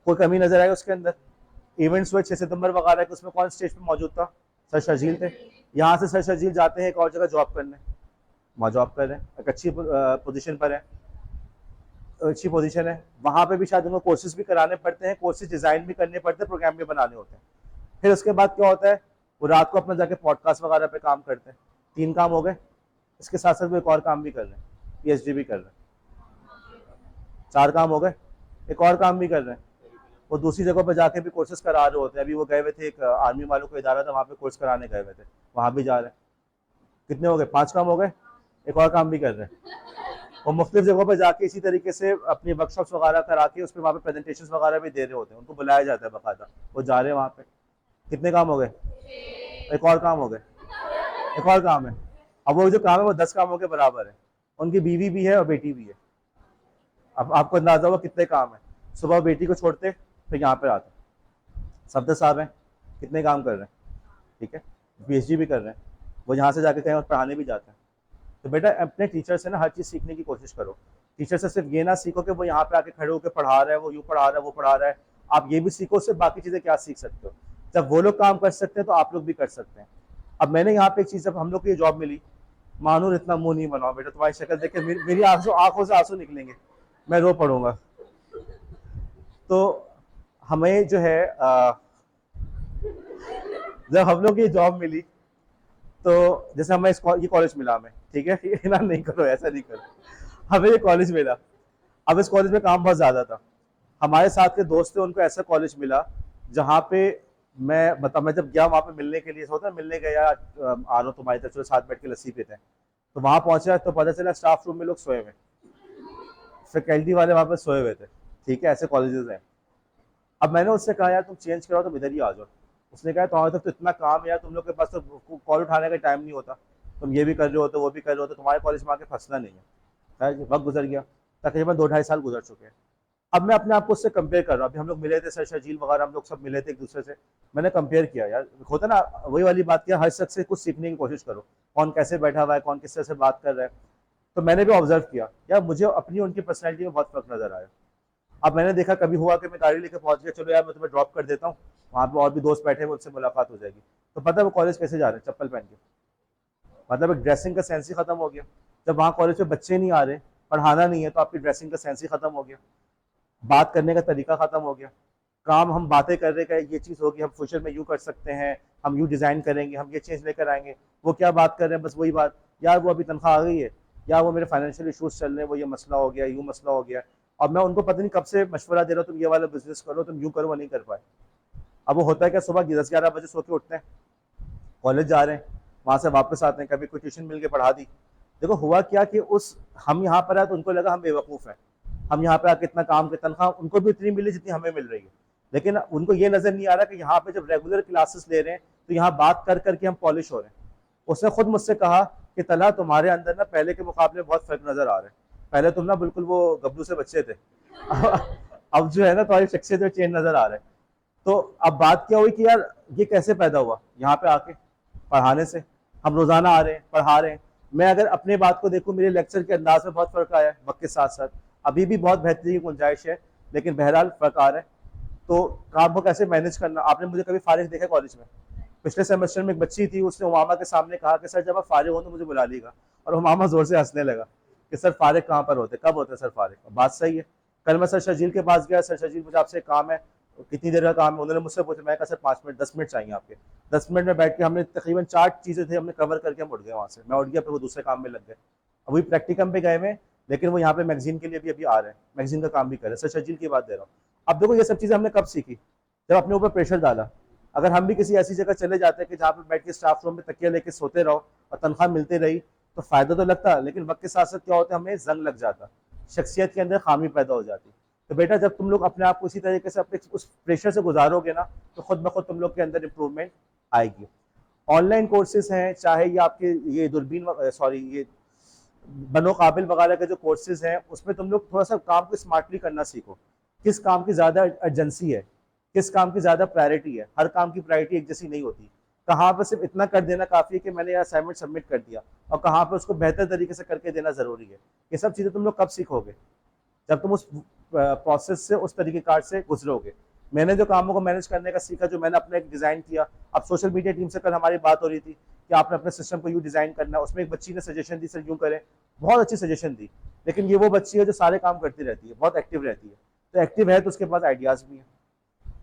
कोई कमी नजर आए उसके अंदर? इवेंट्स हुए 6 सितंबर वगैरह के, उसमें कौन स्टेज पे मौजूद था? सर शर्जील थे। यहाँ से सर शर्जील जाते हैं एक और जगह जॉब करने, वहाँ जॉब कर रहे हैं, एक अच्छी पोजीशन पर है, अच्छी पोजीशन है, वहाँ पे भी शायद उनको कोर्सेज भी कराने पड़ते हैं, कोर्सेज डिजाइन भी करने पड़ते हैं, प्रोग्राम भी बनाने होते हैं। फिर उसके बाद क्या होता है, वो रात को अपना जाके पॉडकास्ट वगैरह पे काम करते हैं। 3 काम हो गए। इसके साथ साथ वो एक और काम भी कर रहे हैं, पीएचडी भी कर रहे हैं। 4 काम हो गए। एक और काम भी कर रहे हैं, वो दूसरी जगह पर जाके भी कोर्सेज करा रहे होते हैं। अभी वो गए हुए थे, एक आर्मी वालों को इदारा था, वहाँ पे कोर्स कराने गए हुए थे, वहाँ भी जा रहे हैं। कितने हो गए? 5 काम हो गए। एक और काम भी कर रहे हैं। वो मुख्तलिफ जगहों पर जाके इसी तरीके से अपनी वर्कशॉप्स वगैरह करा के उस पर वहाँ पे प्रेजेंटेशन वगैरह भी दे रहे होते हैं, उनको बुलाया जाता है बाकायदा, वो जा रहे हैं वहाँ पे। कितने काम हो गए? एक और काम हो गए। एक और काम है। अब वो जो काम है वो 10 कामों के बराबर है। उनकी बीवी भी है और बेटी भी है। अब आपको अंदाजा हुआ कितने काम है। सुबह बेटी को छोड़ते, फिर यहाँ पे आते, सफदर साहब हैं, कितने काम कर रहे हैं, ठीक है, पीएचडी भी कर रहे हैं, वो यहाँ से जाके कहीं और पढ़ाने भी जाते हैं। तो बेटा अपने टीचर से ना हर चीज़ सीखने की कोशिश करो। टीचर से सिर्फ ये ना सीखो कि वो यहाँ पे आके खड़े होकर पढ़ा रहा है, वो यूँ पढ़ा रहा है, वो पढ़ा रहा है। आप ये भी सीखो सिर्फ बाकी चीज़ें क्या सीख सकते हो। जब वो लोग काम कर सकते हैं तो आप लोग भी कर सकते हैं। अब मैंने यहाँ पे एक चीज़, जब हम लोग को ये जॉब मिली, मानूर इतना मुंह नहीं बनाओ बेटा, तुम्हारी शक्ल देख के मेरी आंखों से आंसू निकलेंगे, मैं रो पड़ूंगा। तो हमें जो है जब हम लोग ये जॉब मिली, तो जैसे हमें ये कॉलेज मिला हमें, ठीक है, ये ना नहीं करो, ऐसा नहीं करो, हमें ये कॉलेज मिला। अब इस कॉलेज में काम बहुत ज़्यादा था। हमारे साथ के दोस्त थे, उनको ऐसा कॉलेज मिला जहाँ पे मैं जब गया वहाँ पे मिलने के लिए, होता मिलने गया, आ लो तुम्हारी तरफ, चलो साथ बैठ के लस्सी पीते हैं। तो वहाँ पहुंचा तो पता चला स्टाफ रूम में लोग सोए हुए, फैकल्टी वाले वहाँ पे सोए हुए थे, ठीक है, ऐसे कॉलेजेस हैं। अब मैंने उससे कहा यार तुम चेंज करो, तुम इधर ही आ जाओ। उसने कहा तुम्हारे तरफ तो इतना काम है यार, तुम लोग के पास तो कॉल उठाने का टाइम नहीं होता, तुम ये भी कर रहे हो तो वो भी कर रहे हो, तो तुम्हारे कॉलेज में आके फंसना नहीं है। वक्त गुजर गया, तकरीबन 2-2.5 साल गुजर चुके हैं। अब मैं अपने आप को उससे कंपेयर कर रहा हूँ। अभी हम लोग मिले थे, सर शर्जील वगैरह, हम लोग सब मिले थे एक दूसरे से। मैंने कंपेयर किया यार, होता ना वही वाली बात, किया हर शख्स से कुछ सीखने की कोशिश करो, कौन कैसे बैठा हुआ है, कौन किस तरह से बात कर रहा है। तो मैंने भी ऑब्जर्व किया यार, मुझे अपनी उनकी पर्सनैलिटी में बहुत फर्क नजर आया। अब मैंने देखा, कभी हुआ कि मैं गाड़ी लेकर पहुंच गया, चलो यार मैं तुम्हें ड्रॉप कर देता हूँ, वहाँ पे और भी दोस्त बैठे हैं, उनसे मुलाकात हो जाएगी। तो पता है वो कॉलेज कैसे जा रहे हैं? चप्पल पहन के। मतलब एक ड्रेसिंग का सेंस ही खत्म हो गया। जब वहाँ कॉलेज में बच्चे नहीं आ रहे, पढ़ाना नहीं है, तो आपकी ड्रेसिंग का सेंस ही खत्म हो गया, बात करने का तरीका खत्म हो गया। काम हम बातें कर रहे हैं, ये चीज़ होगी, हम फ्यूचर में यूँ कर सकते हैं, हम यूँ डिज़ाइन करेंगे, हम ये चीज़ लेकर आएंगे। वो क्या बात कर रहे हैं? बस वही बात, यार वो अभी तनख्वाह आ गई है, या वो मेरे फाइनेंशियल इशूज़ चल रहे हैं, वो ये मसला हो गया, यूँ मसला हो गया। और मैं उनको पता नहीं कब से मशवरा दे रहा हूँ, तुम ये वाला बिजनेस करो, तुम यूँ करो, वो नहीं कर पाए। अब वो होता है क्या, सुबह 10-11 बजे सो के उठते हैं, कॉलेज जा रहे हैं, वहाँ से वापस आते हैं, कभी कोई ट्यूशन मिल के पढ़ा दी। देखो हुआ क्या कि उस हम यहाँ पर आए तो उनको लगा हम बेवकूफ़ हैं, हम यहाँ पे आके इतना काम की तनख्वाह उनको भी उतनी मिली जितनी हमें मिल रही है। लेकिन उनको ये नज़र नहीं आ रहा कि यहाँ पे जब रेगुलर क्लासेस ले रहे हैं तो यहाँ बात कर करके हम पॉलिश हो रहे हैं। उसने खुद मुझसे कहा कि तला तुम्हारे अंदर ना पहले के मुकाबले बहुत फर्क नज़र आ रहा है, पहले तुम ना बिल्कुल वो गबरू से बच्चे थे, अब जो है ना तुम्हारी शख्सियत में चेंज नज़र आ रहा है। तो अब बात क्या हुई कि यार ये कैसे पैदा हुआ? यहाँ पे आके पढ़ाने से। हम रोज़ाना आ रहे हैं, पढ़ा रहे हैं। मैं अगर अपने बात को देखूँ, मेरे लेक्चर के अंदाज में बहुत फ़र्क आया है वक्त के साथ साथ, अभी भी बहुत बेहतरी की गुंजाइश है, लेकिन बहरहाल फ़र्क आ रहा है। तो काम को कैसे मैनेज करना, आपने मुझे कभी फारिग देखा कॉलेज में? पिछले सेमेस्टर में एक बच्ची थी, उसने उमामा के सामने कहा कि सर जब आप फारिग हो तो मुझे बुला लीजिएगा, और उमामा ज़ोर से हंसने लगा कि सर फारिग कहाँ पर होते, कब होते सर फारिग? बात सही है। कल मैं सर शर्जील के पास गया, सर शर्जील मुझे आपसे काम है, कितनी देर का काम है? उन्होंने मुझसे पूछा, मैं कहा सर 5 मिनट 10 मिनट चाहिए आपके। 10 मिनट में बैठ के हमने तकरीबन 4 चीज़ें थी, हमने कवर करके हम उठ गए वहाँ से। मैं उठ गया, फिर वो दूसरे काम में लग गए। अभी प्रैक्टिकम पे गए हुए, लेकिन वो यहाँ पे मैगजीन के लिए भी अभी आ रहे हैं, मैगजीन का काम भी कर रहे हैं। सर शर्जील की बात दे रहा हूँ। अब देखो ये सब चीज़ें हमने कब सीखी? जब अपने ऊपर प्रेशर डाला। अगर हम भी किसी ऐसी जगह चले जाते हैं कि जहाँ पर बैठ के स्टाफ रूम में तकिया लेके सोते रहो और तनख्वाह मिलती रही, तो फ़ायदा तो लगता, लेकिन वक्त के साथ साथ क्या होता है, हमें जंग लग जाता, शख्सियत के अंदर खामी पैदा हो जाती। तो बेटा जब तुम लोग अपने आप को इसी तरीके से अपने उस प्रेशर से गुजारोगे ना, तो खुद ब खुद तुम लोग के अंदर इंप्रूवमेंट आएगी। ऑनलाइन कोर्सेज हैं, चाहे ये आपके ये दूरबीन ये बनो काबिल वगैरह के जो कोर्सेज हैं, उसमें तुम लोग थोड़ा सा काम को स्मार्टली करना सीखो। किस काम की ज़्यादा अर्जेंसी है, किस काम की ज़्यादा प्रायोरिटी है। हर काम की प्रायोरिटी एक जैसी नहीं होती। कहाँ पर सिर्फ इतना कर देना काफ़ी है कि मैंने यार असाइनमेंट सबमिट कर दिया, और कहाँ पर उसको बेहतर तरीके से करके देना ज़रूरी है। ये सब चीज़ें तुम लोग कब सीखोगे? जब तुम उस प्रोसेस से, उस तरीके कार से गुजरोगे। मैंने जो कामों को मैनेज करने का सीखा, जो मैंने अपने एक डिज़ाइन किया। अब सोशल मीडिया टीम से कल हमारी बात हो रही थी कि आपने अपने सिस्टम को यूँ डिज़ाइन करना है। उसमें एक बच्ची ने सजेशन दी, सर यूँ करें, बहुत अच्छी सजेशन दी। लेकिन ये वो बच्ची है जो सारे काम करती रहती है, बहुत एक्टिव रहती है। तो एक्टिव है तो उसके पास आइडियाज़ भी हैं,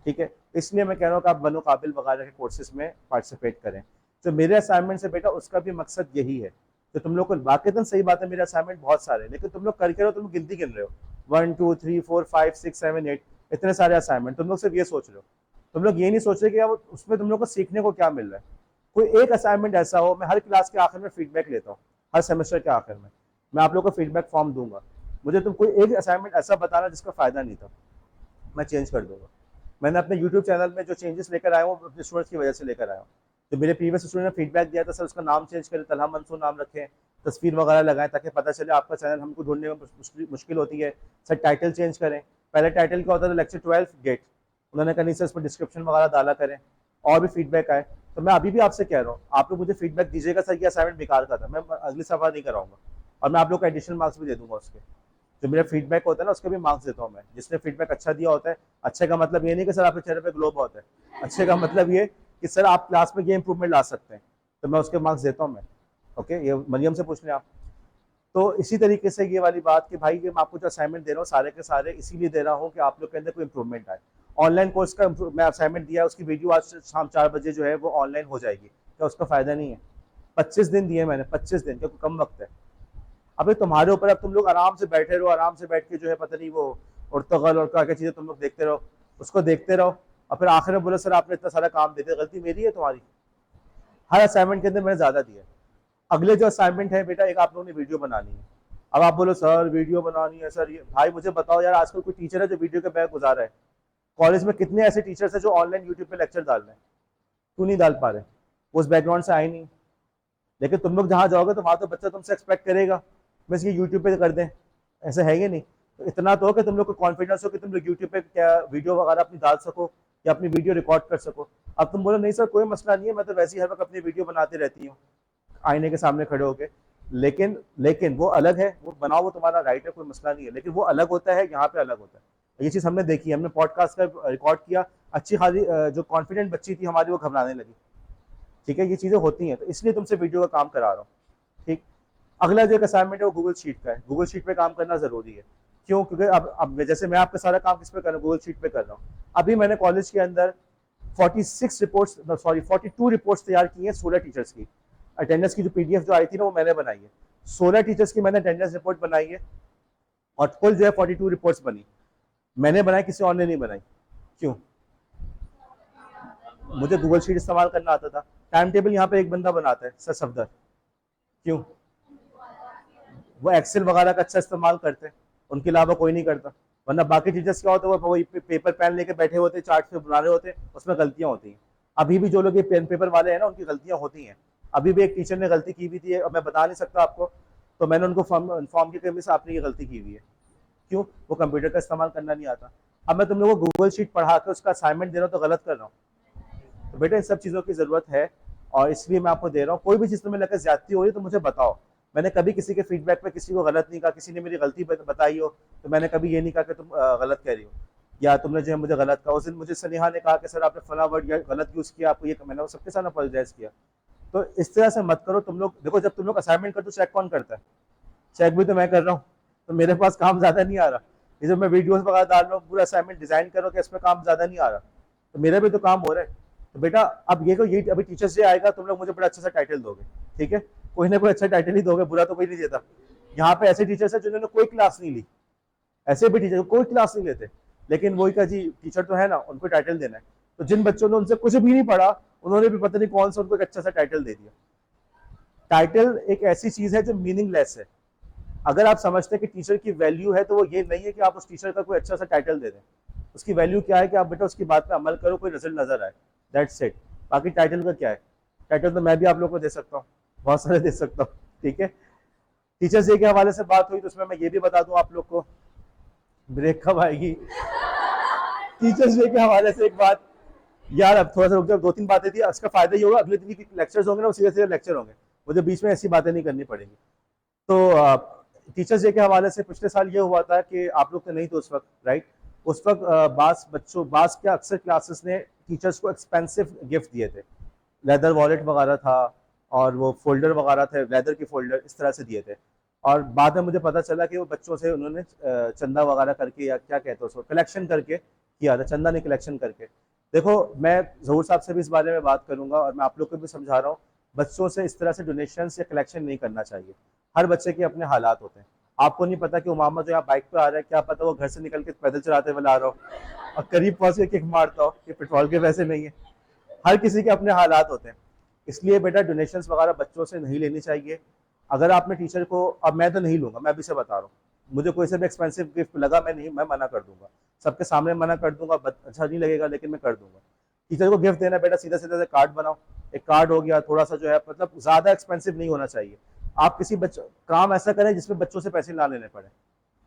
ठीक है। इसलिए मैं कह रहा हूँ कि आप बनो काबिल वगैरह के कोर्सेज में पार्टिसिपेट करें। तो मेरे असाइनमेंट से बेटा उसका भी मकसद यही है। तो तुम लोग को बाकी तो सही बात है, मेरे असाइनमेंट बहुत सारे हैं, लेकिन तुम लोग करके रहो, तुम गिनती गिन रहे हो, 1 2 3 4 5 6 7 8 इतने सारे असाइनमेंट, तुम लोग सिर्फ ये सोच रहे हो, तुम लोग ये नहीं सोच रहे कि यार उसमें तुम लोग को सीखने को क्या मिल रहा है। कोई एक असाइनमेंट ऐसा हो, मैं हर क्लास के आखिर में फीडबैक लेता हूँ, हर सेमेस्टर के आखिर में मैं आप लोग को फीडबैक फॉर्म दूंगा, मुझे तुम कोई एक असाइनमेंट ऐसा बताना जिसका फायदा नहीं था, मैं चेंज कर दूंगा। मैंने अपने यूट्यूब चैनल में जो चेंजेस लेकर आया हूँ अपने स्टूडेंट्स की वजह से लेकर आया हूँ। जो मेरे प्रीवियस स्टूडेंट ने फीडबैक दिया था, सर उसका नाम चेंज करें, तलहा मंसूर नाम रखें, तस्वीर वगैरह लगाएं ताकि पता चले आपका चैनल हमको ढूंढने में मुश्किल होती है। सर टाइटल चेंज करें, पहले टाइटल क्या होता था लेक्चर 12 गेट, उन्होंने कहा नहीं सर इसमें डिस्क्रिप्शन वगैरह डाला करें, और भी फीडबैक आए। तो मैं अभी भी आपसे कह रहा हूँ, आप लोग मुझे फीडबैक दीजिएगा सर ये असाइनमेंट बेकार का था, मैं अगली सफा नहीं कराऊंगा, और मैं आप लोग को एडिशनल मार्क्स भी दे दूंगा उसके। जो मेरा फीडबैक होता है ना उसके भी मार्क्स देता हूँ मैं, जिसने फीडबैक अच्छा दिया होता है। अच्छे का मतलब ये नहीं कि सर आपके चेहरे पे ग्लो बहुत है, अच्छे का मतलब ये कि सर आप क्लास में ये इंप्रूवमेंट ला सकते हैं, तो मैं उसके मार्क्स देता हूँ मैं। ओके, ये मरियम से पूछ लें आप। तो इसी तरीके से ये वाली बात कि भाई ये मैं आपको जो असाइनमेंट दे रहा हूँ सारे के सारे इसीलिए दे रहा हूँ कि आप लोग के अंदर कोई इंप्रूवमेंट आए। ऑनलाइन कोर्स का मैं असाइनमेंट दिया है, उसकी वीडियो आज शाम 4 बजे जो है वो ऑनलाइन हो जाएगी, क्या उसका फायदा नहीं है? 25 दिन दिए मैंने, 25 दिन, क्योंकि कम वक्त है। अबे तुम्हारे ऊपर, अब तुम लोग आराम से बैठे रहो, आराम से बैठ के जो है पता नहीं वो उर्तगल और क्या क्या चीजें तुम लोग देखते रहो, उसको देखते रहो, और फिर आखिर में बोलो सर आपने इतना सारा काम दे दिया, गलती मेरी है तुम्हारी? हर असाइनमेंट के अंदर मैंने ज्यादा दिया। अगले जो असाइनमेंट है बेटा, एक आप लोगों ने वीडियो बनानी है। अब आप बोलो सर वीडियो बनानी है सर, ये भाई मुझे बताओ यार, आजकल कोई टीचर है जो वीडियो के बैग गुजारा है? कॉलेज में कितने ऐसे टीचर्स हैं जो ऑनलाइन यूट्यूब पे लेक्चर डाल रहे हैं, क्यों नहीं डाल पा रहे? वो उस बैकग्राउंड से आए नहीं। लेकिन तुम लोग जहाँ जाओगे तो वहाँ तो बच्चा तुमसे एक्सपेक्ट करेगा बस ये यूट्यूब पे कर दें, ऐसे है ये नहीं। तो इतना तो हो कि तुम लोग को कॉन्फिडेंस हो कि तुम लोग यूट्यूब पे क्या वीडियो वगैरह अपनी डाल सको या अपनी वीडियो रिकॉर्ड कर सको। अब तुम बोलो नहीं सर कोई मसला नहीं है, मैं तो वैसे ही हर वक्त अपनी वीडियो बनाती रहती हूँ आईने के सामने खड़े होके, लेकिन लेकिन वो अलग है, वो बनाओ, वो तुम्हारा राइट है, कोई मसला नहीं है, लेकिन वो अलग होता है, यहाँ पे अलग होता है। ये चीज़ हमने देखी, हमने पॉडकास्ट का रिकॉर्ड किया, अच्छी खाली जो कॉन्फिडेंट बच्ची थी हमारी वो घबराने लगी। ठीक है, ये चीज़ें होती हैं, तो इसलिए तुमसे वीडियो का काम करा रहा हूँ। ठीक, अगला जो एक असाइनमेंट है वो गूगल शीट का है। गूगल शीट पे काम करना जरूरी है, क्यों? क्योंकि अब जैसे मैं आपका सारा काम किस पे कर रहा हूँ, गूगल शीट पे कर रहा हूँ। अभी मैंने कॉलेज के अंदर 42 रिपोर्ट्स तैयार की हैं 16 टीचर्स की। अटेंडेंस की जो पीडीएफ जो आई थी ना वो मैंने बनाई है, 16 टीचर्स की मैंने अटेंडेंस रिपोर्ट बनाई है, और कुल जो है 42 रिपोर्ट्स बनी, मैंने बनाई, किसी और ने नहीं बनाई। क्यों? मुझे गूगल शीट इस्तेमाल करना आता था। टाइम टेबल यहाँ पे एक बंदा बनाता है, सर सफदर। क्यों? वो एक्सेल वगैरह का अच्छा इस्तेमाल करते हैं, उनके अलावा कोई नहीं करता। वरना बाकी टीचर्स क्या होता है, वो पेपर पेन लेके बैठे होते, चार्ट पे बना रहे होते, उसमें गलतियां होती हैं। अभी भी जो लोग ये पेन पेपर वाले हैं ना उनकी गलतियां होती हैं। अभी भी एक टीचर ने गलती की हुई थी, अब मैं बता नहीं सकता आपको, तो मैंने उनको इन्फॉर्म किया कि आपने ये गलती की हुई है। क्यों? वो कंप्यूटर का इस्तेमाल करना नहीं आता। अब मैं तुम लोगों को गूगल शीट पढ़ा के उसका असाइनमेंट दे रहा हूँ तो गलत कर रहा हूँ? तो बेटा इन सब चीज़ों की ज़रूरत है, और इसलिए मैं आपको दे रहा हूँ। कोई भी चीज़ तुम्हें लगकर ज्यादती हो रही है तो मुझे बताओ। मैंने कभी किसी के फीडबैक पे किसी को गलत नहीं कहा, किसी ने मेरी गलती बताई हो तो मैंने कभी ये नहीं कहा कि तुम गलत कह रही हो या तुमने जो है मुझे गलत कहा। उस दिन मुझे सनेहा ने कहा कि सर आपने फला वर्ड गलत यूज़ किया, आपको ये, मैंने वो सबके साथ अपोलोजाइज किया। तो इस तरह से मत करो तुम लोग। देखो जब तुम लोग असाइनमेंट करते हो चेक कौन करता है? चेक भी तो मैं कर रहा हूँ, तो मेरे पास काम ज़्यादा नहीं आ रहा। ये जो मैं वीडियोस वगैरह डाल रहा हूँ, पूरा असाइनमेंट डिजाइन करो कि इसमें काम ज़्यादा नहीं आ रहा, तो मेरा भी तो काम हो रहा है। तो बेटा अब ये अभी टीचर्स डे आएगा, तुम लोग मुझे बड़ा अच्छा सा टाइटल दोगे, ठीक है? कोई ना कोई अच्छा टाइटल ही दोगे, बुरा तो कोई नहीं देता। यहाँ पे ऐसे टीचर्स हैं जिन्होंने कोई क्लास नहीं ली, ऐसे भी टीचर कोई क्लास नहीं लेते, लेकिन वही का जी टीचर तो है ना, उनको टाइटल देना है। तो जिन बच्चों ने उनसे कुछ भी नहीं पढ़ा, उन्होंने भी पता नहीं कौन सा उनको एक अच्छा सा टाइटल दे दिया। टाइटल एक ऐसी चीज है जो मीनिंगलेस है। अगर आप समझते हैं कि टीचर की वैल्यू है तो वो ये नहीं है कि आप उस टीचर का कोई अच्छा सा टाइटल दे दें। उसकी वैल्यू क्या है कि आप बेटा उसकी बात पे अमल करो, कोई रिजल्ट नजर आए, दैट्स इट। बाकी टाइटल का क्या है? टाइटल तो मैं भी आप लोगों को दे सकता हूँ, बहुत सारे दे सकता हूँ, ठीक है? टीचर्स डे के हवाले से बात हुई तो उसमें मैं ये भी बता दूं आप लोग को, ब्रेक कब आएगी? टीचर्स डे के हवाले से एक बात यार, अब थोड़ा सा रुक जाओ, 2-3 बातें थी, उसका फायदा ये होगा अगले दिन की लेक्चर्स होंगे ना वो सीधे सीधे लेक्चर होंगे, मुझे बीच में ऐसी बातें नहीं करनी पड़ेगी। तो टीचर्स डे के हवाले से पिछले साल ये हुआ था कि आप लोग तो नहीं थे उस वक्त, राइट? उस वक्त बास के अक्सर क्लासेस ने टीचर्स को एक्सपेंसिव गिफ्ट दिए थे, लेदर वॉलेट वगैरह था और वो फोल्डर वगैरह थे, लेदर के फोल्डर इस तरह से दिए थे। और बाद में मुझे पता चला कि वो बच्चों से उन्होंने चंदा वगैरह करके, या क्या कहते हैं उसको, कलेक्शन करके किया था। चंदा नहीं, कलेक्शन करके। देखो मैं जहूर साहब से भी इस बारे में बात करूंगा और मैं आप लोग को भी समझा रहा हूँ, बच्चों से इस तरह से डोनेशन या कलेक्शन नहीं करना चाहिए। हर बच्चे के अपने हालात होते हैं, आपको नहीं पता कि उमामा जो यहाँ बाइक पे आ रहा है, क्या पता वो घर से निकल के पैदल चलाते हुए ला रहा हो और करीब पहुंच के किक मारता हो कि पेट्रोल के पैसे नहीं है। हर किसी के अपने हालात होते हैं, इसलिए बेटा डोनेशंस वगैरह बच्चों से नहीं लेनी चाहिए। अगर आपने टीचर को, अब मैं तो नहीं लूंगा, मैं अभी से बता रहा हूँ, मुझे कोई से भी एक्सपेंसिव गिफ्ट लगा मैं मना कर दूंगा, सबके सामने मना कर दूंगा, अच्छा नहीं लगेगा लेकिन मैं कर दूंगा। टीचर को गिफ्ट देना बेटा सीधा सीधा से कार्ड बनाओ, एक कार्ड हो गया, थोड़ा सा जो है मतलब ज्यादा एक्सपेंसिव नहीं होना चाहिए। आप किसी बच्चों काम ऐसा करें जिसमें बच्चों से पैसे ना लेने पड़े।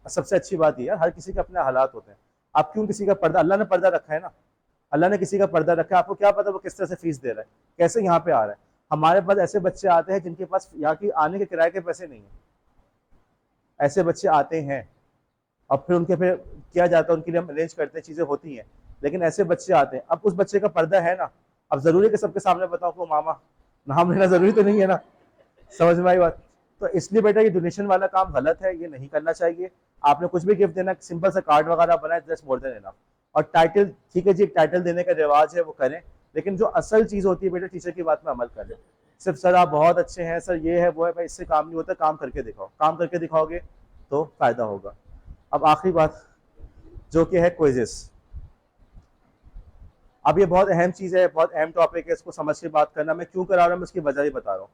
सबसे अच्छी बात यह है, हर किसी के अपने हालात होते हैं। आप क्यों किसी का पर्दा, अल्लाह ने पर्दा रखा है ना, अल्लाह ने किसी का पर्दा रखा है, आपको क्या पता वो किस तरह से फीस दे रहा है, कैसे यहाँ पे आ रहा है। हमारे पास ऐसे बच्चे आते हैं जिनके पास यहाँ की आने के किराए के पैसे नहीं है, ऐसे बच्चे आते हैं और फिर उनके फिर किया जाता है, उनके लिए हम अरेंज करते हैं, चीजें होती हैं, लेकिन ऐसे बच्चे आते हैं। अब उस बच्चे का पर्दा है ना, अब जरूरी है कि सबके सामने बताओ को मामा, नाम लेना जरूरी तो नहीं है ना, समझ में आई बात। तो इसलिए बेटा ये डोनेशन वाला काम गलत है, ये नहीं करना चाहिए। आपने कुछ भी गिफ्ट देना, सिंपल सा कार्ड वगैरह बनाए, जस्ट मोर देन इनफ। और टाइटल, ठीक है जी, टाइटल देने का रिवाज है वो करें, लेकिन जो असल चीज होती है बेटा टीचर की बात में अमल करें। सिर्फ सर आप बहुत अच्छे हैं, सर ये है वो है, भाई इससे काम नहीं होता, काम करके दिखाओ, काम करके दिखाओगे तो फायदा होगा। अब आखिरी बात जो कि है क्विजेस। अब ये बहुत अहम चीज है, बहुत अहम टॉपिक है, इसको समझ के बात करना। मैं क्यों करा रहा हूँ, मैं उसकी वजह ही बता रहा हूँ।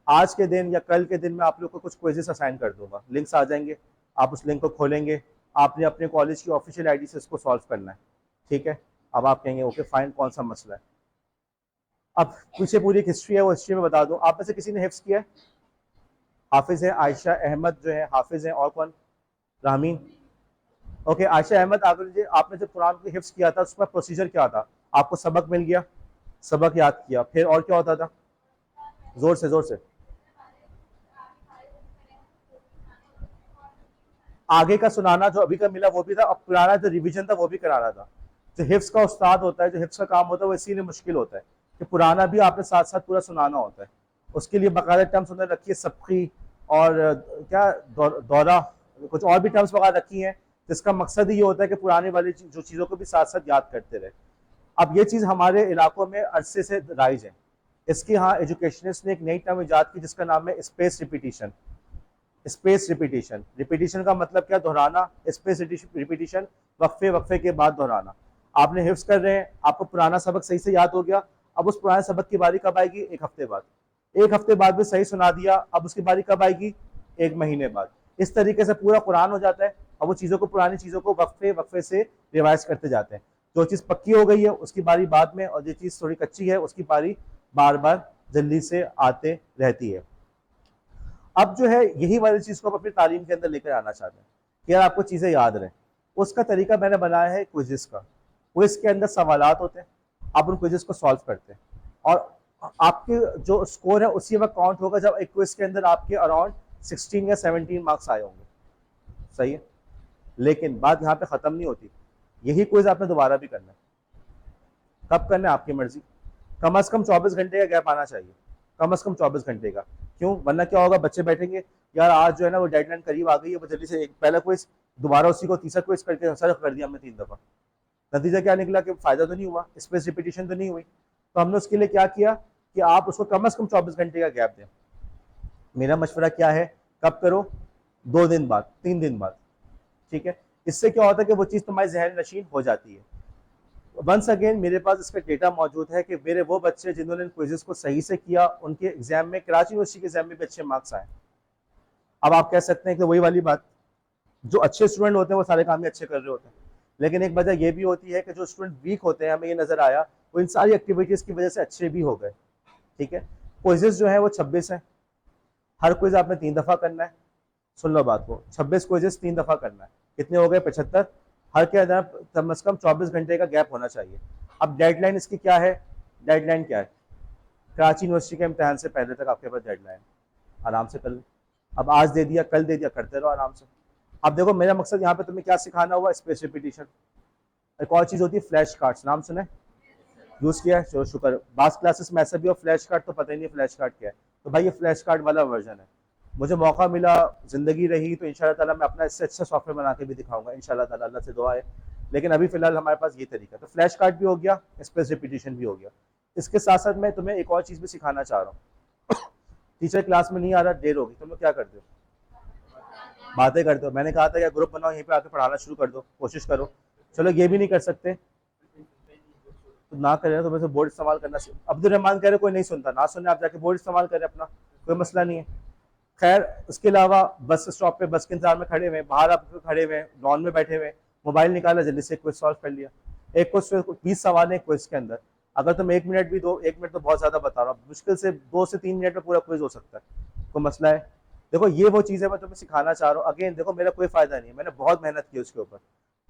आज के दिन या कल के दिन में आप लोग को कुछ क्विजेस असाइन कर दूंगा, लिंक्स आ जाएंगे, आप उस लिंक को खोलेंगे, आपने अपने कॉलेज की ऑफिशियल आईडी से इसको सॉल्व करना है, ठीक है। अब आप कहेंगे ओके फाइन, कौन सा मसला है। अब पीछे पूरी एक हिस्ट्री है, वो हिस्ट्री में बता दूं। आप में से किसी ने हिफ्स किया है? हाफिज है आयशा अहमद जो है हाफिज है, और कौन? रामीन। ओके आयशा अहमद, आपने जब कुरान को हिफ्स किया था उसका प्रोसीजर क्या था? आपको सबक मिल गया, सबक याद किया, फिर और क्या होता था? जोर से जोर से। आगे का सुनाना जो अभी का मिला वो भी था, और पुराना जो रिवीजन था वो भी कराना था। जो हिफ्स का उस्ताद होता है, जो हिफ्स का काम होता है, वो इसीलिए मुश्किल होता है कि पुराना भी आपने साथ साथ पूरा सुनाना होता है। उसके लिए बाकायदा टर्म्स उन्होंने रखी है, सबकी और क्या दौरा, कुछ और भी टर्म्स वगैरह रखी हैं, जिसका मकसद ही ये होता है कि पुराने वाली जो चीज़ों को भी साथ साथ याद करते रहे। अब ये चीज़ हमारे इलाकों में अरसे से राइज है। इसकी यहाँ एजुकेशनिस्ट ने एक नई टर्म ईजाद की जिसका नाम है space repetition. Space repetition, repetition का मतलब क्या? दोहराना। स्पेस रिपीटिशन, वक्फे वक्फे के बाद दोहराना। आपने हिफ्स कर रहे हैं, आपको पुराना सबक सही से याद हो गया, अब उस पुराने सबक की बारी कब आएगी? एक हफ्ते बाद। एक हफ्ते बाद भी सही सुना दिया, अब उसकी बारी कब आएगी? एक महीने बाद। इस तरीके से पूरा कुरान हो जाता है। अब वो चीज़ों को, पुरानी चीज़ों को वक्फे वक्फे से रिवाइज करते जाते हैं। जो चीज़ पक्की हो गई है उसकी बारी बाद में, और जो चीज़ थोड़ी कच्ची है उसकी बारी बार बार जल्दी से आते रहती है। अब जो है यही वाली चीज़ को आप अपनी तालीम के अंदर लेकर आना चाहते हैं कि यार आपको चीज़ें याद रहें। उसका तरीका मैंने बनाया है क्विज़ेस का। क्विज़ के अंदर सवालात होते हैं, आप उन क्विज़ेस को सॉल्व करते हैं, और आपके जो स्कोर है उसी वक्त काउंट होगा जब एक क्विज़ के अंदर आपके अराउंड 16 या 17 मार्क्स आए होंगे। सही है, लेकिन बात यहाँ पे ख़त्म नहीं होती। यही क्विज़ आपने दोबारा भी करना है। कब करना है आपकी मर्जी, कम से कम 24 घंटे का गैप आना चाहिए, कम से कम 24 घंटे का। क्यों? वरना क्या होगा, बच्चे बैठेंगे यार आज जो है ना वो डेडलाइन करीब आ गई है, वो जल्दी से एक पहला क्विज, दोबारा उसी को तीसरा क्विज करके सर्व कर दिया हमने 3 दफ़ा। नतीजा क्या निकला कि फ़ायदा तो नहीं हुआ, स्पेस रिपीटिशन तो नहीं हुई। तो हमने उसके लिए क्या किया कि आप उसको कम से कम 24 घंटे का गैप दें। मेरा मशवरा क्या है, कब करो? 2 दिन बाद, 3 दिन बाद, ठीक है। इससे क्या होता है कि वो चीज़ तुम्हारी जहन नशीन हो जाती है। वंस अगेन मेरे पास इसका डेटा मौजूद है कि मेरे वो बच्चे जिन्होंने इन क्विज़ेस को सही से किया, उनके एग्जाम में, कराची यूनिवर्सिटी के एग्जाम में भी अच्छे मार्क्स आए। अब आप कह सकते हैं कि वही वाली बात, जो अच्छे स्टूडेंट होते हैं वो सारे काम ही अच्छे कर रहे होते हैं, लेकिन एक वजह यह भी होती है कि जो स्टूडेंट वीक होते हैं, हमें ये नजर आया, वो इन सारी एक्टिविटीज़ की वजह से अच्छे भी हो गए, ठीक है। क्विज़ेस जो है वो 26 हैं, हर क्विज़ आपने 3 दफ़ा करना है। सुन लो बात को, 26 क्विज़ेस 3 दफ़ा करना है, कितने हो गए? 75। हर के अंदर कम से कम 24 घंटे का गैप होना चाहिए। अब डेडलाइन इसकी क्या है? डेडलाइन क्या है? कराची यूनिवर्सिटी के इम्तिहान से पहले तक आपके पास डेडलाइन, आराम से कर लो। अब आज दे दिया, कल दे दिया, करते रहो आराम से। अब देखो मेरा मकसद यहाँ पे तुम्हें क्या सिखाना हुआ? Space repetition. एक और चीज़ होती है फ्लैश कार्ड्स, नाम सुना है? यूज़ किया है? चलो शुक्र। बास क्लासेस में ऐसा भी हो फ्लैश कार्ड तो पता ही नहीं फ्लैश कार्ड क्या है, तो भाई ये फ्लैश कार्ड वाला वर्जन है। मुझे मौका मिला, ज़िंदगी रही, तो इंशाल्लाह ताला मैं अपना इससे अच्छा सॉफ्टवेयर बना के भी दिखाऊंगा इंशाल्लाह ताला, अल्लाह से दुआ है। लेकिन अभी फिलहाल हमारे पास ये तरीका, तो फ्लैश कार्ड भी हो गया, स्पेस रिपीटिशन भी हो गया। इसके साथ साथ मैं तुम्हें एक और चीज़ भी सिखाना चाह रहा हूँ। टीचर क्लास में नहीं आ रहा, देर होगी, तुम लोग क्या करते हो? बातें करते हो। मैंने कहा था कि ग्रुप बनाओ, यहीं पे आके पढ़ाना शुरू कर दो, कोशिश करो। चलो ये भी नहीं कर सकते तो ना करें, तो वैसे बोर्ड इस्तेमाल करना चाहिए। अब्दुल रहमान कह रहे कोई नहीं सुनता, ना सुने, आप जाके बोर्ड इस्तेमाल करें अपना, कोई मसला नहीं है। खैर उसके अलावा बस स्टॉप पे बस के इंतजार में खड़े हुए, बाहर आप खड़े हुए, लॉन में बैठे हुए, मोबाइल निकाला, जल्दी से क्विज सॉल्व कर लिया। एक क्विज 20 सवाल है क्विज के अंदर, अगर तुम 1 मिनट भी दो, 1 मिनट तो बहुत ज्यादा बता रहा हूँ, मुश्किल से 2 से 3 मिनट में पूरा क्विज हो सकता है, कोई मसला है। देखो ये वो चीज़ है मैं तुम्हें सिखाना चाह रहा हूँ। अगेन देखो मेरा कोई फायदा नहीं है, मैंने बहुत मेहनत की उसके ऊपर,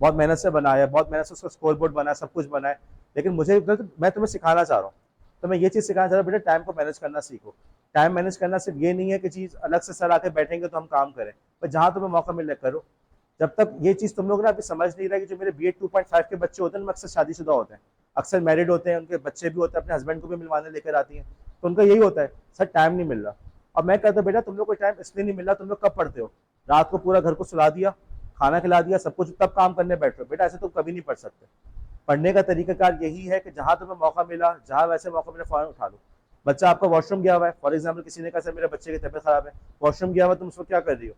बहुत मेहनत से बनाया, बहुत मेहनत से उसका स्कोर बोर्ड बनाया, सब कुछ बनाया, लेकिन मुझे मैं तुम्हें सिखाना चाह रहा हूँ। तो मैं ये चीज़ सिखाना चाह रहा हूँ, बेटा टाइम को मैनेज करना सीखो। टाइम मैनेज करना सिर्फ ये नहीं है कि चीज़ अलग से सर आके बैठेंगे तो हम काम करें, पर जहाँ तुम्हें मौका मिले करो। जब तक ये चीज़ तुम लोग ना अभी समझ नहीं रहे कि जो मेरे BEd 2.5 के बच्चे होते हैं ना, अक्सर शादीशुदा होते हैं, अक्सर मैरिड होते हैं, उनके बच्चे भी होते हैं, अपने हस्बैंड को भी मिलवाने लेकर आती हैं, तो उनका यही होता है सर टाइम नहीं मिल रहा। अब मैं कहता हूँ बेटा तुम लोग को टाइम इसलिए नहीं मिल रहा, तुम लोग कब पढ़ते हो? रात को पूरा घर को सुला दिया, खाना खिला दिया, सब कुछ, तब काम करने बैठ रहे हो। बेटा ऐसे तुम कभी नहीं पढ़ सकते। पढ़ने का तरीकाकार यही है कि जहाँ तुम्हें मौका मिला, जहाँ वैसे मौका मिला फौरन उठा लो। बच्चा आपका वॉशरूम गया हुआ है, फॉर एग्जाम्पल किसी ने कहा सर मेरे बच्चे की तबीयत खराब है, वॉशरूम गया हुआ, तुम उसको क्या कर रही हो?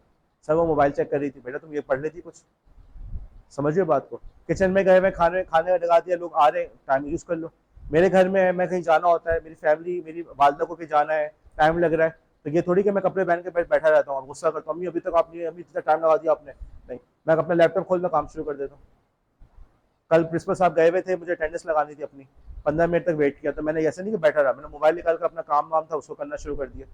सर वो मोबाइल चेक कर रही थी। बेटा तुम ये पढ़ लेती कुछ, समझिए बात को। किचन में गए हुए, खाने खाने लगा दिया, लोग आ रहे हैं, टाइम यूज कर लो। मेरे घर में है, मैं कहीं जाना होता है, मेरी फैमिली, मेरी वालदा को भी जाना है, टाइम लग रहा है, तो ये थोड़ी कि मैं कपड़े पहन के बैठा रहता हूँ और गुस्सा करता हूँ, अम्मी अभी तक आपने, अभी इतना टाइम लगा दिया आपने। नहीं, मैं अपना लैपटॉप खोलना काम शुरू कर देता हूँ। कल प्रिंसिपल साहब गए हुए थे, मुझे अटेंडेंस लगानी थी अपनी, 15 मिनट तक वेट किया, तो मैंने ऐसे नहीं कि बैठा रहा, मैंने मोबाइल निकाल कर अपना काम वाम था उसको करना शुरू कर दिया।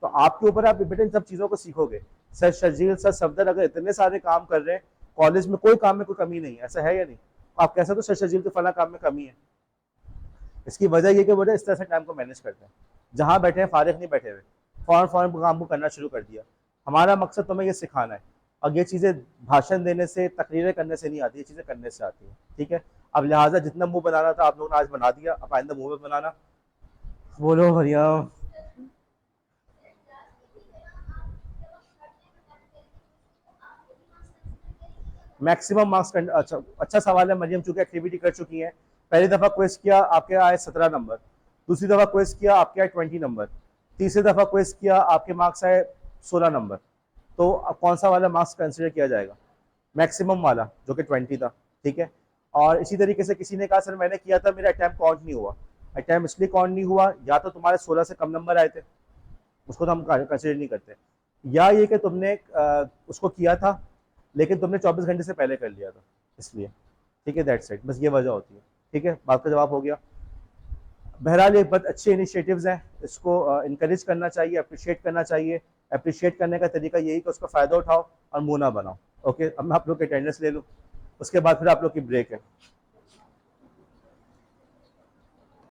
तो आपके ऊपर, आप बेटे इन सब चीज़ों को सीखोगे। सर शर्जील, सर सफदर अगर इतने सारे काम कर रहे हैं, कॉलेज में कोई काम में कोई कमी नहीं है, ऐसा है या नहीं? आप कह सकते हो सर शर्जील के फला काम में कमी है। इसकी वजह ये कि वो इस तरह से टाइम को मैनेज करते हैं, जहाँ बैठे हैं फारिग नहीं बैठे हुए, फौरन फौरन काम को करना शुरू कर दिया। हमारा मकसद तुम्हें ये सिखाना है, और ये चीज़ें भाषण देने से, तकरीरें करने से नहीं आती, ये चीज़ें करने से आती हैं, ठीक है? अब लिहाजा जितना मुंह बनाना था आप लोगों ने आज बना दिया, अब आइंदा मुंह मत बनाना। बोलो मरियम। मैक्सिमम मार्क्स, अच्छा सवाल है मरियम, चूंकि एक्टिविटी कर चुकी हैं। पहली दफ़ा क्वेश्चन किया आपके आए 17 नंबर, दूसरी दफ़ा क्वेश्चन किया आपके आए 20 नंबर, तीसरी दफ़ा क्वेश्चन किया आपके मार्क्स आए 16 नंबर। तो अब कौन सा वाला मार्क्स कंसिडर किया जाएगा? मैक्सिमम वाला जो कि 20 था, ठीक है? और इसी तरीके से किसी ने कहा सर मैंने किया था, मेरा अटैम्प्ट काउंट नहीं हुआ। अटैम्प्ट इसलिए काउंट नहीं हुआ, या तो तुम्हारे 16 से कम नंबर आए थे, उसको तो हम कंसिडर नहीं करते, या ये कि तुमने उसको किया था लेकिन तुमने 24 घंटे से पहले कर लिया था, इसलिए, ठीक है? दैट्स इट, बस ये वजह होती है, ठीक है? बात का जवाब हो गया। बहरहाल ये बहुत अच्छे इनिशिएटिव्स हैं, इसको इनकरेज करना चाहिए, अप्रिशिएट करना चाहिए। अप्रिशिएट करने का तरीका यही कि उसका फ़ायदा उठाओ और मुँह ना बनाओ। ओके, अब मैं आप लोग की अटेंडेंस ले लूँ, उसके बाद फिर आप लोग की ब्रेक है।